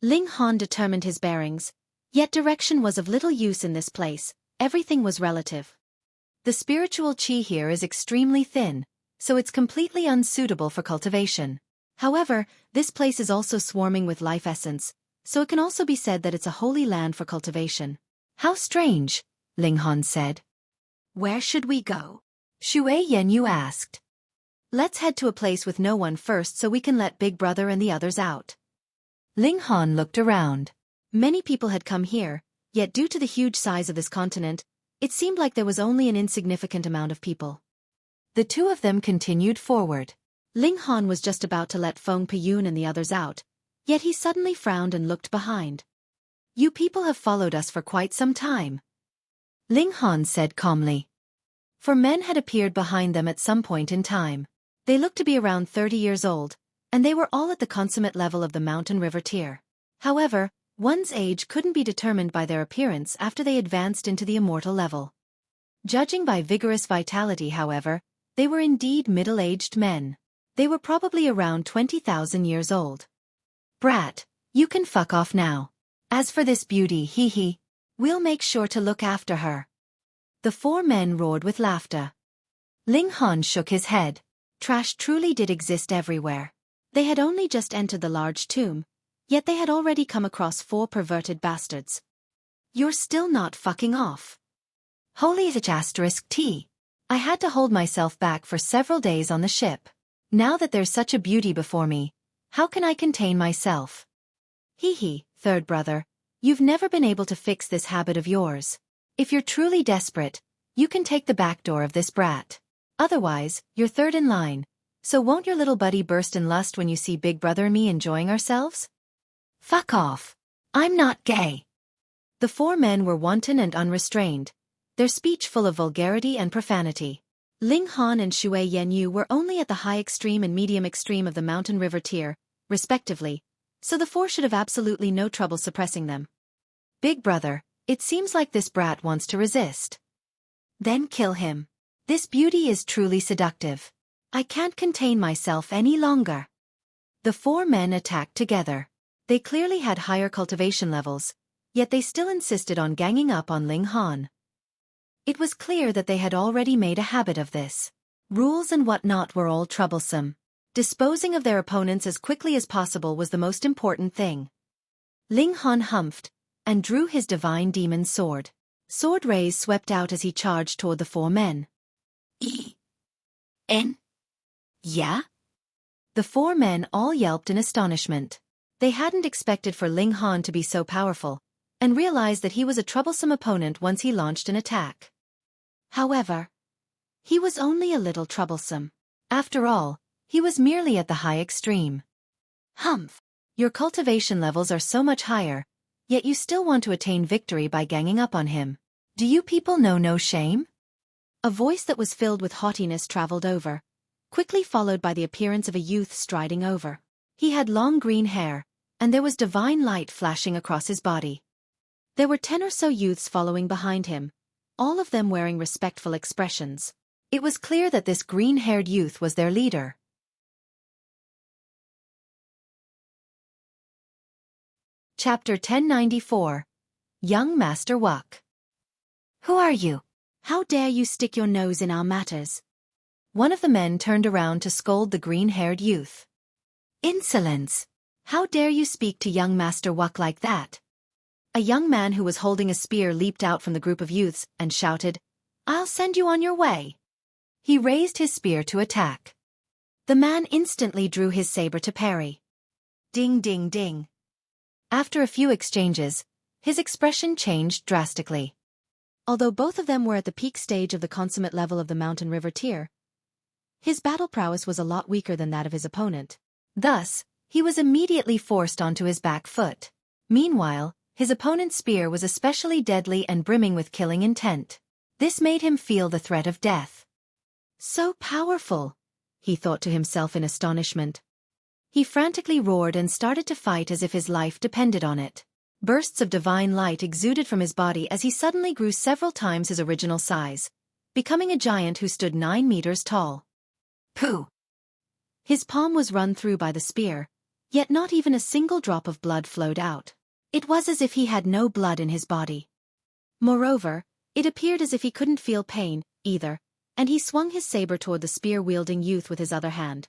Ling Han determined his bearings, yet direction was of little use in this place. Everything was relative. The spiritual qi here is extremely thin, so it's completely unsuitable for cultivation. However, this place is also swarming with life essence, so it can also be said that it's a holy land for cultivation. How strange, Ling Han said. Where should we go? Xue Yanyu asked. Let's head to a place with no one first so we can let Big Brother and the others out. Ling Han looked around. Many people had come here, yet due to the huge size of this continent, it seemed like there was only an insignificant amount of people. The two of them continued forward. Ling Han was just about to let Feng Piyun and the others out, yet he suddenly frowned and looked behind. You people have followed us for quite some time, Ling Han said calmly. 4 men had appeared behind them at some point in time. They looked to be around 30 years old, and they were all at the consummate level of the mountain river tier. However, one's age couldn't be determined by their appearance after they advanced into the immortal level. Judging by vigorous vitality, however, they were indeed middle-aged men. They were probably around 20,000 years old. Brat, you can fuck off now. As for this beauty, hee, we'll make sure to look after her. The four men roared with laughter. Ling Han shook his head. Trash truly did exist everywhere. They had only just entered the large tomb, yet they had already come across 4 perverted bastards. You're still not fucking off. Holy *T. I had to hold myself back for several days on the ship. Now that there's such a beauty before me, how can I contain myself? Hee, third brother, you've never been able to fix this habit of yours. If you're truly desperate, you can take the back door of this brat. Otherwise, you're third in line. So won't your little buddy burst in lust when you see Big Brother and me enjoying ourselves? Fuck off. I'm not gay. The 4 men were wanton and unrestrained, their speech full of vulgarity and profanity. Ling Han and Shui Yanyu were only at the high extreme and medium extreme of the mountain river tier, respectively, so the 4 should have absolutely no trouble suppressing them. Big Brother, it seems like this brat wants to resist. Then kill him. This beauty is truly seductive. I can't contain myself any longer. The 4 men attacked together. They clearly had higher cultivation levels, yet they still insisted on ganging up on Ling Han. It was clear that they had already made a habit of this. Rules and whatnot were all troublesome. Disposing of their opponents as quickly as possible was the most important thing. Ling Han humphed, and drew his divine demon sword. Sword rays swept out as he charged toward the 4 men. E-N? Yeah? The 4 men all yelped in astonishment. They hadn't expected for Ling Han to be so powerful, and realized that he was a troublesome opponent once he launched an attack. However, he was only a little troublesome. After all, he was merely at the high extreme. Humph! Your cultivation levels are so much higher, yet you still want to attain victory by ganging up on him. Do you people know no shame? A voice that was filled with haughtiness traveled over, quickly followed by the appearance of a youth striding over. He had long green hair, and there was divine light flashing across his body. There were 10 or so youths following behind him, all of them wearing respectful expressions. It was clear that this green-haired youth was their leader. Chapter 1094. Young Master Wuque. Who are you? How dare you stick your nose in our matters? One of the men turned around to scold the green-haired youth. Insolence! How dare you speak to young Master Wuque like that? A young man who was holding a spear leaped out from the group of youths and shouted, I'll send you on your way. He raised his spear to attack. The man instantly drew his saber to parry. Ding ding ding. After a few exchanges, his expression changed drastically. Although both of them were at the peak stage of the consummate level of the mountain river tier, his battle prowess was a lot weaker than that of his opponent. Thus, he was immediately forced onto his back foot. Meanwhile, his opponent's spear was especially deadly and brimming with killing intent. This made him feel the threat of death. So powerful, he thought to himself in astonishment. He frantically roared and started to fight as if his life depended on it. Bursts of divine light exuded from his body as he suddenly grew several times his original size, becoming a giant who stood 9 meters tall. Pooh! His palm was run through by the spear, yet not even a single drop of blood flowed out. It was as if he had no blood in his body. Moreover, it appeared as if he couldn't feel pain, either, and he swung his saber toward the spear-wielding youth with his other hand.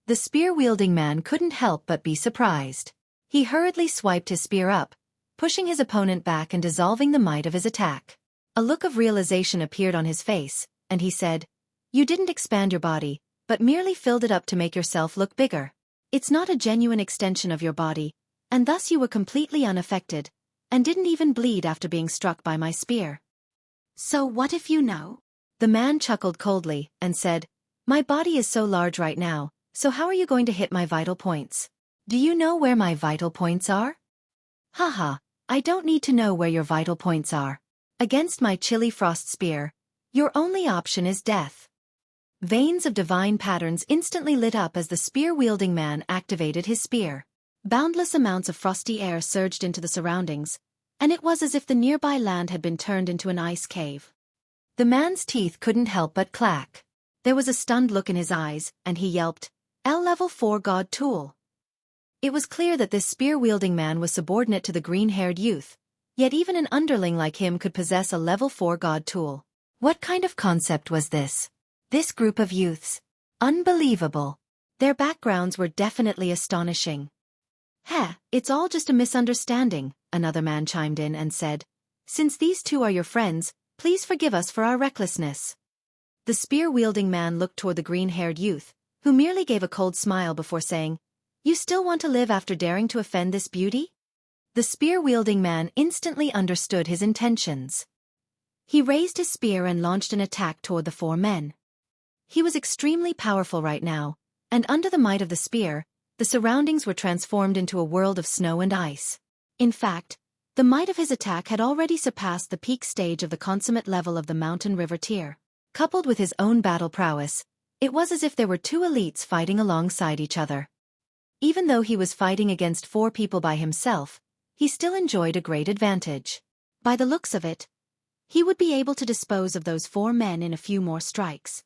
The spear-wielding man couldn't help but be surprised. He hurriedly swiped his spear up, pushing his opponent back and dissolving the might of his attack. A look of realization appeared on his face, and he said, You didn't expand your body, but merely filled it up to make yourself look bigger. It's not a genuine extension of your body, and thus you were completely unaffected, and didn't even bleed after being struck by my spear. So what if you know? The man chuckled coldly, and said, My body is so large right now, so how are you going to hit my vital points? Do you know where my vital points are? Haha, I don't need to know where your vital points are. Against my chilly frost spear, your only option is death. Veins of divine patterns instantly lit up as the spear-wielding man activated his spear. Boundless amounts of frosty air surged into the surroundings, and it was as if the nearby land had been turned into an ice cave. The man's teeth couldn't help but clack. There was a stunned look in his eyes, and he yelped, "Level 4 God Tool." It was clear that this spear-wielding man was subordinate to the green-haired youth, yet even an underling like him could possess a level 4 God Tool. What kind of concept was this? This group of youths. Unbelievable. Their backgrounds were definitely astonishing. It's all just a misunderstanding, another man chimed in and said. Since these two are your friends, please forgive us for our recklessness. The spear-wielding man looked toward the green-haired youth, who merely gave a cold smile before saying, "You still want to live after daring to offend this beauty?" The spear-wielding man instantly understood his intentions. He raised his spear and launched an attack toward the four men. He was extremely powerful right now, and under the might of the spear, the surroundings were transformed into a world of snow and ice. In fact, the might of his attack had already surpassed the peak stage of the consummate level of the mountain river tier. Coupled with his own battle prowess, it was as if there were two elites fighting alongside each other. Even though he was fighting against 4 people by himself, he still enjoyed a great advantage. By the looks of it, he would be able to dispose of those 4 men in a few more strikes.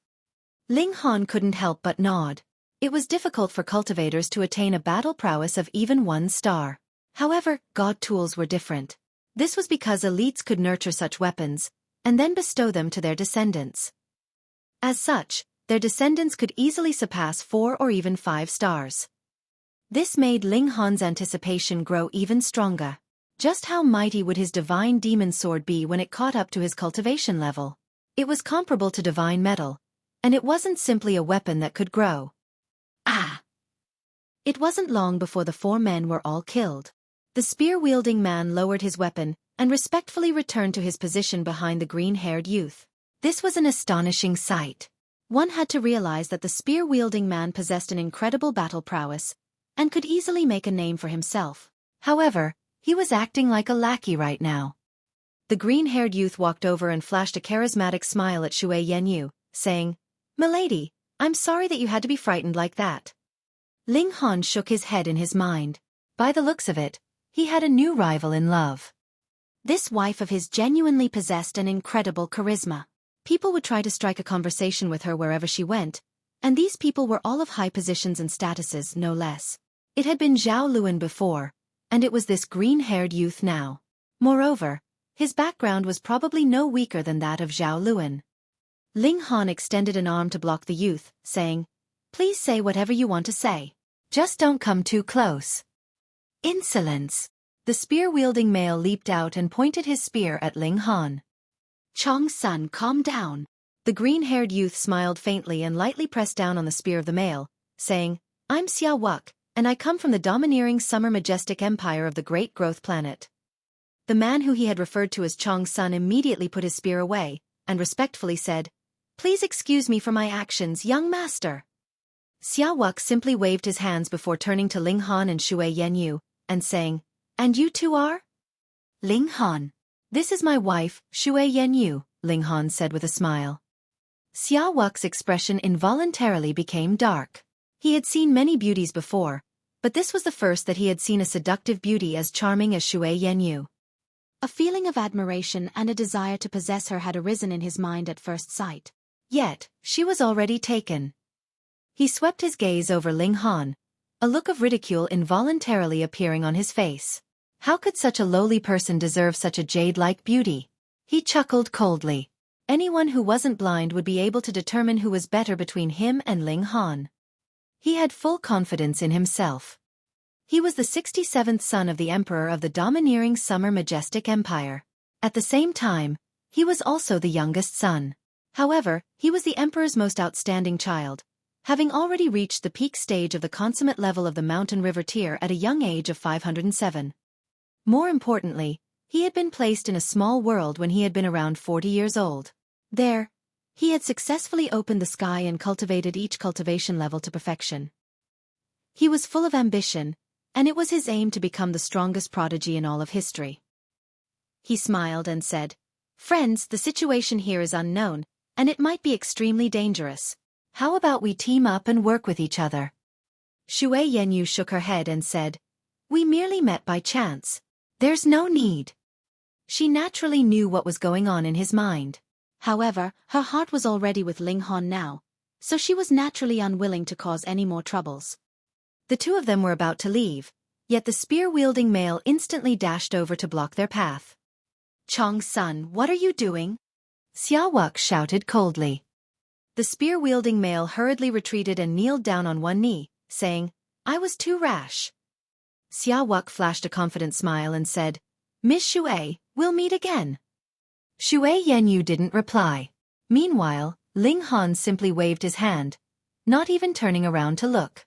Ling Han couldn't help but nod. It was difficult for cultivators to attain a battle prowess of even 1 star. However, God tools were different. This was because elites could nurture such weapons, and then bestow them to their descendants. As such, their descendants could easily surpass 4 or even 5 stars. This made Ling Han's anticipation grow even stronger. Just how mighty would his divine demon sword be when it caught up to his cultivation level? It was comparable to divine metal, and it wasn't simply a weapon that could grow. It wasn't long before the 4 men were all killed. The spear-wielding man lowered his weapon and respectfully returned to his position behind the green-haired youth. This was an astonishing sight. One had to realize that the spear-wielding man possessed an incredible battle prowess and could easily make a name for himself. However, he was acting like a lackey right now. The green-haired youth walked over and flashed a charismatic smile at Xueqi, saying, "Milady, I'm sorry that you had to be frightened like that." Ling Han shook his head in his mind. By the looks of it, he had a new rival in love. This wife of his genuinely possessed an incredible charisma. People would try to strike a conversation with her wherever she went, and these people were all of high positions and statuses, no less. It had been Zhao Luan before, and it was this green-haired youth now. Moreover, his background was probably no weaker than that of Zhao Luan. Ling Han extended an arm to block the youth, saying, "Please say whatever you want to say. Just don't come too close." Insolence! The spear-wielding male leaped out and pointed his spear at Ling Han. "Chong's son, calm down." The green-haired youth smiled faintly and lightly pressed down on the spear of the male, saying, "I'm Wuque, and I come from the domineering summer Majestic empire of the Great Growth Planet." The man who he had referred to as Chong's son immediately put his spear away, and respectfully said, "Please excuse me for my actions, young master." Wuque simply waved his hands before turning to Ling Han and Xueqi, and saying, "And you two are?" "Ling Han. This is my wife, Xueqi," Ling Han said with a smile. Wuque's expression involuntarily became dark. He had seen many beauties before, but this was the first that he had seen a seductive beauty as charming as Xueqi. A feeling of admiration and a desire to possess her had arisen in his mind at first sight. Yet, she was already taken. He swept his gaze over Ling Han, a look of ridicule involuntarily appearing on his face. How could such a lowly person deserve such a jade-like beauty? He chuckled coldly. Anyone who wasn't blind would be able to determine who was better between him and Ling Han. He had full confidence in himself. He was the 67th son of the emperor of the domineering summer Majestic Empire. At the same time, he was also the youngest son. However, he was the emperor's most outstanding child, having already reached the peak stage of the consummate level of the mountain river tier at a young age of 507. More importantly, he had been placed in a small world when he had been around 40 years old. There, he had successfully opened the sky and cultivated each cultivation level to perfection. He was full of ambition, and it was his aim to become the strongest prodigy in all of history. He smiled and said, "Friends, the situation here is unknown, and it might be extremely dangerous. How about we team up and work with each other? Shui Yanyu shook her head and said, we merely met by chance. There's no need. She naturally knew what was going on in his mind. However, her heart was already with Ling Han now, so she was naturally unwilling to cause any more troubles. The two of them were about to leave, yet the spear-wielding male instantly dashed over to block their path. Chong-sun, what are you doing? Wuque shouted coldly. The spear-wielding male hurriedly retreated and kneeled down on one knee, saying, I was too rash. Wuque flashed a confident smile and said, Miss Shui, we'll meet again. Shui Yanyu didn't reply. Meanwhile, Ling Han simply waved his hand, not even turning around to look.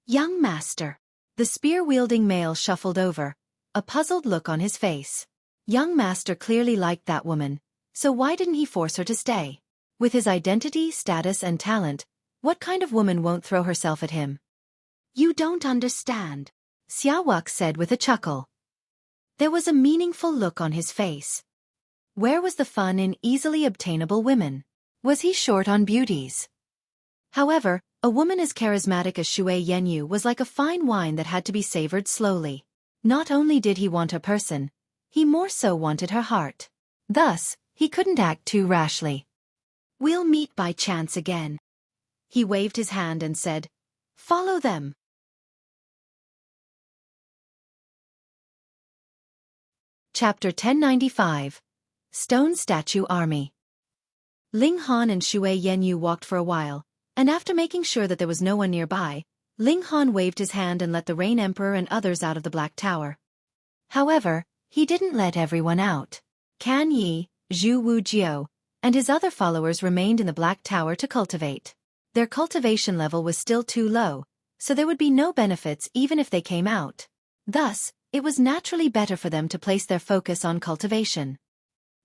Young master. The spear-wielding male shuffled over, a puzzled look on his face. Young master clearly liked that woman, so why didn't he force her to stay? With his identity, status and talent, what kind of woman won't throw herself at him? You don't understand, Wuque said with a chuckle. There was a meaningful look on his face. Where was the fun in easily obtainable women? Was he short on beauties? However, a woman as charismatic as Shui Yanyu was like a fine wine that had to be savored slowly. Not only did he want a person, he more so wanted her heart. Thus, he couldn't act too rashly. We'll meet by chance again. He waved his hand and said, follow them. Chapter 1095. Stone Statue Army. Ling Han and Shui Yanyu walked for a while, and after making sure that there was no one nearby, Ling Han waved his hand and let the Rain Emperor and others out of the Black Tower. However, he didn't let everyone out. Kan Yi, Zhu Wujiu, and his other followers remained in the Black Tower to cultivate. Their cultivation level was still too low, so there would be no benefits even if they came out. Thus, it was naturally better for them to place their focus on cultivation.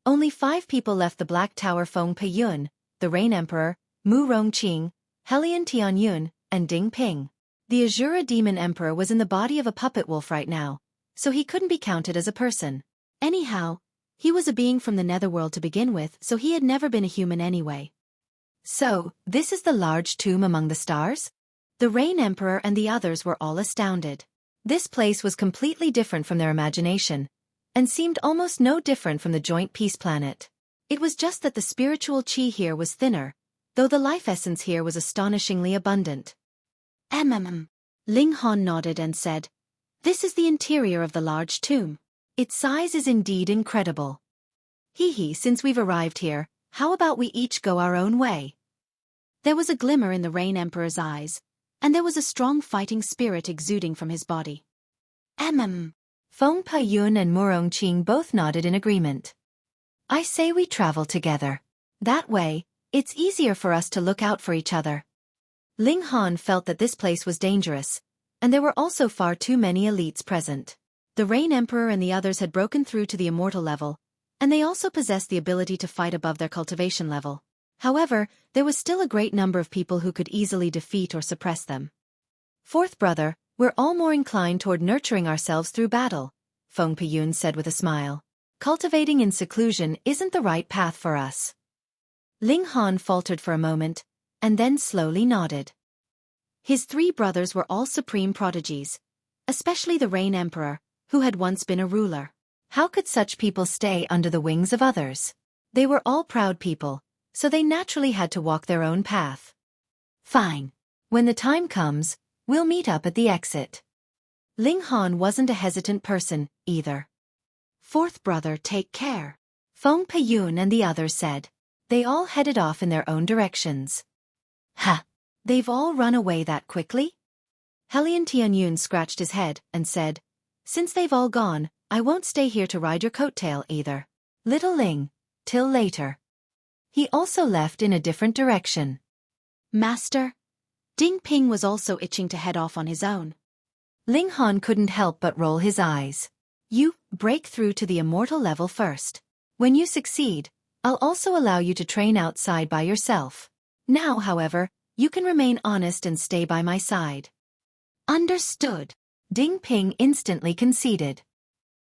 Only 5 people left the Black Tower: Feng Peiyun, the Rain Emperor, Mu Rongqing, Helian Tianyun, and Ding Ping. The Azura Demon Emperor was in the body of a puppet wolf right now, so he couldn't be counted as a person. Anyhow, he was a being from the netherworld to begin with, so he had never been a human anyway. So, this is the large tomb among the stars? The Rain Emperor and the others were all astounded. This place was completely different from their imagination, and seemed almost no different from the joint peace planet. It was just that the spiritual chi here was thinner, though the life essence here was astonishingly abundant. Ling Han nodded and said, this is the interior of the large tomb. Its size is indeed incredible. Since we've arrived here, how about we each go our own way? There was a glimmer in the Rain Emperor's eyes, and there was a strong fighting spirit exuding from his body. Feng Peiyun and Murongqing both nodded in agreement. I say we travel together. That way, it's easier for us to look out for each other. Ling Han felt that this place was dangerous, and there were also far too many elites present. The Rain Emperor and the others had broken through to the immortal level, and they also possessed the ability to fight above their cultivation level. However, there was still a great number of people who could easily defeat or suppress them. Fourth brother, we're all more inclined toward nurturing ourselves through battle, Feng Peiyun said with a smile. Cultivating in seclusion isn't the right path for us. Ling Han faltered for a moment, and then slowly nodded. His 3 brothers were all supreme prodigies, especially the Rain Emperor, who had once been a ruler. How could such people stay under the wings of others? They were all proud people, so they naturally had to walk their own path. Fine. When the time comes, we'll meet up at the exit. Ling Han wasn't a hesitant person, either. Fourth brother, take care, Feng Peiyun and the others said. They all headed off in their own directions. Ha! They've all run away that quickly? Helian Tianyun scratched his head and said, since they've all gone, I won't stay here to ride your coattail either. Little Ling, till later. He also left in a different direction. Master? Ding Ping was also itching to head off on his own. Ling Han couldn't help but roll his eyes. You break through to the immortal level first. When you succeed, I'll also allow you to train outside by yourself. Now, however, you can remain honest and stay by my side. Understood. Ding Ping instantly conceded.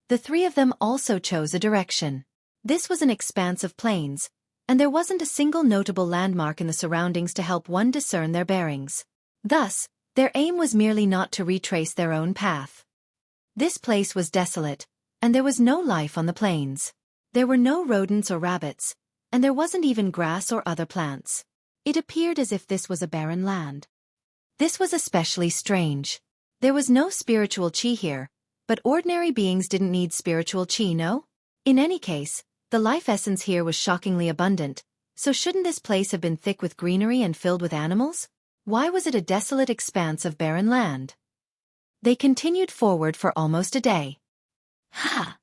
The 3 of them also chose a direction. This was an expanse of plains, and there wasn't a single notable landmark in the surroundings to help one discern their bearings. Thus, their aim was merely not to retrace their own path. This place was desolate, and there was no life on the plains. There were no rodents or rabbits, and there wasn't even grass or other plants. It appeared as if this was a barren land. This was especially strange. There was no spiritual chi here, but ordinary beings didn't need spiritual chi, no? In any case, the life essence here was shockingly abundant, so shouldn't this place have been thick with greenery and filled with animals? Why was it a desolate expanse of barren land? They continued forward for almost a day. Ha!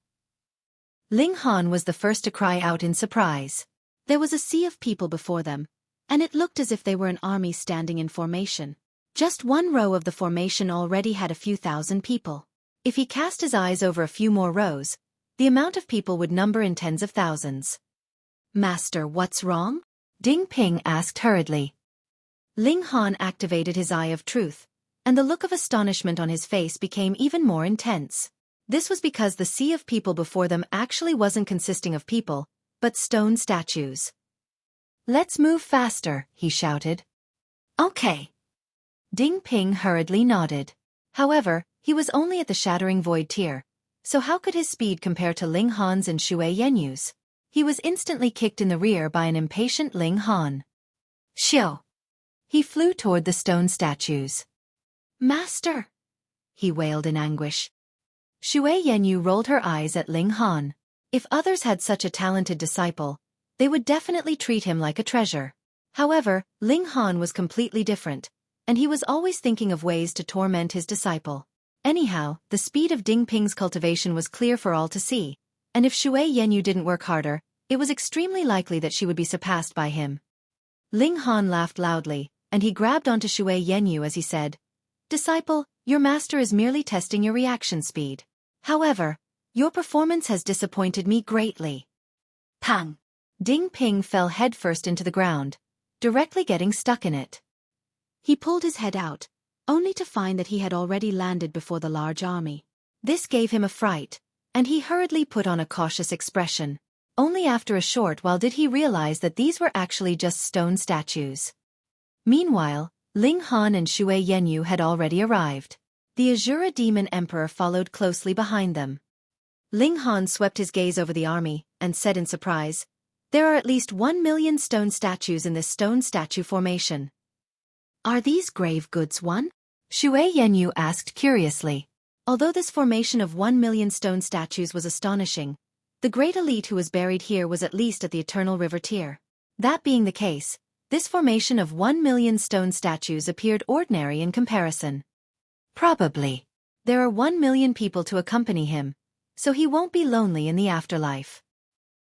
Ling Han was the first to cry out in surprise. There was a sea of people before them, and it looked as if they were an army standing in formation. Just one row of the formation already had a few thousand people. If he cast his eyes over a few more rows, the amount of people would number in tens of thousands. Master, what's wrong? Ding Ping asked hurriedly. Ling Han activated his Eye of Truth, and the look of astonishment on his face became even more intense. This was because the sea of people before them actually wasn't consisting of people, but stone statues. Let's move faster, he shouted. Okay. Ding Ping hurriedly nodded. However, he was only at the Shattering Void tier, so how could his speed compare to Ling Han's and Shui Yenyu's? He was instantly kicked in the rear by an impatient Ling Han. Xiao! He flew toward the stone statues. Master! He wailed in anguish. Shui Yenyu rolled her eyes at Ling Han. If others had such a talented disciple, they would definitely treat him like a treasure. However, Ling Han was completely different, and he was always thinking of ways to torment his disciple. Anyhow, the speed of Ding Ping's cultivation was clear for all to see, and if Shui Yenyu didn't work harder, it was extremely likely that she would be surpassed by him. Ling Han laughed loudly, and he grabbed onto Shui Yenyu as he said, Disciple, your master is merely testing your reaction speed. However, your performance has disappointed me greatly. Pang! Ding Ping fell headfirst into the ground, directly getting stuck in it. He pulled his head out, only to find that he had already landed before the large army. This gave him a fright, and he hurriedly put on a cautious expression. Only after a short while did he realize that these were actually just stone statues. Meanwhile, Ling Han and Shui Yenyu had already arrived. The Azura Demon Emperor followed closely behind them. Ling Han swept his gaze over the army, and said in surprise, There are at least 1,000,000 stone statues in this stone statue formation. Are these grave goods one? Shui Yenyu asked curiously. Although this formation of 1,000,000 stone statues was astonishing, the great elite who was buried here was at least at the Eternal River tier. That being the case, this formation of 1,000,000 stone statues appeared ordinary in comparison. Probably. There are 1,000,000 people to accompany him, so he won't be lonely in the afterlife.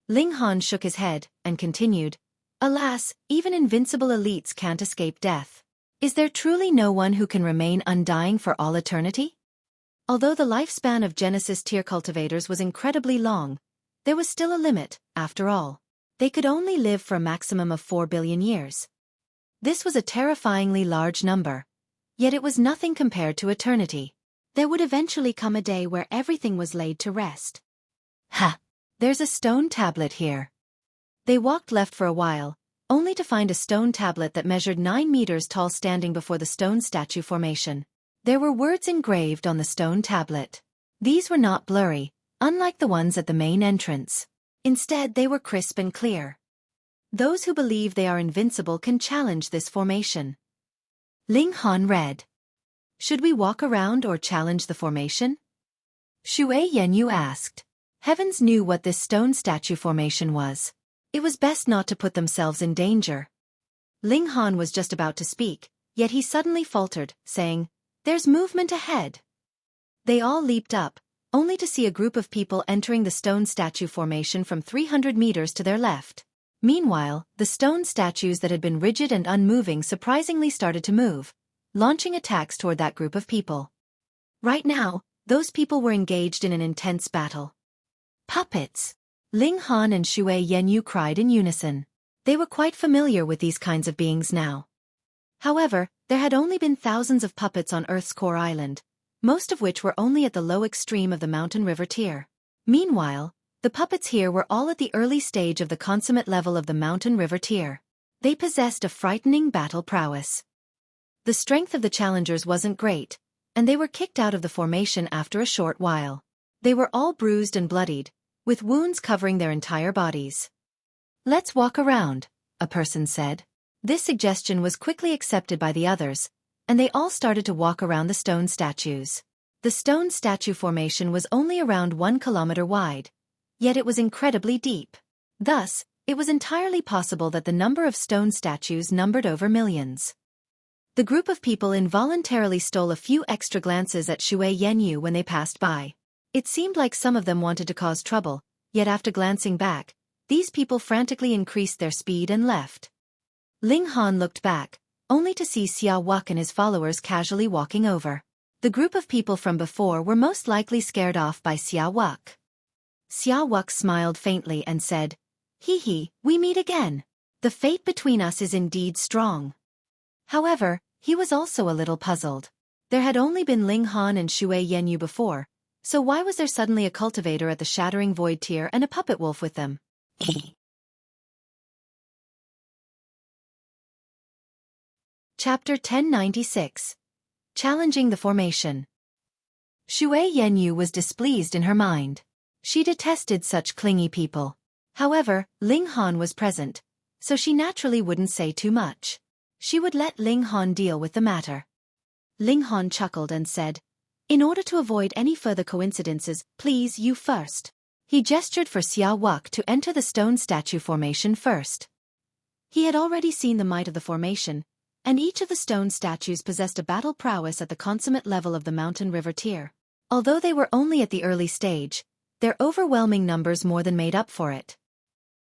Ling Han shook his head, and continued, Alas, even invincible elites can't escape death. Is there truly no one who can remain undying for all eternity? Although the lifespan of Genesis tier cultivators was incredibly long, there was still a limit, after all. They could only live for a maximum of 4 billion years. This was a terrifyingly large number, yet it was nothing compared to eternity. There would eventually come a day where everything was laid to rest. Ha! There's a stone tablet here. They walked left for a while, only to find a stone tablet that measured 9 meters tall standing before the stone statue formation. There were words engraved on the stone tablet. These were not blurry, unlike the ones at the main entrance. Instead, they were crisp and clear. Those who believe they are invincible can challenge this formation. Ling Han read. Should we walk around or challenge the formation? Shui Yenyu asked. Heavens knew what this stone statue formation was. It was best not to put themselves in danger. Ling Han was just about to speak, yet he suddenly faltered, saying, There's movement ahead. They all leaped up, only to see a group of people entering the stone statue formation from 300 meters to their left. Meanwhile, the stone statues that had been rigid and unmoving surprisingly started to move, launching attacks toward that group of people. Right now, those people were engaged in an intense battle. Puppets! Ling Han and Shui Yenyu cried in unison. They were quite familiar with these kinds of beings now. However, there had only been thousands of puppets on Earth's core island, most of which were only at the low extreme of the mountain river tier. Meanwhile, The puppets here were all at the early stage of the consummate level of the mountain river tier. They possessed a frightening battle prowess. The strength of the challengers wasn't great, and they were kicked out of the formation after a short while. They were all bruised and bloodied, with wounds covering their entire bodies. "Let's walk around," a person said. This suggestion was quickly accepted by the others, and they all started to walk around the stone statues. The stone statue formation was only around 1 kilometer wide, yet it was incredibly deep. Thus, it was entirely possible that the number of stone statues numbered over millions. The group of people involuntarily stole a few extra glances at Xue Yanyu when they passed by. It seemed like some of them wanted to cause trouble, yet after glancing back, these people frantically increased their speed and left. Ling Han looked back, only to see Xia Wuque and his followers casually walking over. The group of people from before were most likely scared off by Xia Wuque. Xia Wuque smiled faintly and said, "Hee hee, we meet again. The fate between us is indeed strong." However, he was also a little puzzled. There had only been Ling Han and Xue Yanyu before, so why was there suddenly a cultivator at the Shattering Void tier and a puppet wolf with them? Chapter 1096. Challenging the Formation. Xue Yanyu was displeased in her mind. She detested such clingy people. However, Ling Han was present, so she naturally wouldn't say too much. She would let Ling Han deal with the matter. Ling Han chuckled and said, "In order to avoid any further coincidences, please you first." He gestured for Xia Wuque to enter the stone statue formation first. He had already seen the might of the formation, and each of the stone statues possessed a battle prowess at the consummate level of the mountain river tier. Although they were only at the early stage, their overwhelming numbers more than made up for it.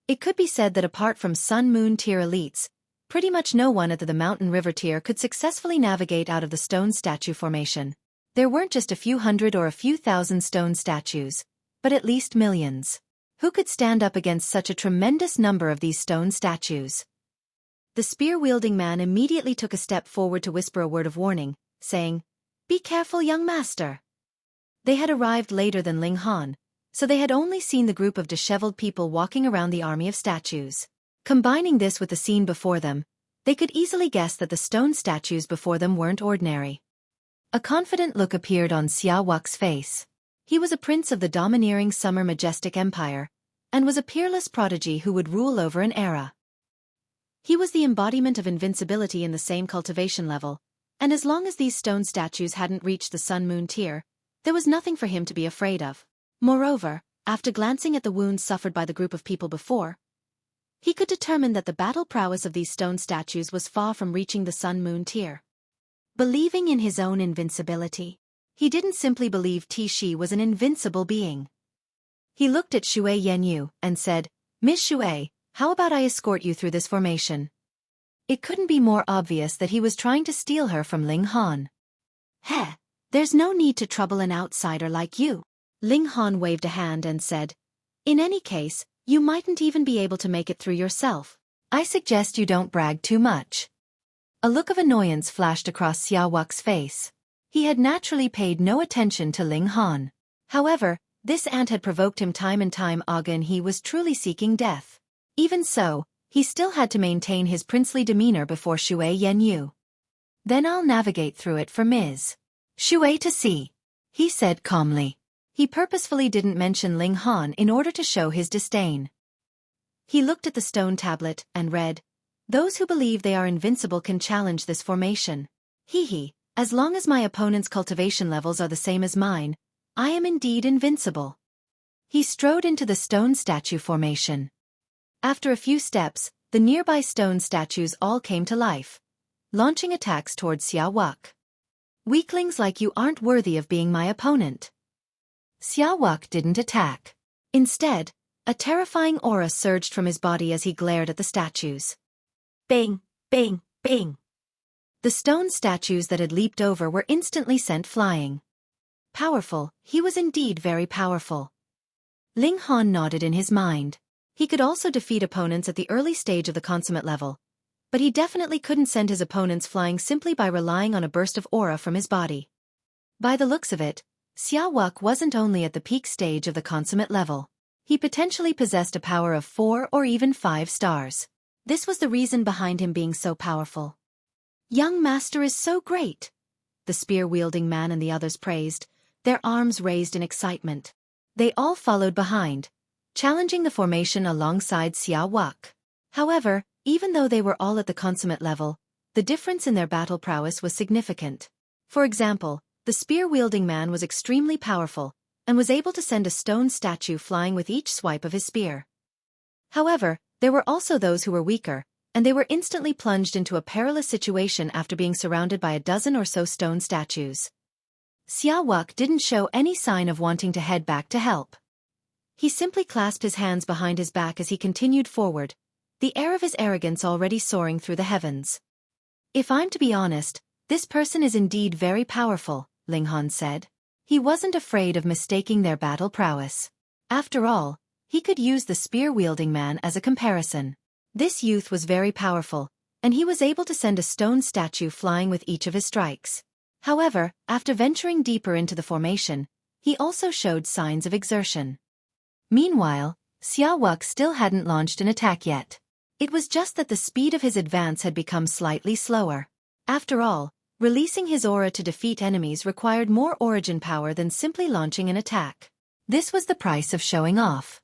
It could be said that apart from Sun-Moon tier elites, pretty much no one at the mountain river tier could successfully navigate out of the stone statue formation. There weren't just a few hundred or a few thousand stone statues, but at least millions. Who could stand up against such a tremendous number of these stone statues? The spear-wielding man immediately took a step forward to whisper a word of warning, saying, "Be careful, young master." They had arrived later than Ling Han, so they had only seen the group of disheveled people walking around the army of statues. Combining this with the scene before them, they could easily guess that the stone statues before them weren't ordinary. A confident look appeared on Xia Wuque's face. He was a prince of the domineering summer Majestic Empire, and was a peerless prodigy who would rule over an era. He was the embodiment of invincibility in the same cultivation level, and as long as these stone statues hadn't reached the Sun-Moon tier, there was nothing for him to be afraid of. Moreover, after glancing at the wounds suffered by the group of people before, he could determine that the battle prowess of these stone statues was far from reaching the Sun-Moon tier. Believing in his own invincibility, he didn't simply believe Shi was an invincible being. He looked at Xue Yanyu and said, "Miss Xue, how about I escort you through this formation?" It couldn't be more obvious that he was trying to steal her from Ling Han. "Heh, there's no need to trouble an outsider like you." Ling Han waved a hand and said, "In any case, you mightn't even be able to make it through yourself. I suggest you don't brag too much." A look of annoyance flashed across Xia Wuque's face. He had naturally paid no attention to Ling Han. However, this ant had provoked him time and time again. He was truly seeking death. Even so, he still had to maintain his princely demeanor before Xue Yanyu. "Then I'll navigate through it for Ms. Xue to see," he said calmly. He purposefully didn't mention Ling Han in order to show his disdain. He looked at the stone tablet and read, "Those who believe they are invincible can challenge this formation. Hee hee, as long as my opponent's cultivation levels are the same as mine, I am indeed invincible." He strode into the stone statue formation. After a few steps, the nearby stone statues all came to life, launching attacks towards Xia Wuque. "Weaklings like you aren't worthy of being my opponent." Xia Wuque didn't attack. Instead, a terrifying aura surged from his body as he glared at the statues. Bang, bang, bang. The stone statues that had leaped over were instantly sent flying. Powerful, he was indeed very powerful. Ling Han nodded in his mind. He could also defeat opponents at the early stage of the consummate level, but he definitely couldn't send his opponents flying simply by relying on a burst of aura from his body. By the looks of it, Xia Wuque wasn't only at the peak stage of the consummate level. He potentially possessed a power of 4 or even 5 stars. This was the reason behind him being so powerful. "Young master is so great," the spear-wielding man and the others praised, their arms raised in excitement. They all followed behind, challenging the formation alongside Xueqi. However, even though they were all at the consummate level, the difference in their battle prowess was significant. For example, the spear-wielding man was extremely powerful, and was able to send a stone statue flying with each swipe of his spear. However, there were also those who were weaker, and they were instantly plunged into a perilous situation after being surrounded by a dozen or so stone statues. Xueqi didn't show any sign of wanting to head back to help. He simply clasped his hands behind his back as he continued forward, the air of his arrogance already soaring through the heavens. "If I'm to be honest, this person is indeed very powerful," Ling Han said. He wasn't afraid of mistaking their battle prowess. After all, he could use the spear-wielding man as a comparison. This youth was very powerful, and he was able to send a stone statue flying with each of his strikes. However, after venturing deeper into the formation, he also showed signs of exertion. Meanwhile, Xueqi still hadn't launched an attack yet. It was just that the speed of his advance had become slightly slower. After all, releasing his aura to defeat enemies required more origin power than simply launching an attack. This was the price of showing off.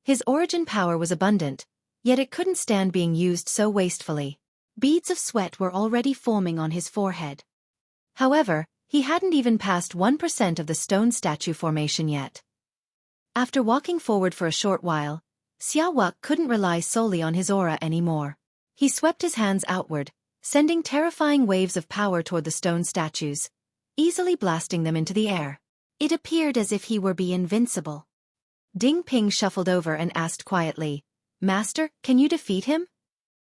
His origin power was abundant, yet it couldn't stand being used so wastefully. Beads of sweat were already forming on his forehead. However, he hadn't even passed 1% of the stone statue formation yet. After walking forward for a short while, Xueqi couldn't rely solely on his aura anymore. He swept his hands outward, sending terrifying waves of power toward the stone statues, easily blasting them into the air. It appeared as if he were invincible. Ding Ping shuffled over and asked quietly, "Master, can you defeat him?"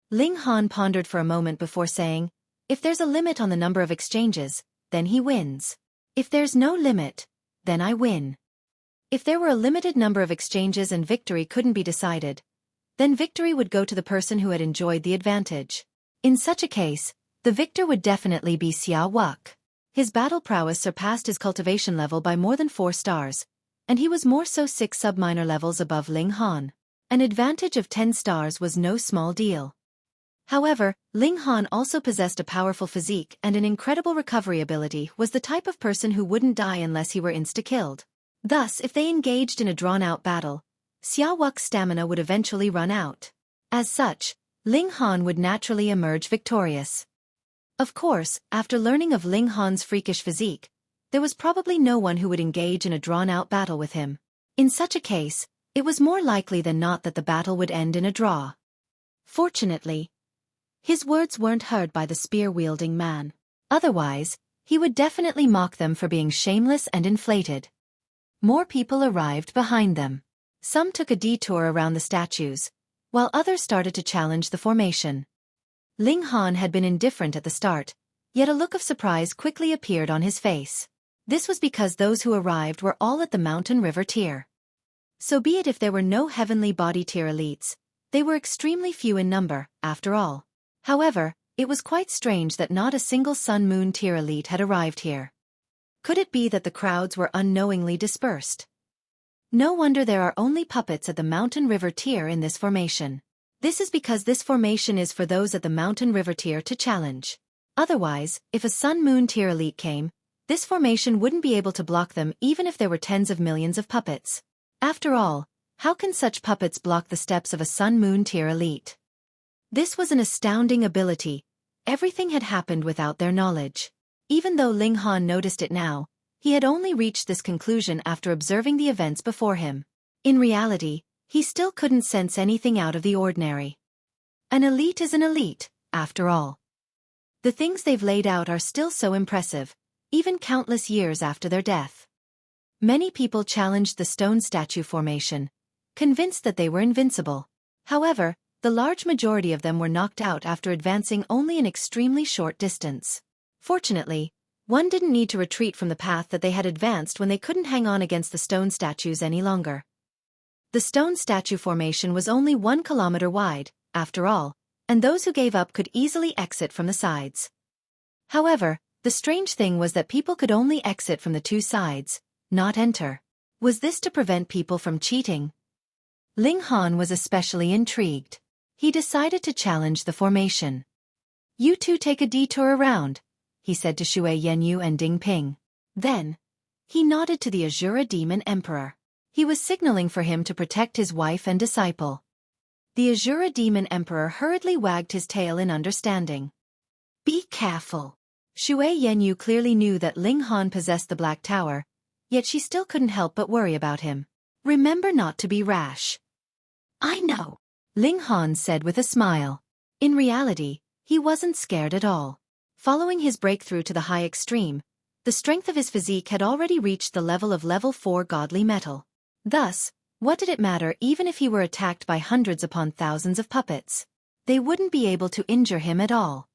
Ling Han pondered for a moment before saying, "If there's a limit on the number of exchanges, then he wins. If there's no limit, then I win." If there were a limited number of exchanges and victory couldn't be decided, then victory would go to the person who had enjoyed the advantage. In such a case, the victor would definitely be Xueqi. His battle prowess surpassed his cultivation level by more than 4 stars, and he was more so 6 sub-minor levels above Ling Han. An advantage of 10 stars was no small deal. However, Ling Han also possessed a powerful physique and an incredible recovery ability, was the type of person who wouldn't die unless he were insta-killed. Thus, if they engaged in a drawn-out battle, Xueqi's stamina would eventually run out. As such, Ling Han would naturally emerge victorious. Of course, after learning of Ling Han's freakish physique, there was probably no one who would engage in a drawn-out battle with him. In such a case, it was more likely than not that the battle would end in a draw. Fortunately, his words weren't heard by the spear-wielding man. Otherwise, he would definitely mock them for being shameless and inflated. More people arrived behind them. Some took a detour around the statues, while others started to challenge the formation. Ling Han had been indifferent at the start, yet a look of surprise quickly appeared on his face. This was because those who arrived were all at the mountain river tier. So be it if there were no heavenly body tier elites, they were extremely few in number, after all. However, it was quite strange that not a single sun-moon tier elite had arrived here. Could it be that the crowds were unknowingly dispersed? No wonder there are only puppets at the mountain river tier in this formation. This is because this formation is for those at the mountain river tier to challenge. Otherwise, if a sun-moon tier elite came, this formation wouldn't be able to block them even if there were tens of millions of puppets. After all, how can such puppets block the steps of a sun-moon tier elite? This was an astounding ability. Everything had happened without their knowledge. Even though Ling Han noticed it now, he had only reached this conclusion after observing the events before him. In reality, he still couldn't sense anything out of the ordinary. An elite is an elite, after all. The things they've laid out are still so impressive, even countless years after their death. Many people challenged the stone statue formation, convinced that they were invincible. However, the large majority of them were knocked out after advancing only an extremely short distance. Fortunately, one didn't need to retreat from the path that they had advanced when they couldn't hang on against the stone statues any longer. The stone statue formation was only 1 kilometer wide, after all, and those who gave up could easily exit from the sides. However, the strange thing was that people could only exit from the 2 sides, not enter. Was this to prevent people from cheating, Ling Han was especially intrigued. He decided to challenge the formation. "You two take a detour around," he said to Xue Yanyu and Ding Ping. Then, he nodded to the Azura Demon Emperor. He was signaling for him to protect his wife and disciple. The Azura Demon Emperor hurriedly wagged his tail in understanding. "Be careful." Xue Yanyu clearly knew that Ling Han possessed the Black Tower, yet she still couldn't help but worry about him. "Remember not to be rash." "I know," Ling Han said with a smile. In reality, he wasn't scared at all. Following his breakthrough to the high extreme, the strength of his physique had already reached the level of level 4 godly metal. Thus, what did it matter even if he were attacked by hundreds upon thousands of puppets? They wouldn't be able to injure him at all.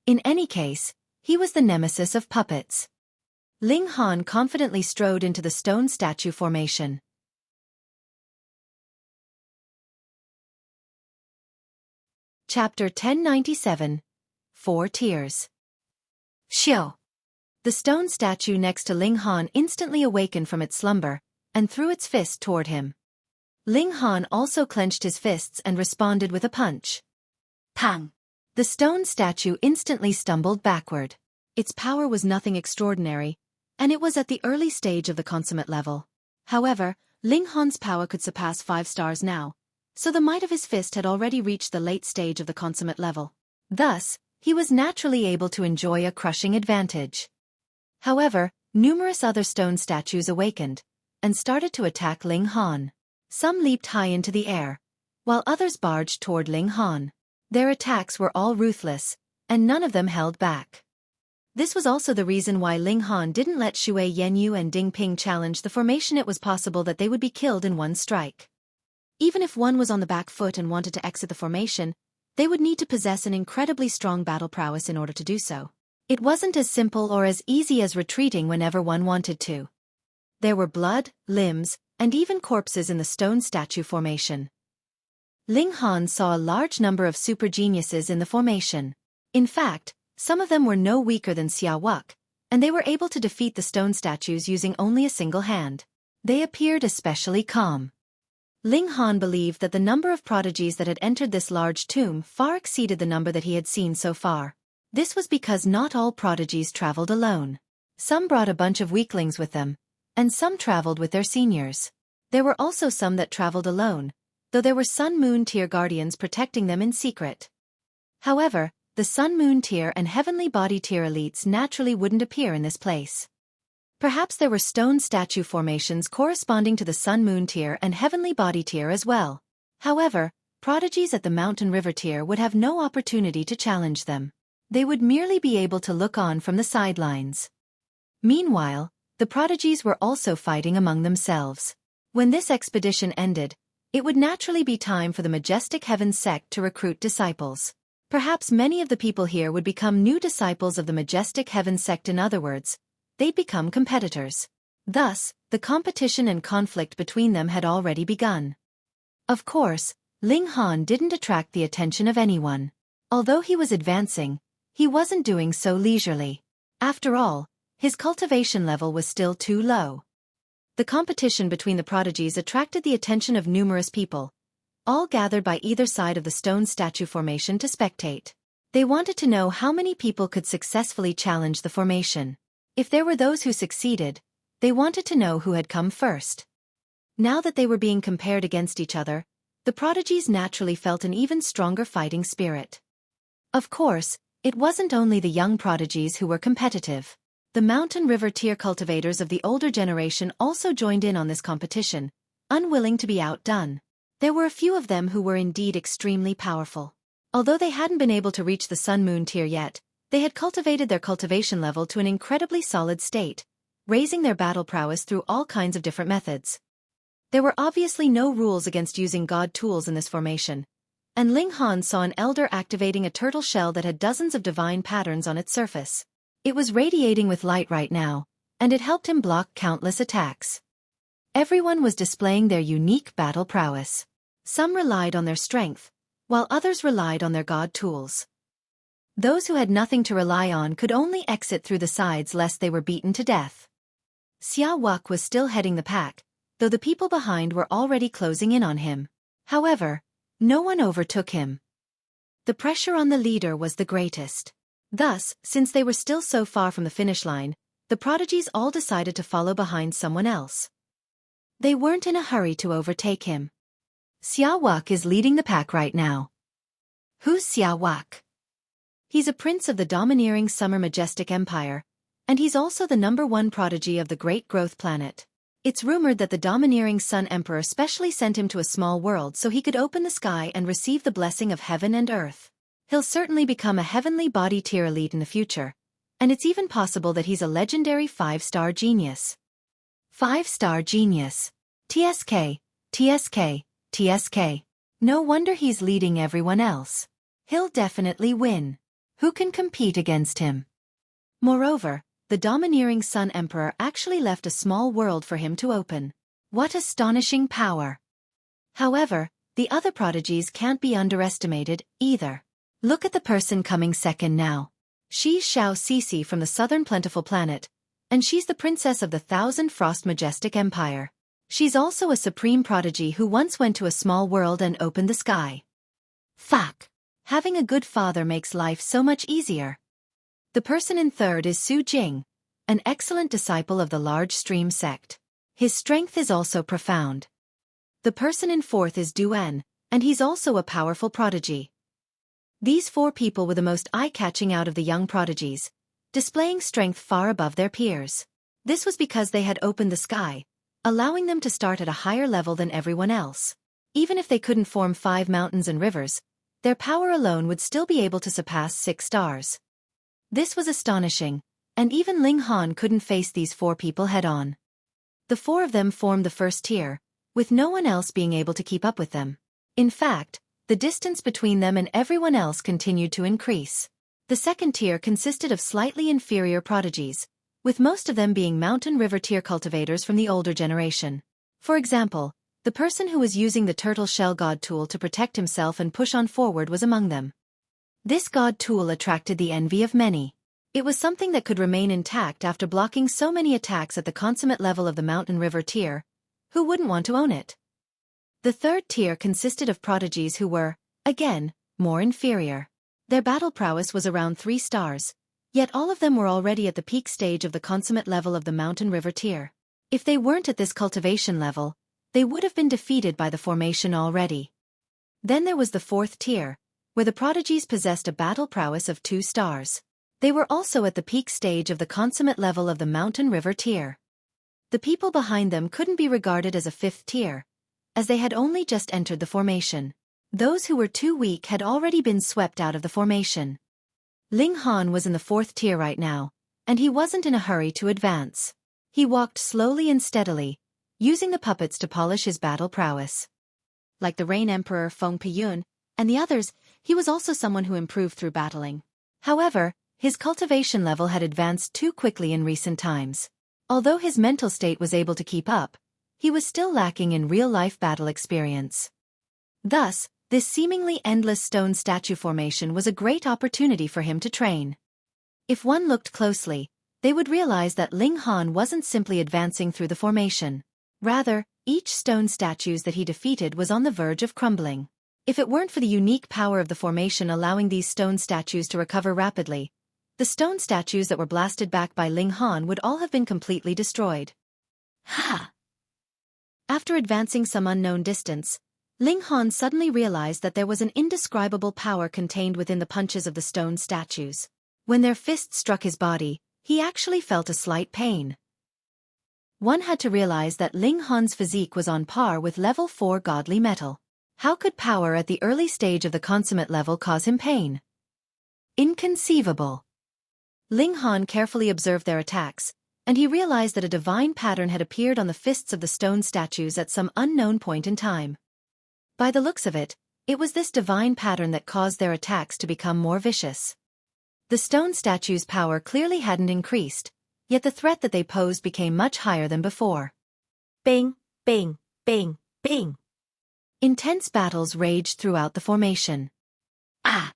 In any case, he was the nemesis of puppets. Ling Han confidently strode into the stone statue formation. Chapter 1097. 4 Tears. Xiao. The stone statue next to Ling Han instantly awakened from its slumber, and threw its fist toward him. Ling Han also clenched his fists and responded with a punch. Pang! The stone statue instantly stumbled backward. Its power was nothing extraordinary, and it was at the early stage of the consummate level. However, Ling Han's power could surpass 5 stars now, so the might of his fist had already reached the late stage of the consummate level. Thus, he was naturally able to enjoy a crushing advantage. However, numerous other stone statues awakened, and started to attack Ling Han. Some leaped high into the air, while others barged toward Ling Han. Their attacks were all ruthless, and none of them held back. This was also the reason why Ling Han didn't let Xue Yanyu and Ding Ping challenge the formation. It was possible that they would be killed in one strike. Even if one was on the back foot and wanted to exit the formation, they would need to possess an incredibly strong battle prowess in order to do so. It wasn't as simple or as easy as retreating whenever one wanted to. There were blood, limbs, and even corpses in the stone statue formation. Ling Han saw a large number of super geniuses in the formation. In fact, some of them were no weaker than Wuque, and they were able to defeat the stone statues using only a single hand. They appeared especially calm. Ling Han believed that the number of prodigies that had entered this large tomb far exceeded the number that he had seen so far. This was because not all prodigies traveled alone. Some brought a bunch of weaklings with them, and some traveled with their seniors. There were also some that traveled alone, though there were Sun Moon Tier guardians protecting them in secret. However, the Sun Moon Tier and Heavenly Body Tier elites naturally wouldn't appear in this place. Perhaps there were stone statue formations corresponding to the Sun Moon Tier and Heavenly Body Tier as well. However, prodigies at the Mountain River Tier would have no opportunity to challenge them. They would merely be able to look on from the sidelines. Meanwhile, the prodigies were also fighting among themselves. When this expedition ended, it would naturally be time for the Majestic Heaven Sect to recruit disciples. Perhaps many of the people here would become new disciples of the Majestic Heaven Sect. In other words, they'd become competitors. Thus, the competition and conflict between them had already begun. Of course, Ling Han didn't attract the attention of anyone. Although he was advancing, he wasn't doing so leisurely. After all, his cultivation level was still too low. The competition between the prodigies attracted the attention of numerous people, all gathered by either side of the stone statue formation to spectate. They wanted to know how many people could successfully challenge the formation. If there were those who succeeded, they wanted to know who had come first. Now that they were being compared against each other, the prodigies naturally felt an even stronger fighting spirit. Of course, it wasn't only the young prodigies who were competitive. The Mountain River Tier cultivators of the older generation also joined in on this competition, unwilling to be outdone. There were a few of them who were indeed extremely powerful. Although they hadn't been able to reach the Sun Moon Tier yet, they had cultivated their cultivation level to an incredibly solid state, raising their battle prowess through all kinds of different methods. There were obviously no rules against using god tools in this formation, and Ling Han saw an elder activating a turtle shell that had dozens of divine patterns on its surface. It was radiating with light right now, and it helped him block countless attacks. Everyone was displaying their unique battle prowess. Some relied on their strength, while others relied on their god tools. Those who had nothing to rely on could only exit through the sides lest they were beaten to death. Wuque was still heading the pack, though the people behind were already closing in on him. However, no one overtook him. The pressure on the leader was the greatest. Thus, since they were still so far from the finish line, the Prodigies all decided to follow behind someone else. They weren't in a hurry to overtake him. Xueqi is leading the pack right now. Who's Xueqi? He's a prince of the domineering summer Majestic Empire, and he's also the #1 prodigy of the Great Growth Planet. It's rumored that the domineering Sun Emperor specially sent him to a small world so he could open the sky and receive the blessing of heaven and earth. He'll certainly become a heavenly body tier elite in the future, and it's even possible that he's a legendary 5-star genius. 5-star genius. TSK, TSK, TSK. No wonder he's leading everyone else. He'll definitely win. Who can compete against him? Moreover, the domineering Sun Emperor actually left a small world for him to open. What astonishing power! However, the other prodigies can't be underestimated, either. Look at the person coming second now. She's Xueqi from the southern plentiful planet, and she's the princess of the 1,000 Frost Majestic Empire. She's also a supreme prodigy who once went to a small world and opened the sky. Fuck! Having a good father makes life so much easier. The person in third is Xueqi, an excellent disciple of the large stream sect. His strength is also profound. The person in fourth is Duan, and he's also a powerful prodigy. These 4 people were the most eye-catching out of the young prodigies, displaying strength far above their peers. This was because they had opened the sky, allowing them to start at a higher level than everyone else. Even if they couldn't form 5 mountains and rivers, their power alone would still be able to surpass 6 stars. This was astonishing, and even Ling Han couldn't face these 4 people head-on. The 4 of them formed the first tier, with no one else being able to keep up with them. In fact, the distance between them and everyone else continued to increase. The second tier consisted of slightly inferior prodigies, with most of them being mountain river tier cultivators from the older generation. For example, the person who was using the turtle shell god tool to protect himself and push on forward was among them. This god tool attracted the envy of many. It was something that could remain intact after blocking so many attacks at the consummate level of the mountain river tier. Who wouldn't want to own it? The third tier consisted of prodigies who were, again, more inferior. Their battle prowess was around 3 stars, yet all of them were already at the peak stage of the consummate level of the mountain river tier. If they weren't at this cultivation level, they would have been defeated by the formation already. Then there was the fourth tier, where the prodigies possessed a battle prowess of 2 stars. They were also at the peak stage of the consummate level of the mountain river tier. The people behind them couldn't be regarded as a 5th tier, as they had only just entered the formation. Those who were too weak had already been swept out of the formation. Ling Han was in the 4th tier right now, and he wasn't in a hurry to advance. He walked slowly and steadily, using the puppets to polish his battle prowess. Like the Rain Emperor Feng Piyun and the others, he was also someone who improved through battling. However, his cultivation level had advanced too quickly in recent times. Although his mental state was able to keep up, he was still lacking in real-life battle experience. Thus, this seemingly endless stone statue formation was a great opportunity for him to train. If one looked closely, they would realize that Ling Han wasn't simply advancing through the formation. Rather, each stone statue that he defeated was on the verge of crumbling. If it weren't for the unique power of the formation allowing these stone statues to recover rapidly, the stone statues that were blasted back by Ling Han would all have been completely destroyed. Ha! After advancing some unknown distance, Ling Han suddenly realized that there was an indescribable power contained within the punches of the stone statues. When their fists struck his body, he actually felt a slight pain. One had to realize that Ling Han's physique was on par with level 4 godly metal. How could power at the early stage of the consummate level cause him pain? Inconceivable. Ling Han carefully observed their attacks, and he realized that a divine pattern had appeared on the fists of the stone statues at some unknown point in time. By the looks of it, it was this divine pattern that caused their attacks to become more vicious. The stone statues' power clearly hadn't increased, yet the threat that they posed became much higher than before. Bing, bing, bing, bing. Intense battles raged throughout the formation. Ah!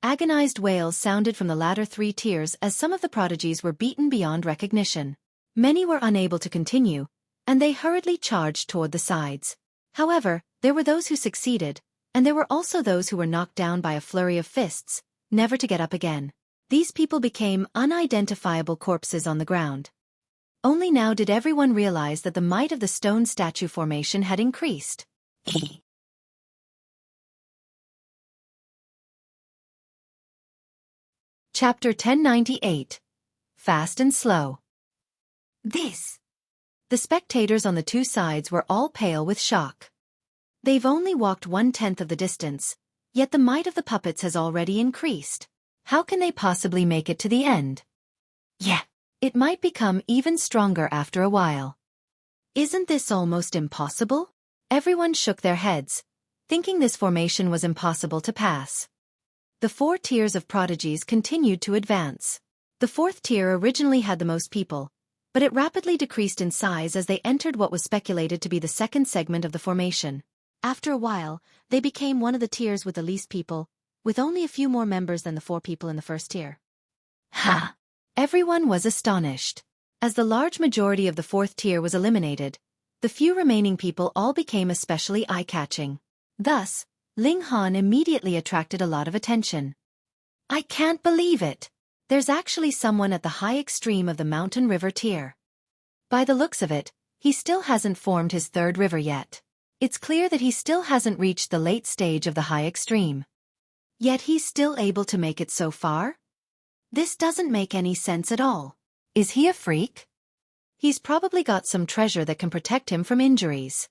Agonized wails sounded from the latter 3 tiers as some of the prodigies were beaten beyond recognition. Many were unable to continue, and they hurriedly charged toward the sides. However, there were those who succeeded, and there were also those who were knocked down by a flurry of fists, never to get up again. These people became unidentifiable corpses on the ground. Only now did everyone realize that the might of the stone statue formation had increased. Chapter 1098. Fast and Slow. The spectators on the two sides were all pale with shock. They've only walked 1/10 of the distance, yet the might of the puppets has already increased. How can they possibly make it to the end? Yeah, it might become even stronger after a while. Isn't this almost impossible? Everyone shook their heads, thinking this formation was impossible to pass. The 4 tiers of prodigies continued to advance. The 4th tier originally had the most people, but it rapidly decreased in size as they entered what was speculated to be the second segment of the formation. After a while, they became one of the tiers with the least people, with only a few more members than the 4 people in the first tier. Ha! Everyone was astonished. As the large majority of the 4th tier was eliminated, the few remaining people all became especially eye-catching. Thus, Ling Han immediately attracted a lot of attention. I can't believe it! There's actually someone at the high extreme of the mountain river tier. By the looks of it, he still hasn't formed his 3rd river yet. It's clear that he still hasn't reached the late stage of the high extreme. Yet he's still able to make it so far? This doesn't make any sense at all. Is he a freak? He's probably got some treasure that can protect him from injuries.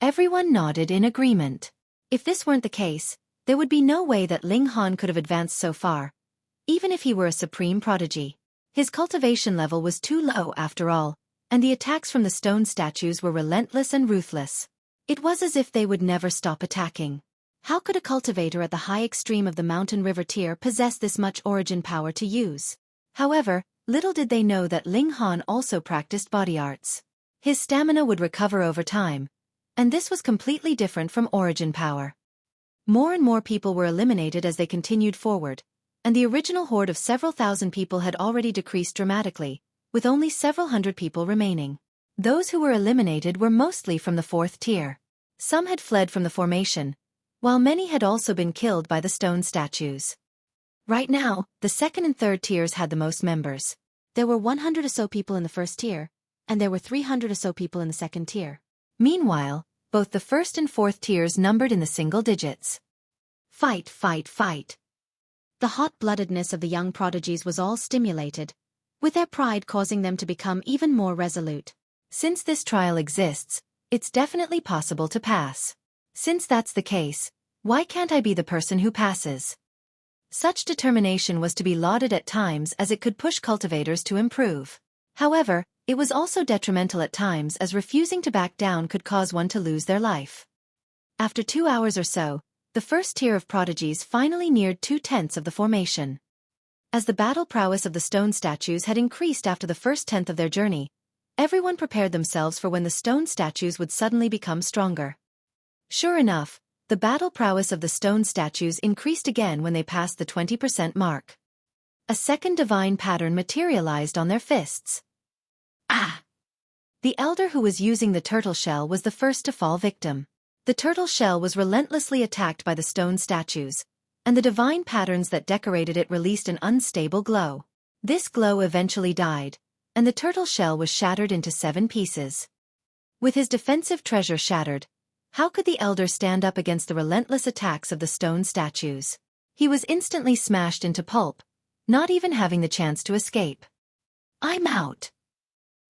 Everyone nodded in agreement. If this weren't the case, there would be no way that Ling Han could have advanced so far, even if he were a supreme prodigy. His cultivation level was too low after all, and the attacks from the stone statues were relentless and ruthless. It was as if they would never stop attacking. How could a cultivator at the high extreme of the mountain river tier possess this much origin power to use? However, little did they know that Ling Han also practiced body arts. His stamina would recover over time, and this was completely different from origin power. More and more people were eliminated as they continued forward, and the original horde of several thousand people had already decreased dramatically, with only several hundred people remaining. Those who were eliminated were mostly from the 4th tier. Some had fled from the formation, while many had also been killed by the stone statues. Right now, the 2nd and 3rd tiers had the most members. There were 100 or so people in the 1st tier, and there were 300 or so people in the 2nd tier. Meanwhile, both the 1st and 4th tiers numbered in the single digits. Fight, fight, fight. The hot-bloodedness of the young prodigies was all stimulated, with their pride causing them to become even more resolute. Since this trial exists, it's definitely possible to pass. Since that's the case, why can't I be the person who passes? Such determination was to be lauded at times as it could push cultivators to improve. However, it was also detrimental at times as refusing to back down could cause one to lose their life. After 2 hours or so, the 1st tier of prodigies finally neared 2/10 of the formation. As the battle prowess of the stone statues had increased after the first 10th of their journey, everyone prepared themselves for when the stone statues would suddenly become stronger. Sure enough, the battle prowess of the stone statues increased again when they passed the 20% mark. A second divine pattern materialized on their fists. Ah! The elder who was using the turtle shell was the first to fall victim. The turtle shell was relentlessly attacked by the stone statues, and the divine patterns that decorated it released an unstable glow. This glow eventually died, and the turtle shell was shattered into 7 pieces. With his defensive treasure shattered, how could the elder stand up against the relentless attacks of the stone statues? He was instantly smashed into pulp, not even having the chance to escape. I'm out.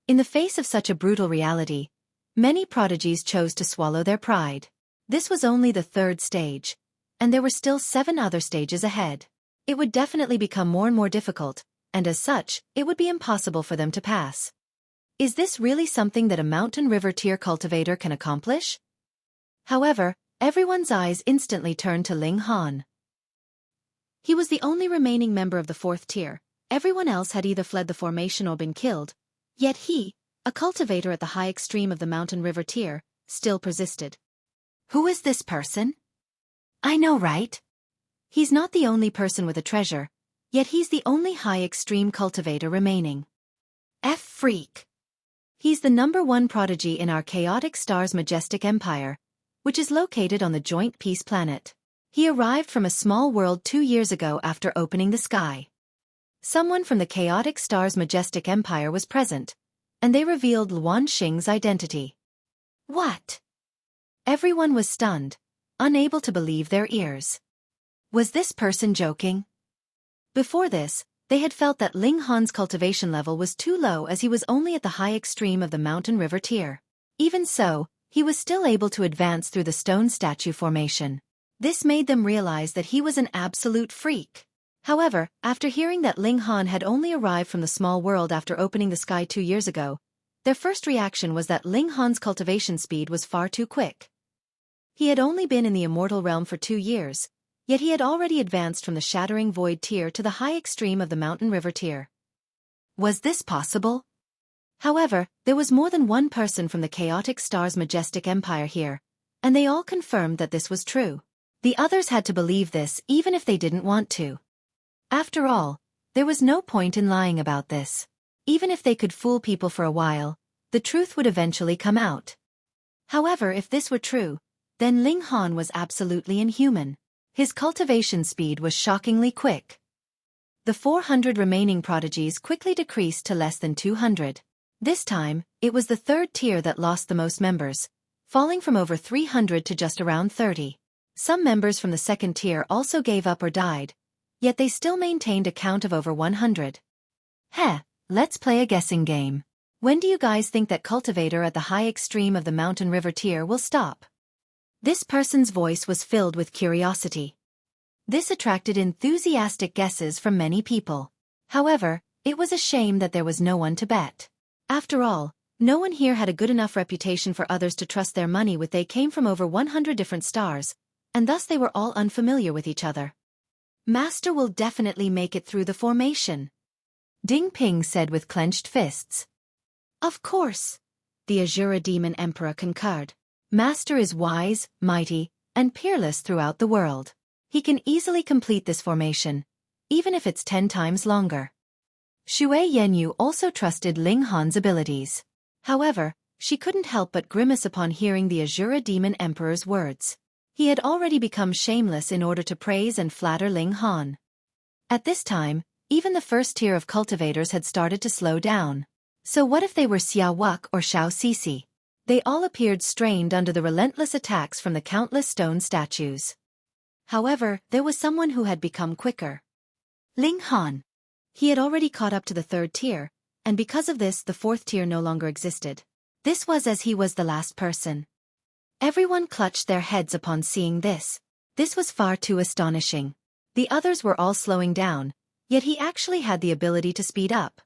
In the face of such a brutal reality, many prodigies chose to swallow their pride. This was only the 3rd stage, and there were still 7 other stages ahead. It would definitely become more and more difficult, and as such, it would be impossible for them to pass. Is this really something that a mountain river tier cultivator can accomplish? However, everyone's eyes instantly turned to Ling Han. He was the only remaining member of the 4th tier. Everyone else had either fled the formation or been killed, yet he, a cultivator at the high extreme of the mountain river tier, still persisted. Who is this person? I know, right? He's not the only person with a treasure, yet he's the only high extreme cultivator remaining. Freak. He's the #1 prodigy in our chaotic star's Majestic Empire, which is located on the Joint Peace planet. He arrived from a small world 2 years ago after opening the sky. Someone from the chaotic star's Majestic Empire was present, and they revealed Luan Xing's identity. What? Everyone was stunned, unable to believe their ears. Was this person joking? Before this, they had felt that Ling Han's cultivation level was too low as he was only at the high extreme of the mountain river tier. Even so, he was still able to advance through the stone statue formation. This made them realize that he was an absolute freak. However, after hearing that Ling Han had only arrived from the small world after opening the sky 2 years ago, their first reaction was that Ling Han's cultivation speed was far too quick. He had only been in the immortal realm for 2 years, yet he had already advanced from the shattering void tier to the high extreme of the mountain river tier. Was this possible? However, there was more than one person from the chaotic star's Majestic Empire here, and they all confirmed that this was true. The others had to believe this even if they didn't want to. After all, there was no point in lying about this. Even if they could fool people for a while, the truth would eventually come out. However, if this were true, then Ling Han was absolutely inhuman. His cultivation speed was shockingly quick. The 400 remaining prodigies quickly decreased to less than 200. This time, it was the 3rd tier that lost the most members, falling from over 300 to just around 30. Some members from the 2nd tier also gave up or died, yet they still maintained a count of over 100. Heh, let's play a guessing game. When do you guys think that cultivator at the high extreme of the mountain river tier will stop? This person's voice was filled with curiosity. This attracted enthusiastic guesses from many people. However, it was a shame that there was no one to bet. After all, no one here had a good enough reputation for others to trust their money with. They came from over 100 different stars, and thus they were all unfamiliar with each other. Master will definitely make it through the formation, Ding Ping said with clenched fists. Of course, the Azura Demon Emperor concurred. Master is wise, mighty, and peerless throughout the world. He can easily complete this formation, even if it's 10 times longer. Xue Yanyu also trusted Ling Han's abilities. However, she couldn't help but grimace upon hearing the Azura Demon Emperor's words. He had already become shameless in order to praise and flatter Ling Han. At this time, even the 1st tier of cultivators had started to slow down. So what if they were Xia Wuque or Shao Sisi? They all appeared strained under the relentless attacks from the countless stone statues. However, there was someone who had become quicker. Ling Han. He had already caught up to the 3rd tier, and because of this the 4th tier no longer existed. This was as he was the last person. Everyone clutched their heads upon seeing this. This was far too astonishing. The others were all slowing down, yet he actually had the ability to speed up.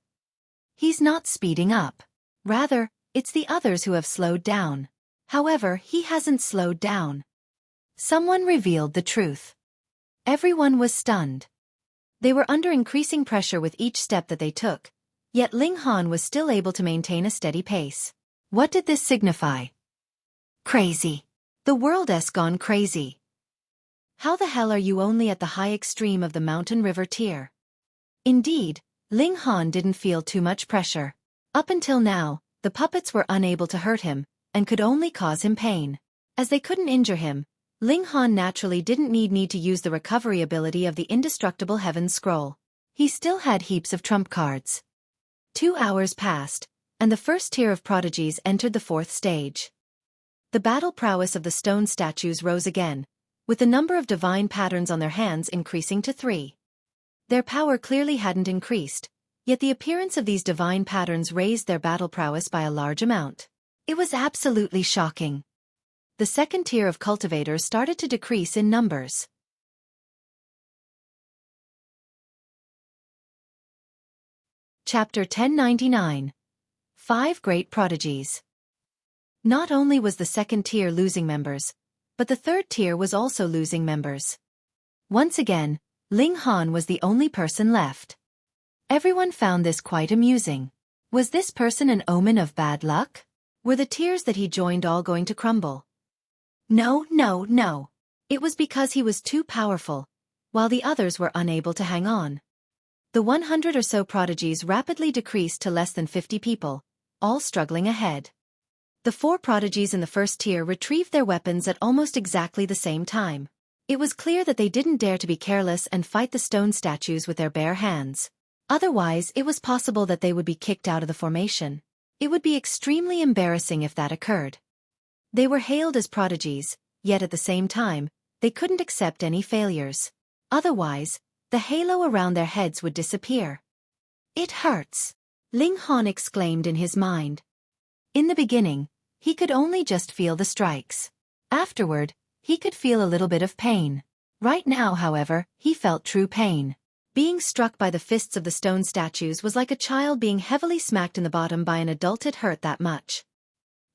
He's not speeding up. Rather, it's the others who have slowed down. However, he hasn't slowed down. Someone revealed the truth. Everyone was stunned. They were under increasing pressure with each step that they took, yet Ling Han was still able to maintain a steady pace. What did this signify? Crazy. The world has gone crazy. How the hell are you only at the high extreme of the mountain river tier? Indeed, Ling Han didn't feel too much pressure. Up until now, the puppets were unable to hurt him, and could only cause him pain. As they couldn't injure him, Ling Han naturally didn't need to use the recovery ability of the indestructible Heaven's Scroll. He still had heaps of trump cards. 2 hours passed, and the 1st tier of prodigies entered the 4th stage. The battle prowess of the stone statues rose again, with the number of divine patterns on their hands increasing to 3. Their power clearly hadn't increased, yet the appearance of these divine patterns raised their battle prowess by a large amount. It was absolutely shocking. The 2nd tier of cultivators started to decrease in numbers. Chapter 1099. 5 Great Prodigies. Not only was the 2nd tier losing members, but the 3rd tier was also losing members. Once again, Ling Han was the only person left. Everyone found this quite amusing. Was this person an omen of bad luck? Were the tiers that he joined all going to crumble? No. It was because he was too powerful, while the others were unable to hang on. The 100 or so prodigies rapidly decreased to less than 50 people, all struggling ahead. The 4 prodigies in the first tier retrieved their weapons at almost exactly the same time. It was clear that they didn't dare to be careless and fight the stone statues with their bare hands. Otherwise, it was possible that they would be kicked out of the formation. It would be extremely embarrassing if that occurred. They were hailed as prodigies, yet at the same time, they couldn't accept any failures. Otherwise, the halo around their heads would disappear. It hurts, Ling Han exclaimed in his mind. In the beginning, he could only just feel the strikes. Afterward, he could feel a little bit of pain. Right now, however, he felt true pain. Being struck by the fists of the stone statues was like a child being heavily smacked in the bottom by an adult. It hurt that much.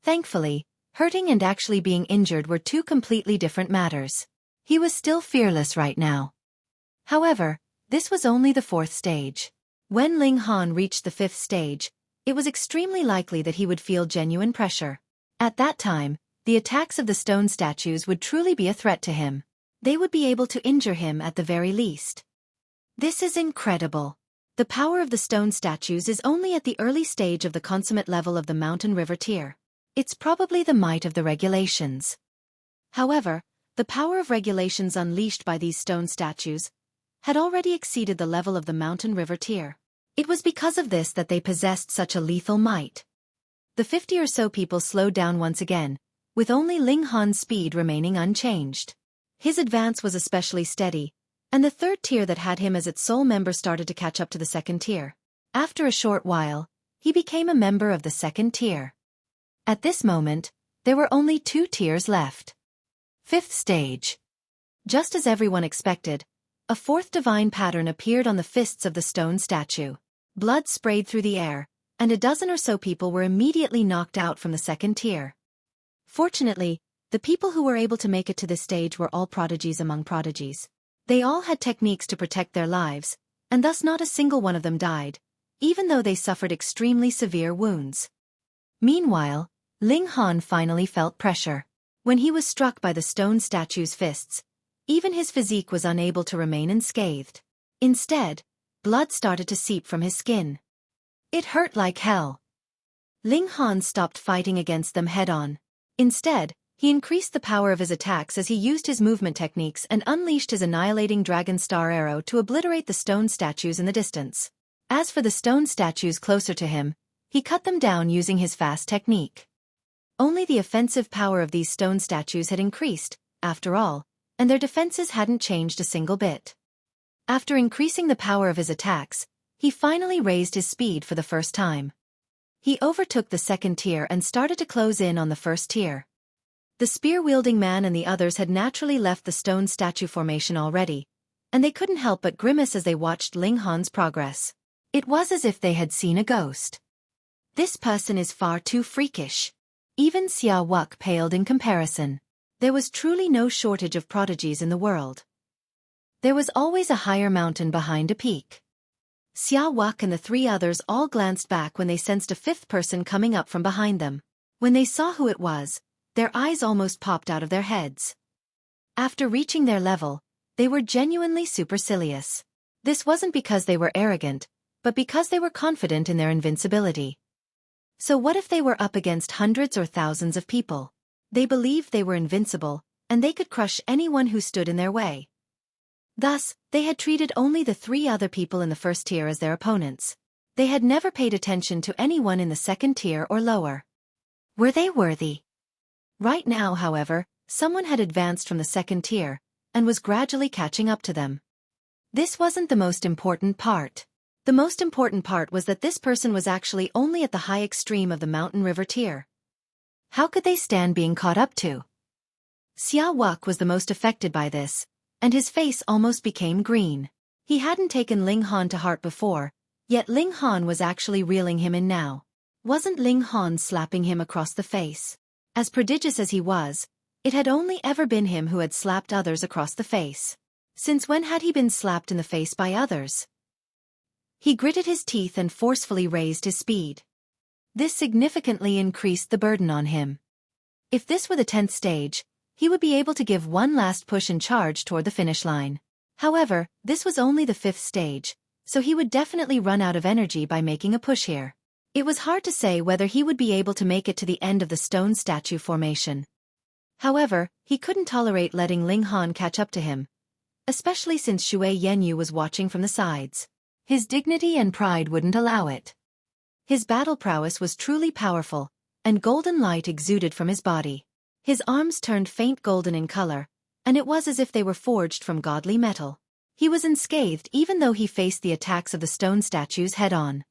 Thankfully, hurting and actually being injured were 2 completely different matters. He was still fearless right now. However, this was only the 4th stage. When Ling Han reached the 5th stage, it was extremely likely that he would feel genuine pressure. At that time, the attacks of the stone statues would truly be a threat to him. They would be able to injure him at the very least. This is incredible. The power of the stone statues is only at the early stage of the consummate level of the mountain river tier. It's probably the might of the regulations. However, the power of regulations unleashed by these stone statues had already exceeded the level of the mountain river tier. It was because of this that they possessed such a lethal might. The 50 or so people slowed down once again, with only Ling Han's speed remaining unchanged. His advance was especially steady, and the 3rd tier that had him as its sole member started to catch up to the 2nd tier. After a short while, he became a member of the 2nd tier. At this moment, there were only 2 tiers left. 5th stage. Just as everyone expected, a 4th divine pattern appeared on the fists of the stone statue. Blood sprayed through the air, and a dozen or so people were immediately knocked out from the 2nd tier. Fortunately, the people who were able to make it to this stage were all prodigies among prodigies. They all had techniques to protect their lives, and thus not a single one of them died, even though they suffered extremely severe wounds. Meanwhile, Ling Han finally felt pressure. When he was struck by the stone statue's fists, even his physique was unable to remain unscathed. Instead, blood started to seep from his skin. It hurt like hell. Ling Han stopped fighting against them head-on. Instead, he increased the power of his attacks as he used his movement techniques and unleashed his annihilating dragon star arrow to obliterate the stone statues in the distance. As for the stone statues closer to him, he cut them down using his fast technique. Only the offensive power of these stone statues had increased, after all, and their defenses hadn't changed a single bit. After increasing the power of his attacks, he finally raised his speed for the first time. He overtook the 2nd tier and started to close in on the 1st tier. The spear-wielding man and the others had naturally left the stone statue formation already, and they couldn't help but grimace as they watched Ling Han's progress. It was as if they had seen a ghost. This person is far too freakish. Even Wuque paled in comparison. There was truly no shortage of prodigies in the world. There was always a higher mountain behind a peak. Wuque and the 3 others all glanced back when they sensed a 5th person coming up from behind them. When they saw who it was, their eyes almost popped out of their heads. After reaching their level, they were genuinely supercilious. This wasn't because they were arrogant, but because they were confident in their invincibility. So what if they were up against hundreds or thousands of people? They believed they were invincible, and they could crush anyone who stood in their way. Thus, they had treated only the 3 other people in the 1st tier as their opponents. They had never paid attention to anyone in the 2nd tier or lower. Were they worthy? Right now, however, someone had advanced from the 2nd tier, and was gradually catching up to them. This wasn't the most important part. The most important part was that this person was actually only at the high extreme of the mountain river tier. How could they stand being caught up to? Wuque was the most affected by this, and his face almost became green. He hadn't taken Ling Han to heart before, yet Ling Han was actually reeling him in now. Wasn't Ling Han slapping him across the face? As prodigious as he was, it had only ever been him who had slapped others across the face. Since when had he been slapped in the face by others? He gritted his teeth and forcefully raised his speed. This significantly increased the burden on him. If this were the 10th stage, he would be able to give one last push and charge toward the finish line. However, this was only the 5th stage, so he would definitely run out of energy by making a push here. It was hard to say whether he would be able to make it to the end of the stone statue formation. However, he couldn't tolerate letting Ling Han catch up to him, especially since Shui Yanyu was watching from the sides. His dignity and pride wouldn't allow it. His battle prowess was truly powerful, and golden light exuded from his body. His arms turned faint golden in color, and it was as if they were forged from godly metal. He was unscathed even though he faced the attacks of the stone statues head-on.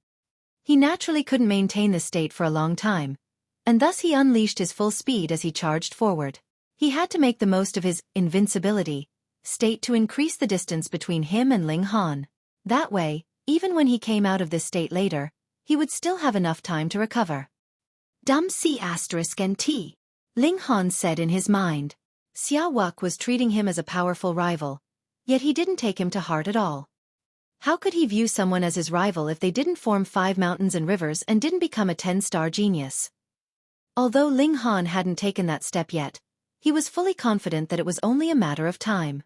He naturally couldn't maintain this state for a long time, and thus he unleashed his full speed as he charged forward. He had to make the most of his invincibility state to increase the distance between him and Ling Han. That way, even when he came out of this state later, he would still have enough time to recover. Dumb C***NT, Ling Han said in his mind. Wuque was treating him as a powerful rival, yet he didn't take him to heart at all. How could he view someone as his rival if they didn't form 5 mountains and rivers and didn't become a 10-star genius? Although Ling Han hadn't taken that step yet, he was fully confident that it was only a matter of time.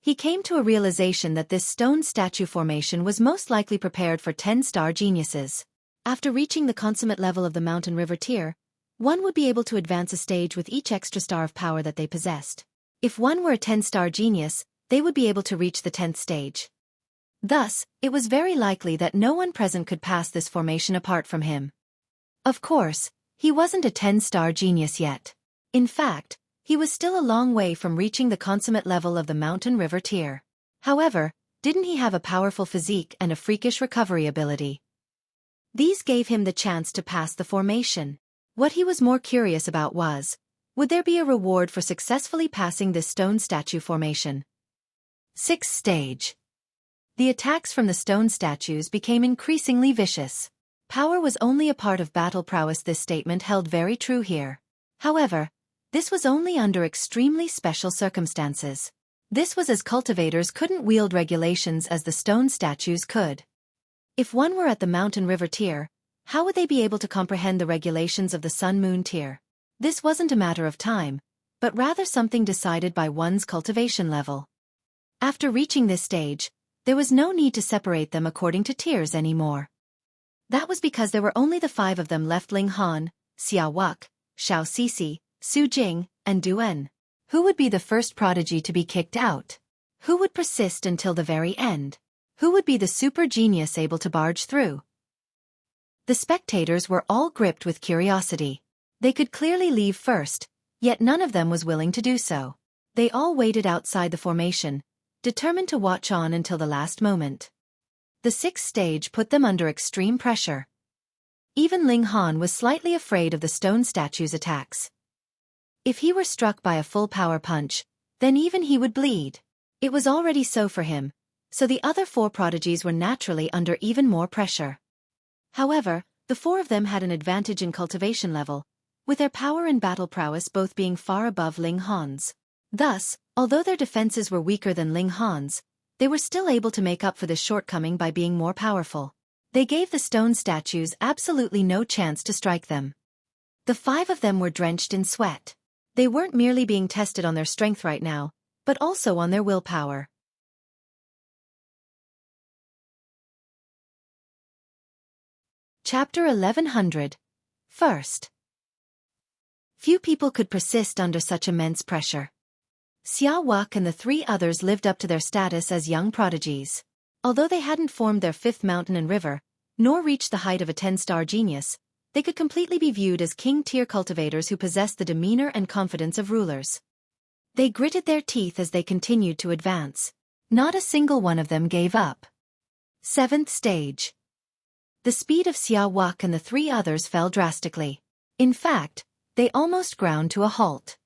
He came to a realization that this stone statue formation was most likely prepared for 10-star geniuses. After reaching the consummate level of the mountain river tier, one would be able to advance a stage with each extra star of power that they possessed. If one were a 10-star genius, they would be able to reach the 10th stage. Thus, it was very likely that no one present could pass this formation apart from him. Of course, he wasn't a 10-star genius yet. In fact, he was still a long way from reaching the consummate level of the mountain river tier. However, didn't he have a powerful physique and a freakish recovery ability? These gave him the chance to pass the formation. What he was more curious about was, would there be a reward for successfully passing this stone statue formation? 6th stage. The attacks from the stone statues became increasingly vicious. Power was only a part of battle prowess. This statement held very true here. However, this was only under extremely special circumstances. This was as cultivators couldn't wield regulations as the stone statues could. If one were at the mountain river tier, how would they be able to comprehend the regulations of the sun-moon tier? This wasn't a matter of time, but rather something decided by one's cultivation level. After reaching this stage, there was no need to separate them according to tiers anymore. That was because there were only the 5 of them left: Ling Han, Wuque, Shao Cici, Su Jing, and Duan. Who would be the first prodigy to be kicked out? Who would persist until the very end? Who would be the super genius able to barge through? The spectators were all gripped with curiosity. They could clearly leave first, yet none of them was willing to do so. They all waited outside the formation, determined to watch on until the last moment. The 6th stage put them under extreme pressure. Even Ling Han was slightly afraid of the stone statue's attacks. If he were struck by a full power punch, then even he would bleed. It was already so for him, so the other 4 prodigies were naturally under even more pressure. However, the 4 of them had an advantage in cultivation level, with their power and battle prowess both being far above Ling Han's. Thus, although their defenses were weaker than Ling Han's, they were still able to make up for this shortcoming by being more powerful. They gave the stone statues absolutely no chance to strike them. The 5 of them were drenched in sweat. They weren't merely being tested on their strength right now, but also on their willpower. Chapter 1100. First. Few people could persist under such immense pressure. Wuque and the 3 others lived up to their status as young prodigies. Although they hadn't formed their 5th mountain and river, nor reached the height of a 10-star genius, they could completely be viewed as king-tier cultivators who possessed the demeanor and confidence of rulers. They gritted their teeth as they continued to advance. Not a single one of them gave up. 7th stage. The speed of Wuque and the 3 others fell drastically. In fact, they almost ground to a halt.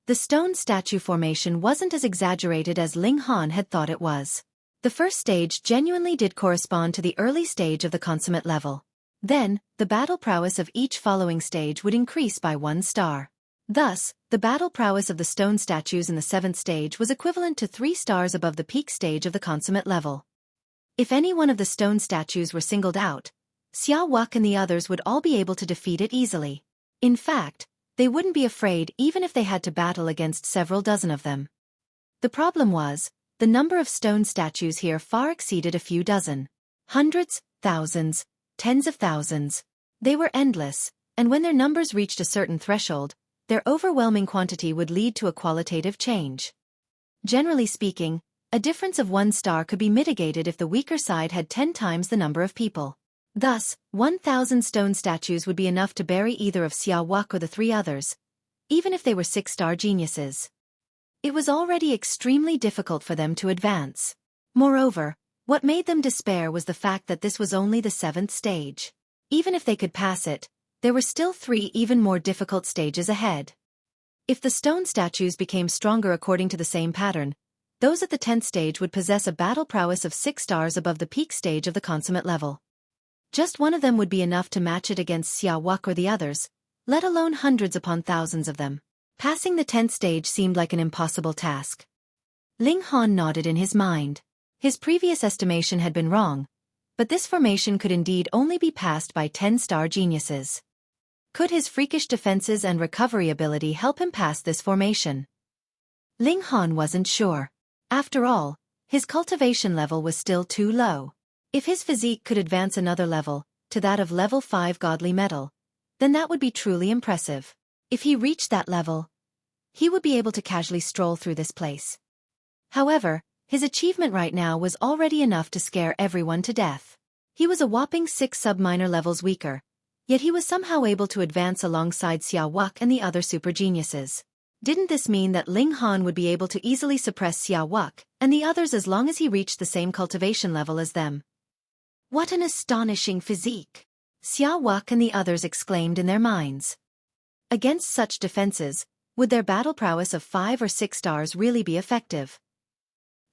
The stone statue formation wasn't as exaggerated as Ling Han had thought it was. The first stage genuinely did correspond to the early stage of the consummate level. Then, the battle prowess of each following stage would increase by 1 star. Thus, the battle prowess of the stone statues in the 7th stage was equivalent to 3 stars above the peak stage of the consummate level. If any one of the stone statues were singled out, Wuque and the others would all be able to defeat it easily. In fact, they wouldn't be afraid even if they had to battle against several dozen of them. The problem was, the number of stone statues here far exceeded a few dozen. Hundreds, thousands, tens of thousands. They were endless, and when their numbers reached a certain threshold, their overwhelming quantity would lead to a qualitative change. Generally speaking, a difference of 1 star could be mitigated if the weaker side had 10 times the number of people. Thus, 1,000 stone statues would be enough to bury either of Xueqi or the 3 others, even if they were 6-star geniuses. It was already extremely difficult for them to advance. Moreover, what made them despair was the fact that this was only the 7th stage. Even if they could pass it, there were still 3 even more difficult stages ahead. If the stone statues became stronger according to the same pattern, those at the 10th stage would possess a battle prowess of 6 stars above the peak stage of the consummate level. Just one of them would be enough to match it against Xueqi or the others, let alone hundreds upon thousands of them. Passing the 10th stage seemed like an impossible task. Ling Han nodded in his mind. His previous estimation had been wrong, but this formation could indeed only be passed by 10-star geniuses. Could his freakish defenses and recovery ability help him pass this formation? Ling Han wasn't sure. After all, his cultivation level was still too low. If his physique could advance another level, to that of level 5 godly metal, then that would be truly impressive. If he reached that level, he would be able to casually stroll through this place. However, his achievement right now was already enough to scare everyone to death. He was a whopping 6 sub-minor levels weaker, yet he was somehow able to advance alongside Xueqi and the other super geniuses. Didn't this mean that Ling Han would be able to easily suppress Xueqi and the others as long as he reached the same cultivation level as them? What an astonishing physique! Xueqi and the others exclaimed in their minds. Against such defenses, would their battle prowess of 5 or 6 stars really be effective?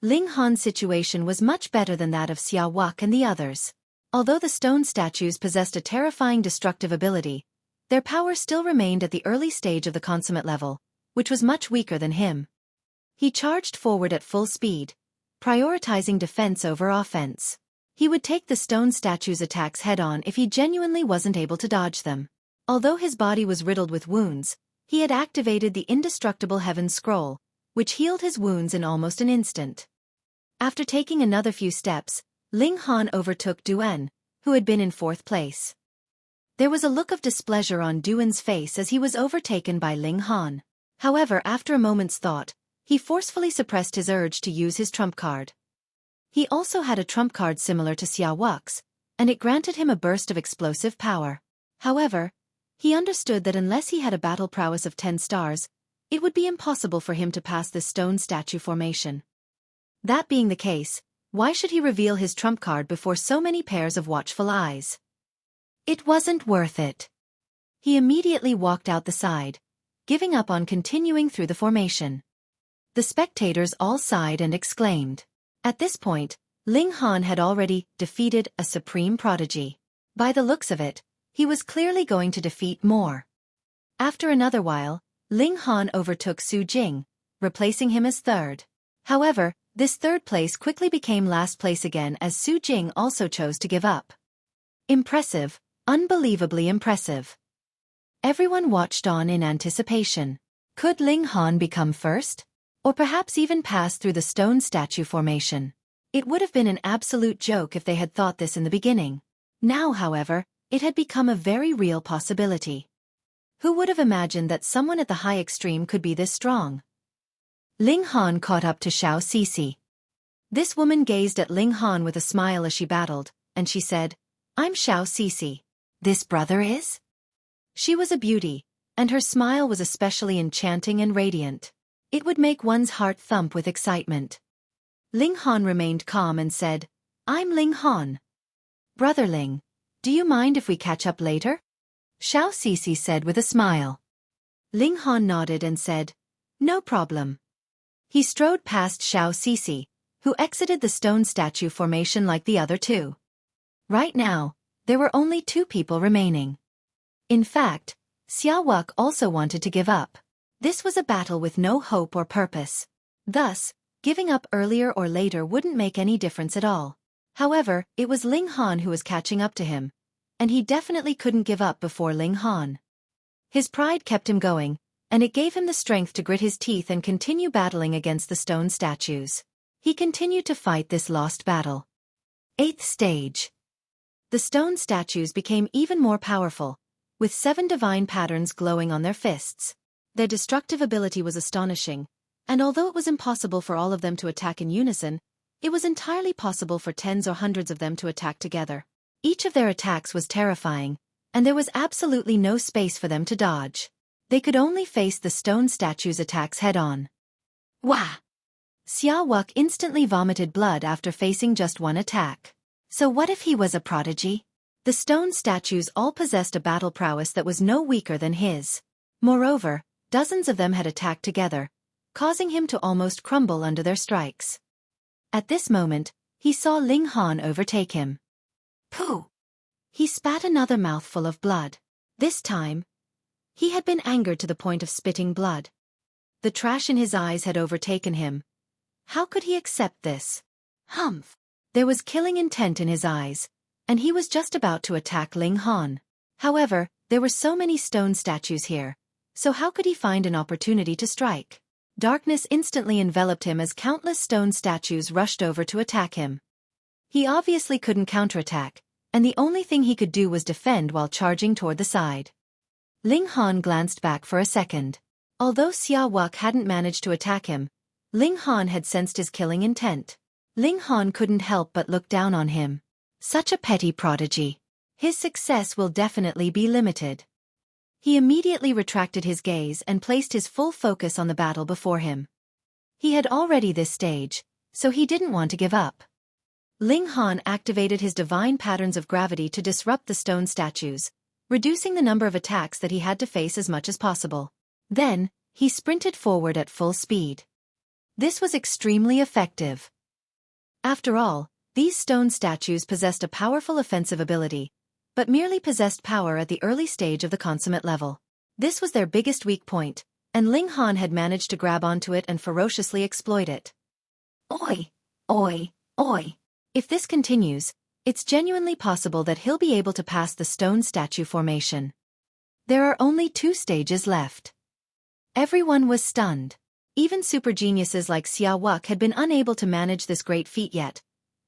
Ling Han's situation was much better than that of Xueqi and the others. Although the stone statues possessed a terrifying destructive ability, their power still remained at the early stage of the consummate level, which was much weaker than him. He charged forward at full speed, prioritizing defense over offense. He would take the stone statues' attacks head-on if he genuinely wasn't able to dodge them. Although his body was riddled with wounds, he had activated the indestructible Heaven Scroll, which healed his wounds in almost an instant. After taking another few steps, Ling Han overtook Duan, who had been in 4th place. There was a look of displeasure on Duan's face as he was overtaken by Ling Han. However, after a moment's thought, he forcefully suppressed his urge to use his trump card. He also had a trump card similar to Xueqi's, and it granted him a burst of explosive power. However, he understood that unless he had a battle prowess of 10 stars, it would be impossible for him to pass this stone statue formation. That being the case, why should he reveal his trump card before so many pairs of watchful eyes? It wasn't worth it. He immediately walked out the side, giving up on continuing through the formation. The spectators all sighed and exclaimed. At this point, Ling Han had already defeated a supreme prodigy. By the looks of it, he was clearly going to defeat more. After another while, Ling Han overtook Su Jing, replacing him as 3rd. However, this 3rd place quickly became last place again as Su Jing also chose to give up. Impressive, unbelievably impressive. Everyone watched on in anticipation. Could Ling Han become first? Or perhaps even pass through the stone statue formation? It would have been an absolute joke if they had thought this in the beginning. Now, however, it had become a very real possibility. Who would have imagined that someone at the high extreme could be this strong? Ling Han caught up to Xueqi. This woman gazed at Ling Han with a smile as she battled, and she said, "I'm Xueqi. This brother is?" She was a beauty, and her smile was especially enchanting and radiant. It would make one's heart thump with excitement. Ling Han remained calm and said, "I'm Ling Han. Brother Ling, do you mind if we catch up later?" Xueqi said with a smile. Ling Han nodded and said, "No problem." He strode past Xueqi, who exited the stone statue formation like the other 2. Right now, there were only 2 people remaining. In fact, Xueqi also wanted to give up. This was a battle with no hope or purpose. Thus, giving up earlier or later wouldn't make any difference at all. However, it was Ling Han who was catching up to him, and he definitely couldn't give up before Ling Han. His pride kept him going, and it gave him the strength to grit his teeth and continue battling against the stone statues. He continued to fight this lost battle. 8th stage. The stone statues became even more powerful, with 7 divine patterns glowing on their fists. Their destructive ability was astonishing, and although it was impossible for all of them to attack in unison, it was entirely possible for tens or hundreds of them to attack together. Each of their attacks was terrifying, and there was absolutely no space for them to dodge. They could only face the stone statue's attacks head-on. Wah! Wuque instantly vomited blood after facing just one attack. So what if he was a prodigy? The stone statues all possessed a battle prowess that was no weaker than his. Moreover, dozens of them had attacked together, causing him to almost crumble under their strikes. At this moment, he saw Ling Han overtake him. Pooh! He spat another mouthful of blood. This time, he had been angered to the point of spitting blood. The trash in his eyes had overtaken him. How could he accept this? Humph! There was killing intent in his eyes, and he was just about to attack Ling Han. However, there were so many stone statues here, so how could he find an opportunity to strike? Darkness instantly enveloped him as countless stone statues rushed over to attack him. He obviously couldn't counterattack, and the only thing he could do was defend while charging toward the side. Ling Han glanced back for a second. Although Wuque hadn't managed to attack him, Ling Han had sensed his killing intent. Ling Han couldn't help but look down on him. Such a petty prodigy. His success will definitely be limited. He immediately retracted his gaze and placed his full focus on the battle before him. He had already this stage, so he didn't want to give up. Ling Han activated his divine patterns of gravity to disrupt the stone statues, reducing the number of attacks that he had to face as much as possible. Then, he sprinted forward at full speed. This was extremely effective. After all, these stone statues possessed a powerful offensive ability, but merely possessed power at the early stage of the consummate level. This was their biggest weak point, and Ling Han had managed to grab onto it and ferociously exploit it. Oi! Oi! Oi! If this continues, it's genuinely possible that he'll be able to pass the stone statue formation. There are only 2 stages left. Everyone was stunned. Even super geniuses like Wuque had been unable to manage this great feat yet.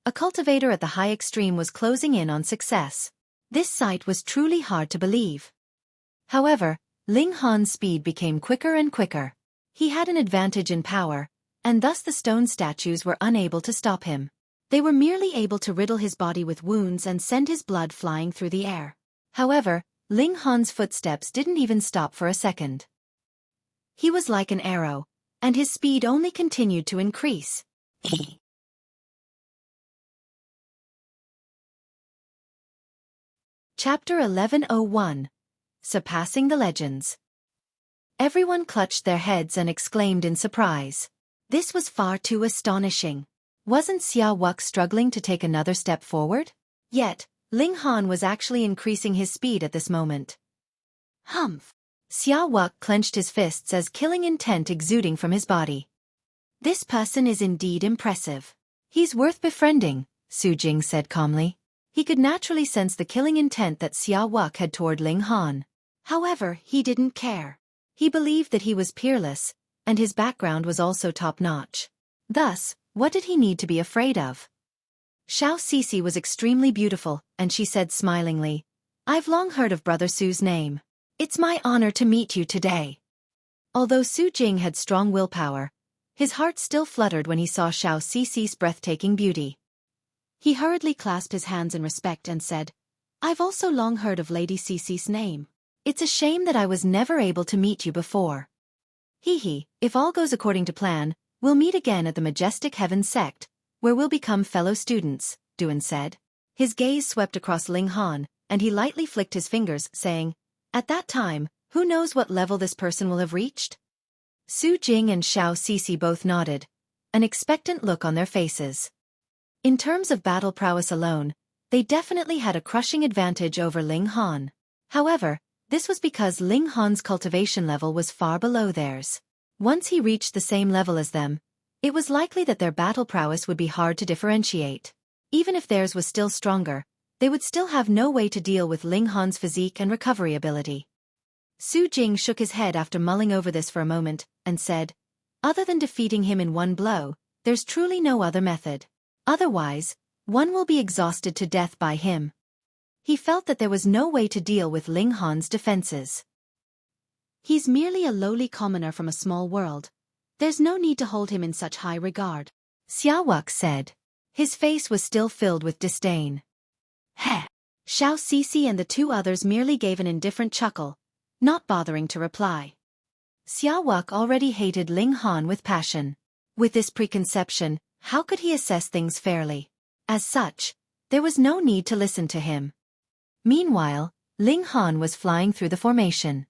A cultivator at the high extreme was closing in on success. This sight was truly hard to believe. However, Ling Han's speed became quicker and quicker. He had an advantage in power, and thus the stone statues were unable to stop him. They were merely able to riddle his body with wounds and send his blood flying through the air. However, Ling Han's footsteps didn't even stop for a second. He was like an arrow, and his speed only continued to increase. Chapter 1101. Surpassing the Legends. Everyone clutched their heads and exclaimed in surprise. This was far too astonishing. Wasn't Wuque struggling to take another step forward? Yet, Ling Han was actually increasing his speed at this moment. Humph! Wuque clenched his fists as killing intent exuding from his body. This person is indeed impressive. He's worth befriending, Su Jing said calmly. He could naturally sense the killing intent that Wuque had toward Ling Han. However, he didn't care. He believed that he was peerless, and his background was also top-notch. Thus, what did he need to be afraid of? Xueqi was extremely beautiful, and she said smilingly, I've long heard of Brother Su's name. It's my honor to meet you today. Although Su Jing had strong willpower, his heart still fluttered when he saw Xueqi's breathtaking beauty. He hurriedly clasped his hands in respect and said, I've also long heard of Lady Qi's name. It's a shame that I was never able to meet you before. If all goes according to plan, we'll meet again at the Majestic Heaven Sect, where we'll become fellow students, Duan said. His gaze swept across Ling Han, and he lightly flicked his fingers, saying, At that time, who knows what level this person will have reached? Su Jing and Xueqi both nodded, an expectant look on their faces. In terms of battle prowess alone, they definitely had a crushing advantage over Ling Han. However, this was because Ling Han's cultivation level was far below theirs. Once he reached the same level as them, it was likely that their battle prowess would be hard to differentiate. Even if theirs was still stronger, they would still have no way to deal with Ling Han's physique and recovery ability. Su Jing shook his head after mulling over this for a moment, and said, Other than defeating him in one blow, there's truly no other method. Otherwise, one will be exhausted to death by him. He felt that there was no way to deal with Ling Han's defenses. He's merely a lowly commoner from a small world. There's no need to hold him in such high regard, Xueqi said. His face was still filled with disdain. Heh! Xueqi and the two others merely gave an indifferent chuckle, not bothering to reply. Xueqi already hated Ling Han with passion. With this preconception, how could he assess things fairly? As such, there was no need to listen to him. Meanwhile, Ling Han was flying through the formation.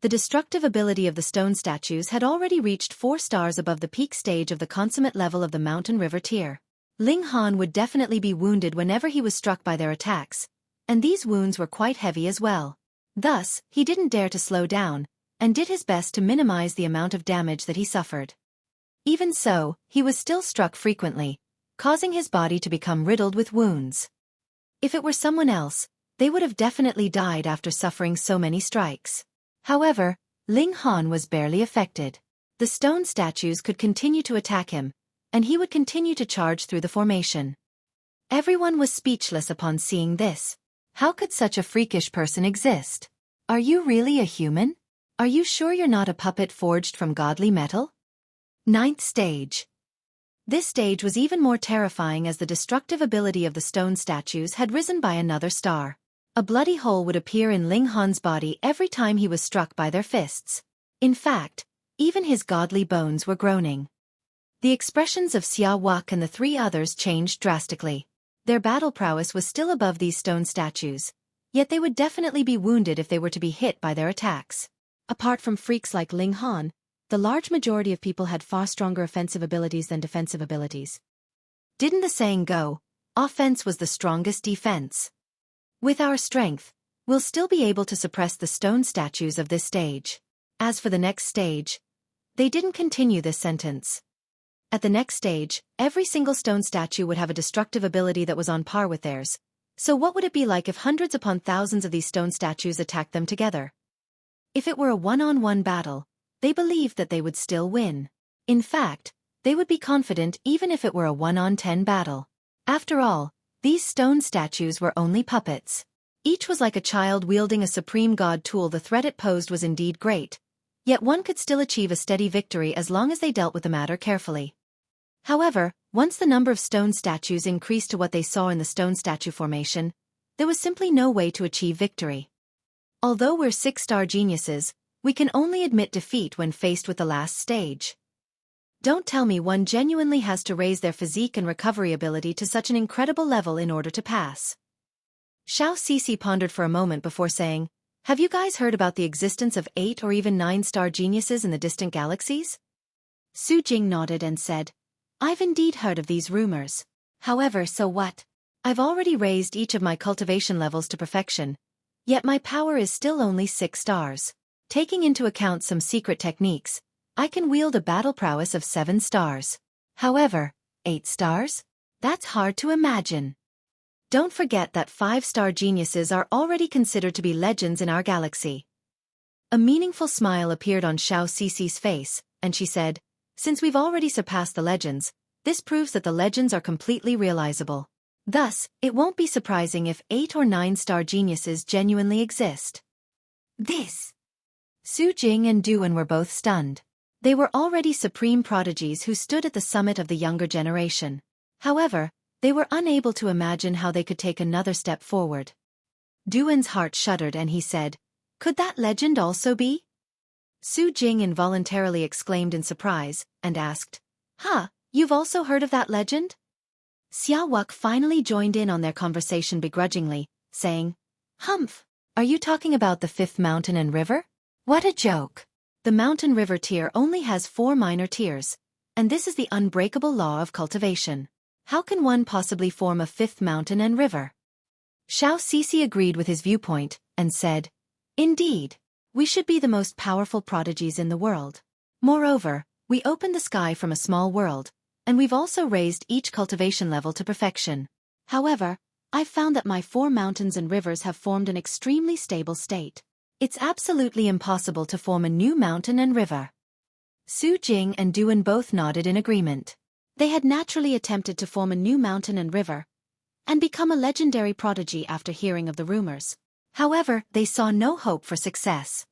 The destructive ability of the stone statues had already reached 4 stars above the peak stage of the consummate level of the mountain river tier. Ling Han would definitely be wounded whenever he was struck by their attacks, and these wounds were quite heavy as well. Thus, he didn't dare to slow down, and did his best to minimize the amount of damage that he suffered. Even so, he was still struck frequently, causing his body to become riddled with wounds. If it were someone else, they would have definitely died after suffering so many strikes. However, Ling Han was barely affected. The stone statues could continue to attack him, and he would continue to charge through the formation. Everyone was speechless upon seeing this. How could such a freakish person exist? Are you really a human? Are you sure you're not a puppet forged from godly metal? 9th stage. This stage was even more terrifying as the destructive ability of the stone statues had risen by another star. A bloody hole would appear in Ling Han's body every time he was struck by their fists. In fact, even his godly bones were groaning. The expressions of Xueqi and the 3 others changed drastically. Their battle prowess was still above these stone statues, yet they would definitely be wounded if they were to be hit by their attacks. Apart from freaks like Ling Han, the large majority of people had far stronger offensive abilities than defensive abilities. Didn't the saying go, offense was the strongest defense? With our strength, we'll still be able to suppress the stone statues of this stage. As for the next stage, they didn't continue this sentence. At the next stage, every single stone statue would have a destructive ability that was on par with theirs. So what would it be like if hundreds upon thousands of these stone statues attacked them together? If it were a one-on-one battle, they believed that they would still win. In fact, they would be confident even if it were a 1-on-10 battle. After all, these stone statues were only puppets. Each was like a child wielding a supreme god tool. The threat it posed was indeed great, yet one could still achieve a steady victory as long as they dealt with the matter carefully. However, once the number of stone statues increased to what they saw in the stone statue formation, there was simply no way to achieve victory. Although we're 6-star geniuses, we can only admit defeat when faced with the last stage. Don't tell me one genuinely has to raise their physique and recovery ability to such an incredible level in order to pass. Xueqi pondered for a moment before saying, "Have you guys heard about the existence of 8 or even 9-star geniuses in the distant galaxies?" Xueqi nodded and said, "I've indeed heard of these rumors. However, so what? I've already raised each of my cultivation levels to perfection, yet my power is still only 6 stars. Taking into account some secret techniques, I can wield a battle prowess of 7 stars. However, 8 stars? That's hard to imagine. Don't forget that 5-star geniuses are already considered to be legends in our galaxy." A meaningful smile appeared on Xueqi's face, and she said, "Since we've already surpassed the legends, this proves that the legends are completely realizable. Thus, it won't be surprising if 8 or 9-star geniuses genuinely exist." This. Xueqi and Duan were both stunned. They were already supreme prodigies who stood at the summit of the younger generation. However, they were unable to imagine how they could take another step forward. Duan's heart shuddered and he said, "Could that legend also be?" Xueqi involuntarily exclaimed in surprise, and asked, "Huh, you've also heard of that legend?" Xueqi finally joined in on their conversation begrudgingly, saying, "Humph, are you talking about the 5th mountain and river? What a joke. The mountain river tier only has 4 minor tiers, and this is the unbreakable law of cultivation. How can one possibly form a 5th mountain and river?" Xueqi agreed with his viewpoint, and said, "Indeed, we should be the most powerful prodigies in the world. Moreover, we opened the sky from a small world, and we've also raised each cultivation level to perfection. However, I've found that my 4 mountains and rivers have formed an extremely stable state. It's absolutely impossible to form a new mountain and river." Xueqi and Duan both nodded in agreement. They had naturally attempted to form a new mountain and river, and become a legendary prodigy after hearing of the rumors. However, they saw no hope for success.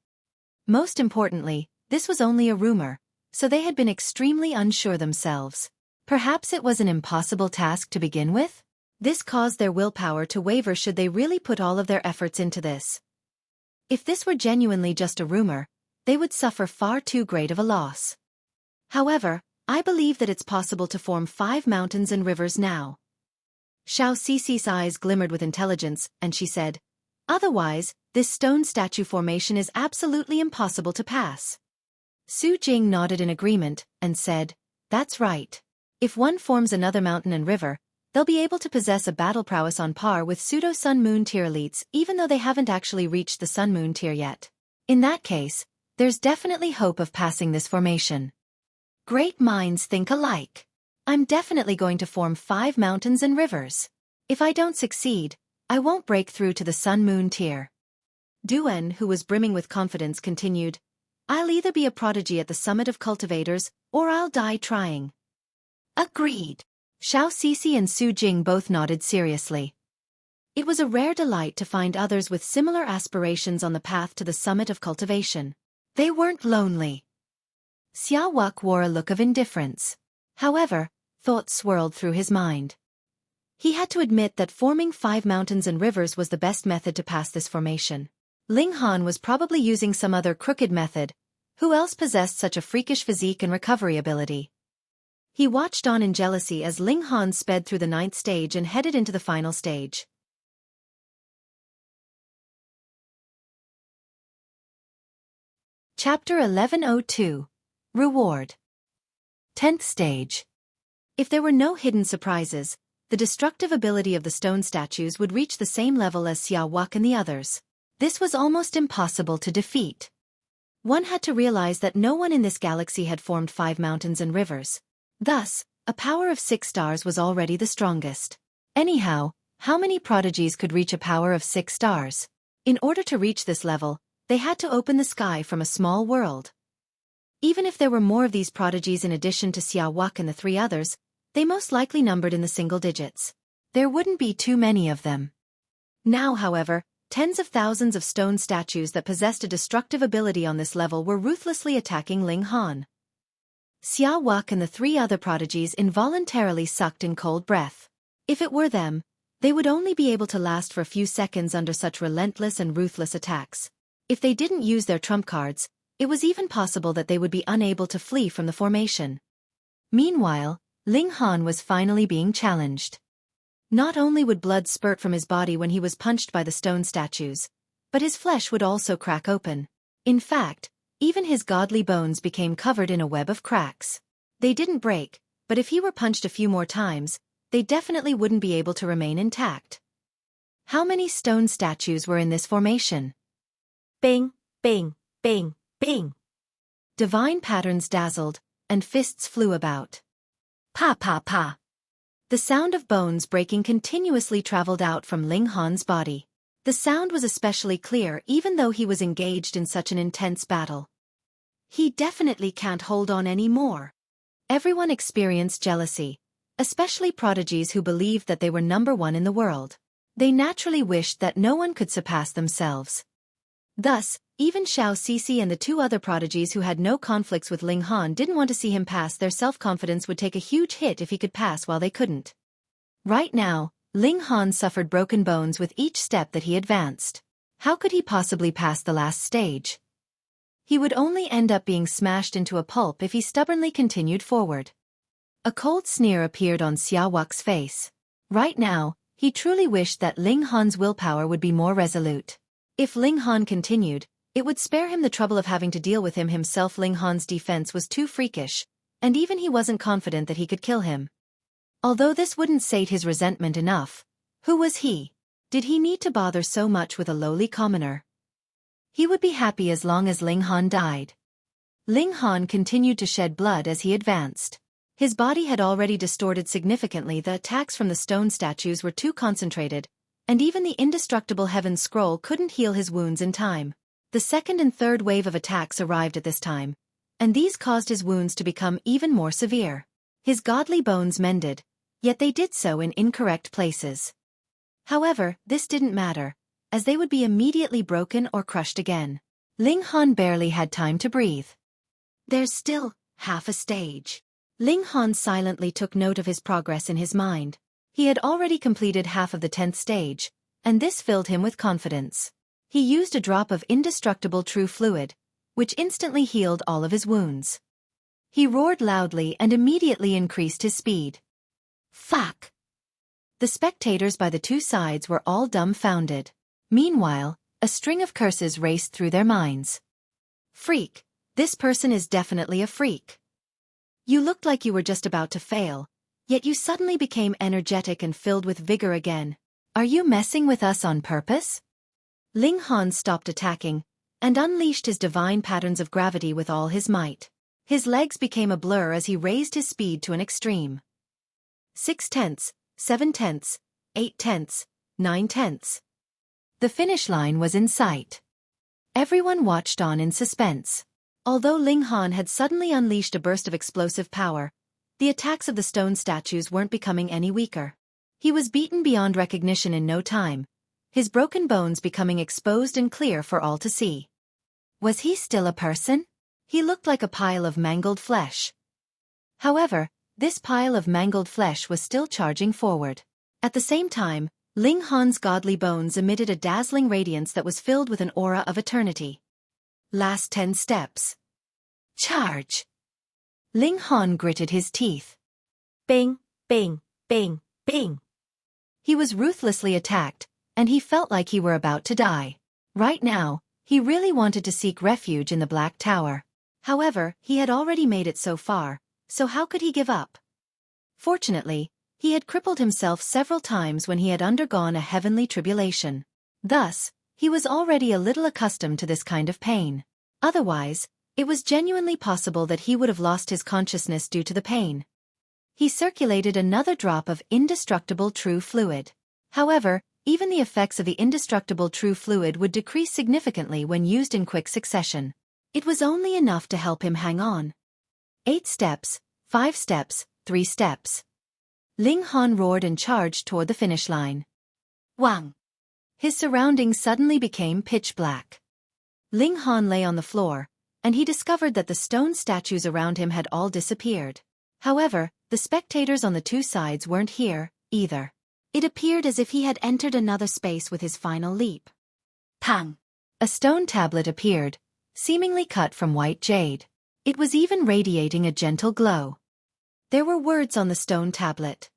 Most importantly, this was only a rumor, so they had been extremely unsure themselves. Perhaps it was an impossible task to begin with? This caused their willpower to waver should they really put all of their efforts into this. If this were genuinely just a rumor, they would suffer far too great of a loss. However, I believe that it's possible to form 5 mountains and rivers now. Xueqi's eyes glimmered with intelligence, and she said, "Otherwise, this stone statue formation is absolutely impossible to pass." Su Jing nodded in agreement, and said, "That's right. If one forms another mountain and river, they'll be able to possess a battle prowess on par with pseudo-Sun-Moon tier elites even though they haven't actually reached the Sun-Moon tier yet. In that case, there's definitely hope of passing this formation. Great minds think alike. I'm definitely going to form 5 mountains and rivers. If I don't succeed, I won't break through to the Sun-Moon tier." Duan, who was brimming with confidence, continued, "I'll either be a prodigy at the summit of cultivators, or I'll die trying." Agreed. Xueqi and Su Jing both nodded seriously. It was a rare delight to find others with similar aspirations on the path to the summit of cultivation. They weren't lonely. Wuque wore a look of indifference. However, thoughts swirled through his mind. He had to admit that forming 5 mountains and rivers was the best method to pass this formation. Ling Han was probably using some other crooked method. Who else possessed such a freakish physique and recovery ability? He watched on in jealousy as Ling Han sped through the 9th stage and headed into the final stage. Chapter 1102. Reward. 10th stage. If there were no hidden surprises, the destructive ability of the stone statues would reach the same level as Wuque and the others. This was almost impossible to defeat. One had to realize that no one in this galaxy had formed 5 mountains and rivers. Thus, a power of 6 stars was already the strongest. Anyhow, how many prodigies could reach a power of 6 stars? In order to reach this level, they had to open the sky from a small world. Even if there were more of these prodigies in addition to Wuque and the 3 others, they most likely numbered in the single digits. There wouldn't be too many of them. Now, however, tens of thousands of stone statues that possessed a destructive ability on this level were ruthlessly attacking Ling Han. Wuque and the 3 other prodigies involuntarily sucked in cold breath. If it were them, they would only be able to last for a few seconds under such relentless and ruthless attacks. If they didn't use their trump cards, it was even possible that they would be unable to flee from the formation. Meanwhile, Ling Han was finally being challenged. Not only would blood spurt from his body when he was punched by the stone statues, but his flesh would also crack open. In fact, even his godly bones became covered in a web of cracks. They didn't break, but if he were punched a few more times, they definitely wouldn't be able to remain intact. How many stone statues were in this formation? Bing, bing, bing, bing. Divine patterns dazzled, and fists flew about. Pa pa pa. The sound of bones breaking continuously traveled out from Ling Han's body. The sound was especially clear even though he was engaged in such an intense battle. He definitely can't hold on anymore. Everyone experienced jealousy, especially prodigies who believed that they were number 1 in the world. They naturally wished that no one could surpass themselves. Thus, even Xueqi and the 2 other prodigies who had no conflicts with Ling Han didn't want to see him pass. Their self-confidence would take a huge hit if he could pass while they couldn't. Right now, Ling Han suffered broken bones with each step that he advanced. How could he possibly pass the last stage? He would only end up being smashed into a pulp if he stubbornly continued forward. A cold sneer appeared on Wuque's face. Right now, he truly wished that Ling Han's willpower would be more resolute. If Ling Han continued, it would spare him the trouble of having to deal with him himself. Ling Han's defense was too freakish, and even he wasn't confident that he could kill him. Although this wouldn't sate his resentment enough, who was he? Did he need to bother so much with a lowly commoner? He would be happy as long as Ling Han died. Ling Han continued to shed blood as he advanced. His body had already distorted significantly. The attacks from the stone statues were too concentrated, and even the indestructible Heaven Scroll couldn't heal his wounds in time. The 2nd and 3rd wave of attacks arrived at this time, and these caused his wounds to become even more severe. His godly bones mended, yet they did so in incorrect places. However, this didn't matter, as they would be immediately broken or crushed again. Ling Han barely had time to breathe. There's still half a stage. Ling Han silently took note of his progress in his mind. He had already completed half of the 10th stage, and this filled him with confidence. He used a drop of indestructible true fluid, which instantly healed all of his wounds. He roared loudly and immediately increased his speed. Fuck! The spectators by the two sides were all dumbfounded. Meanwhile, a string of curses raced through their minds. Freak! This person is definitely a freak. You looked like you were just about to fail, yet you suddenly became energetic and filled with vigor again. Are you messing with us on purpose? Ling Han stopped attacking, and unleashed his divine patterns of gravity with all his might. His legs became a blur as he raised his speed to an extreme. 6/10, 7/10, 8/10, 9/10. The finish line was in sight. Everyone watched on in suspense. Although Ling Han had suddenly unleashed a burst of explosive power, the attacks of the stone statues weren't becoming any weaker. He was beaten beyond recognition in no time, his broken bones becoming exposed and clear for all to see. Was he still a person? He looked like a pile of mangled flesh. However, this pile of mangled flesh was still charging forward. At the same time, Ling Han's godly bones emitted a dazzling radiance that was filled with an aura of eternity. Last 10 steps. Charge! Ling Han gritted his teeth. Bing, bing, bing, bing. He was ruthlessly attacked, and he felt like he were about to die. Right now, he really wanted to seek refuge in the Black Tower. However, he had already made it so far, so how could he give up? Fortunately, he had crippled himself several times when he had undergone a heavenly tribulation. Thus, he was already a little accustomed to this kind of pain. Otherwise, it was genuinely possible that he would have lost his consciousness due to the pain. He circulated another drop of indestructible true fluid. However, even the effects of the indestructible true fluid would decrease significantly when used in quick succession. It was only enough to help him hang on. 8 steps, 5 steps, 3 steps. Ling Han roared and charged toward the finish line. Wang! His surroundings suddenly became pitch black. Ling Han lay on the floor, and he discovered that the stone statues around him had all disappeared. However, the spectators on the two sides weren't here, either. It appeared as if he had entered another space with his final leap. Pang! A stone tablet appeared, seemingly cut from white jade. It was even radiating a gentle glow. There were words on the stone tablet.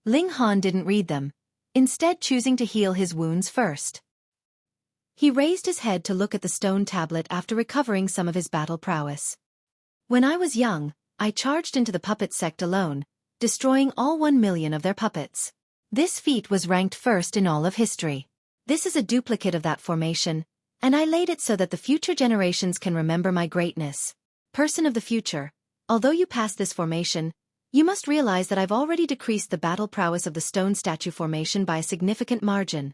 Ling Han didn't read them, instead choosing to heal his wounds first. He raised his head to look at the stone tablet after recovering some of his battle prowess. When I was young, I charged into the puppet sect alone, destroying all 1 million of their puppets. This feat was ranked first in all of history. This is a duplicate of that formation, and I laid it so that the future generations can remember my greatness. Person of the future, although you passed this formation, you must realize that I've already decreased the battle prowess of the stone statue formation by a significant margin.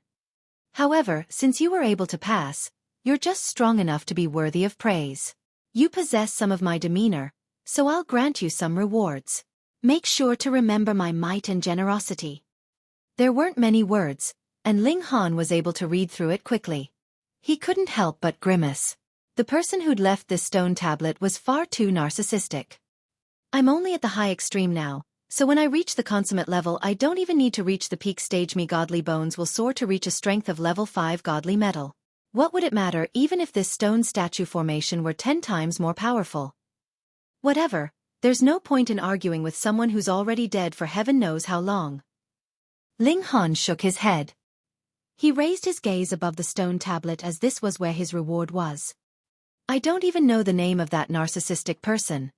However, since you were able to pass, you're just strong enough to be worthy of praise. You possess some of my demeanor, so I'll grant you some rewards. Make sure to remember my might and generosity. There weren't many words, and Ling Han was able to read through it quickly. He couldn't help but grimace. The person who'd left this stone tablet was far too narcissistic. I'm only at the high extreme now, so when I reach the consummate level I don't even need to reach the peak stage. My godly bones will soar to reach a strength of level 5 godly metal. What would it matter even if this stone statue formation were 10 times more powerful? Whatever, there's no point in arguing with someone who's already dead for heaven knows how long. Ling Han shook his head. He raised his gaze above the stone tablet as this was where his reward was. I don't even know the name of that narcissistic person.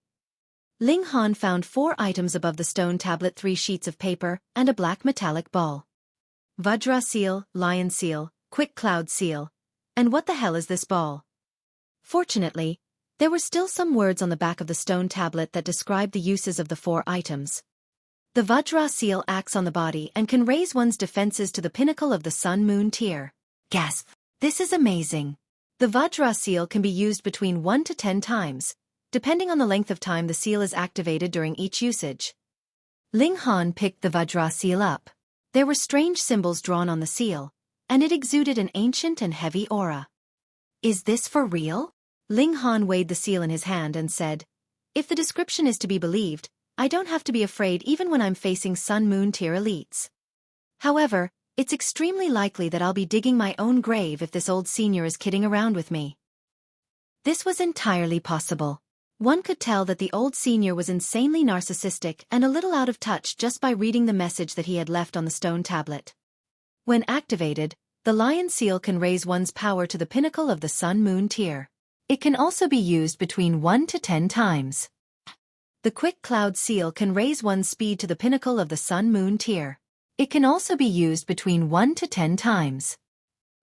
Ling Han found 4 items above the stone tablet, 3 sheets of paper, and a black metallic ball. Vajra seal, lion seal, quick cloud seal. And what the hell is this ball? Fortunately, there were still some words on the back of the stone tablet that described the uses of the 4 items. The Vajra seal acts on the body and can raise one's defenses to the pinnacle of the sun-moon tier. Gasp! This is amazing. The Vajra seal can be used between 1 to 10 times, depending on the length of time the seal is activated during each usage. Ling Han picked the Vajra seal up. There were strange symbols drawn on the seal, and it exuded an ancient and heavy aura. Is this for real? Ling Han weighed the seal in his hand and said, if the description is to be believed, I don't have to be afraid even when I'm facing Sun-Moon tier elites. However, it's extremely likely that I'll be digging my own grave if this old senior is kidding around with me. This was entirely possible. One could tell that the old senior was insanely narcissistic and a little out of touch just by reading the message that he had left on the stone tablet. When activated, the lion seal can raise one's power to the pinnacle of the Sun-Moon tier. It can also be used between 1 to 10 times. The quick cloud seal can raise one's speed to the pinnacle of the Sun-Moon tier. It can also be used between 1 to 10 times.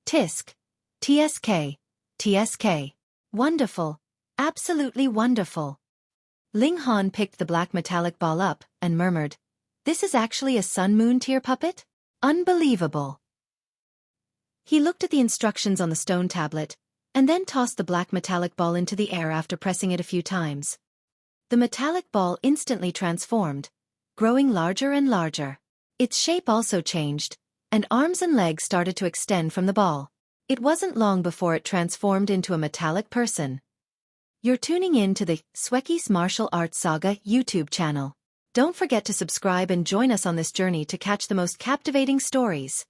Tisk. TSK. TSK. Wonderful. Absolutely wonderful. Ling Han picked the black metallic ball up and murmured, this is actually a Sun-Moon tier puppet? Unbelievable. He looked at the instructions on the stone tablet, and then tossed the black metallic ball into the air after pressing it a few times. The metallic ball instantly transformed, growing larger and larger. Its shape also changed, and arms and legs started to extend from the ball. It wasn't long before it transformed into a metallic person. You're tuning in to the Xueqi's Martial Arts Saga YouTube channel. Don't forget to subscribe and join us on this journey to catch the most captivating stories.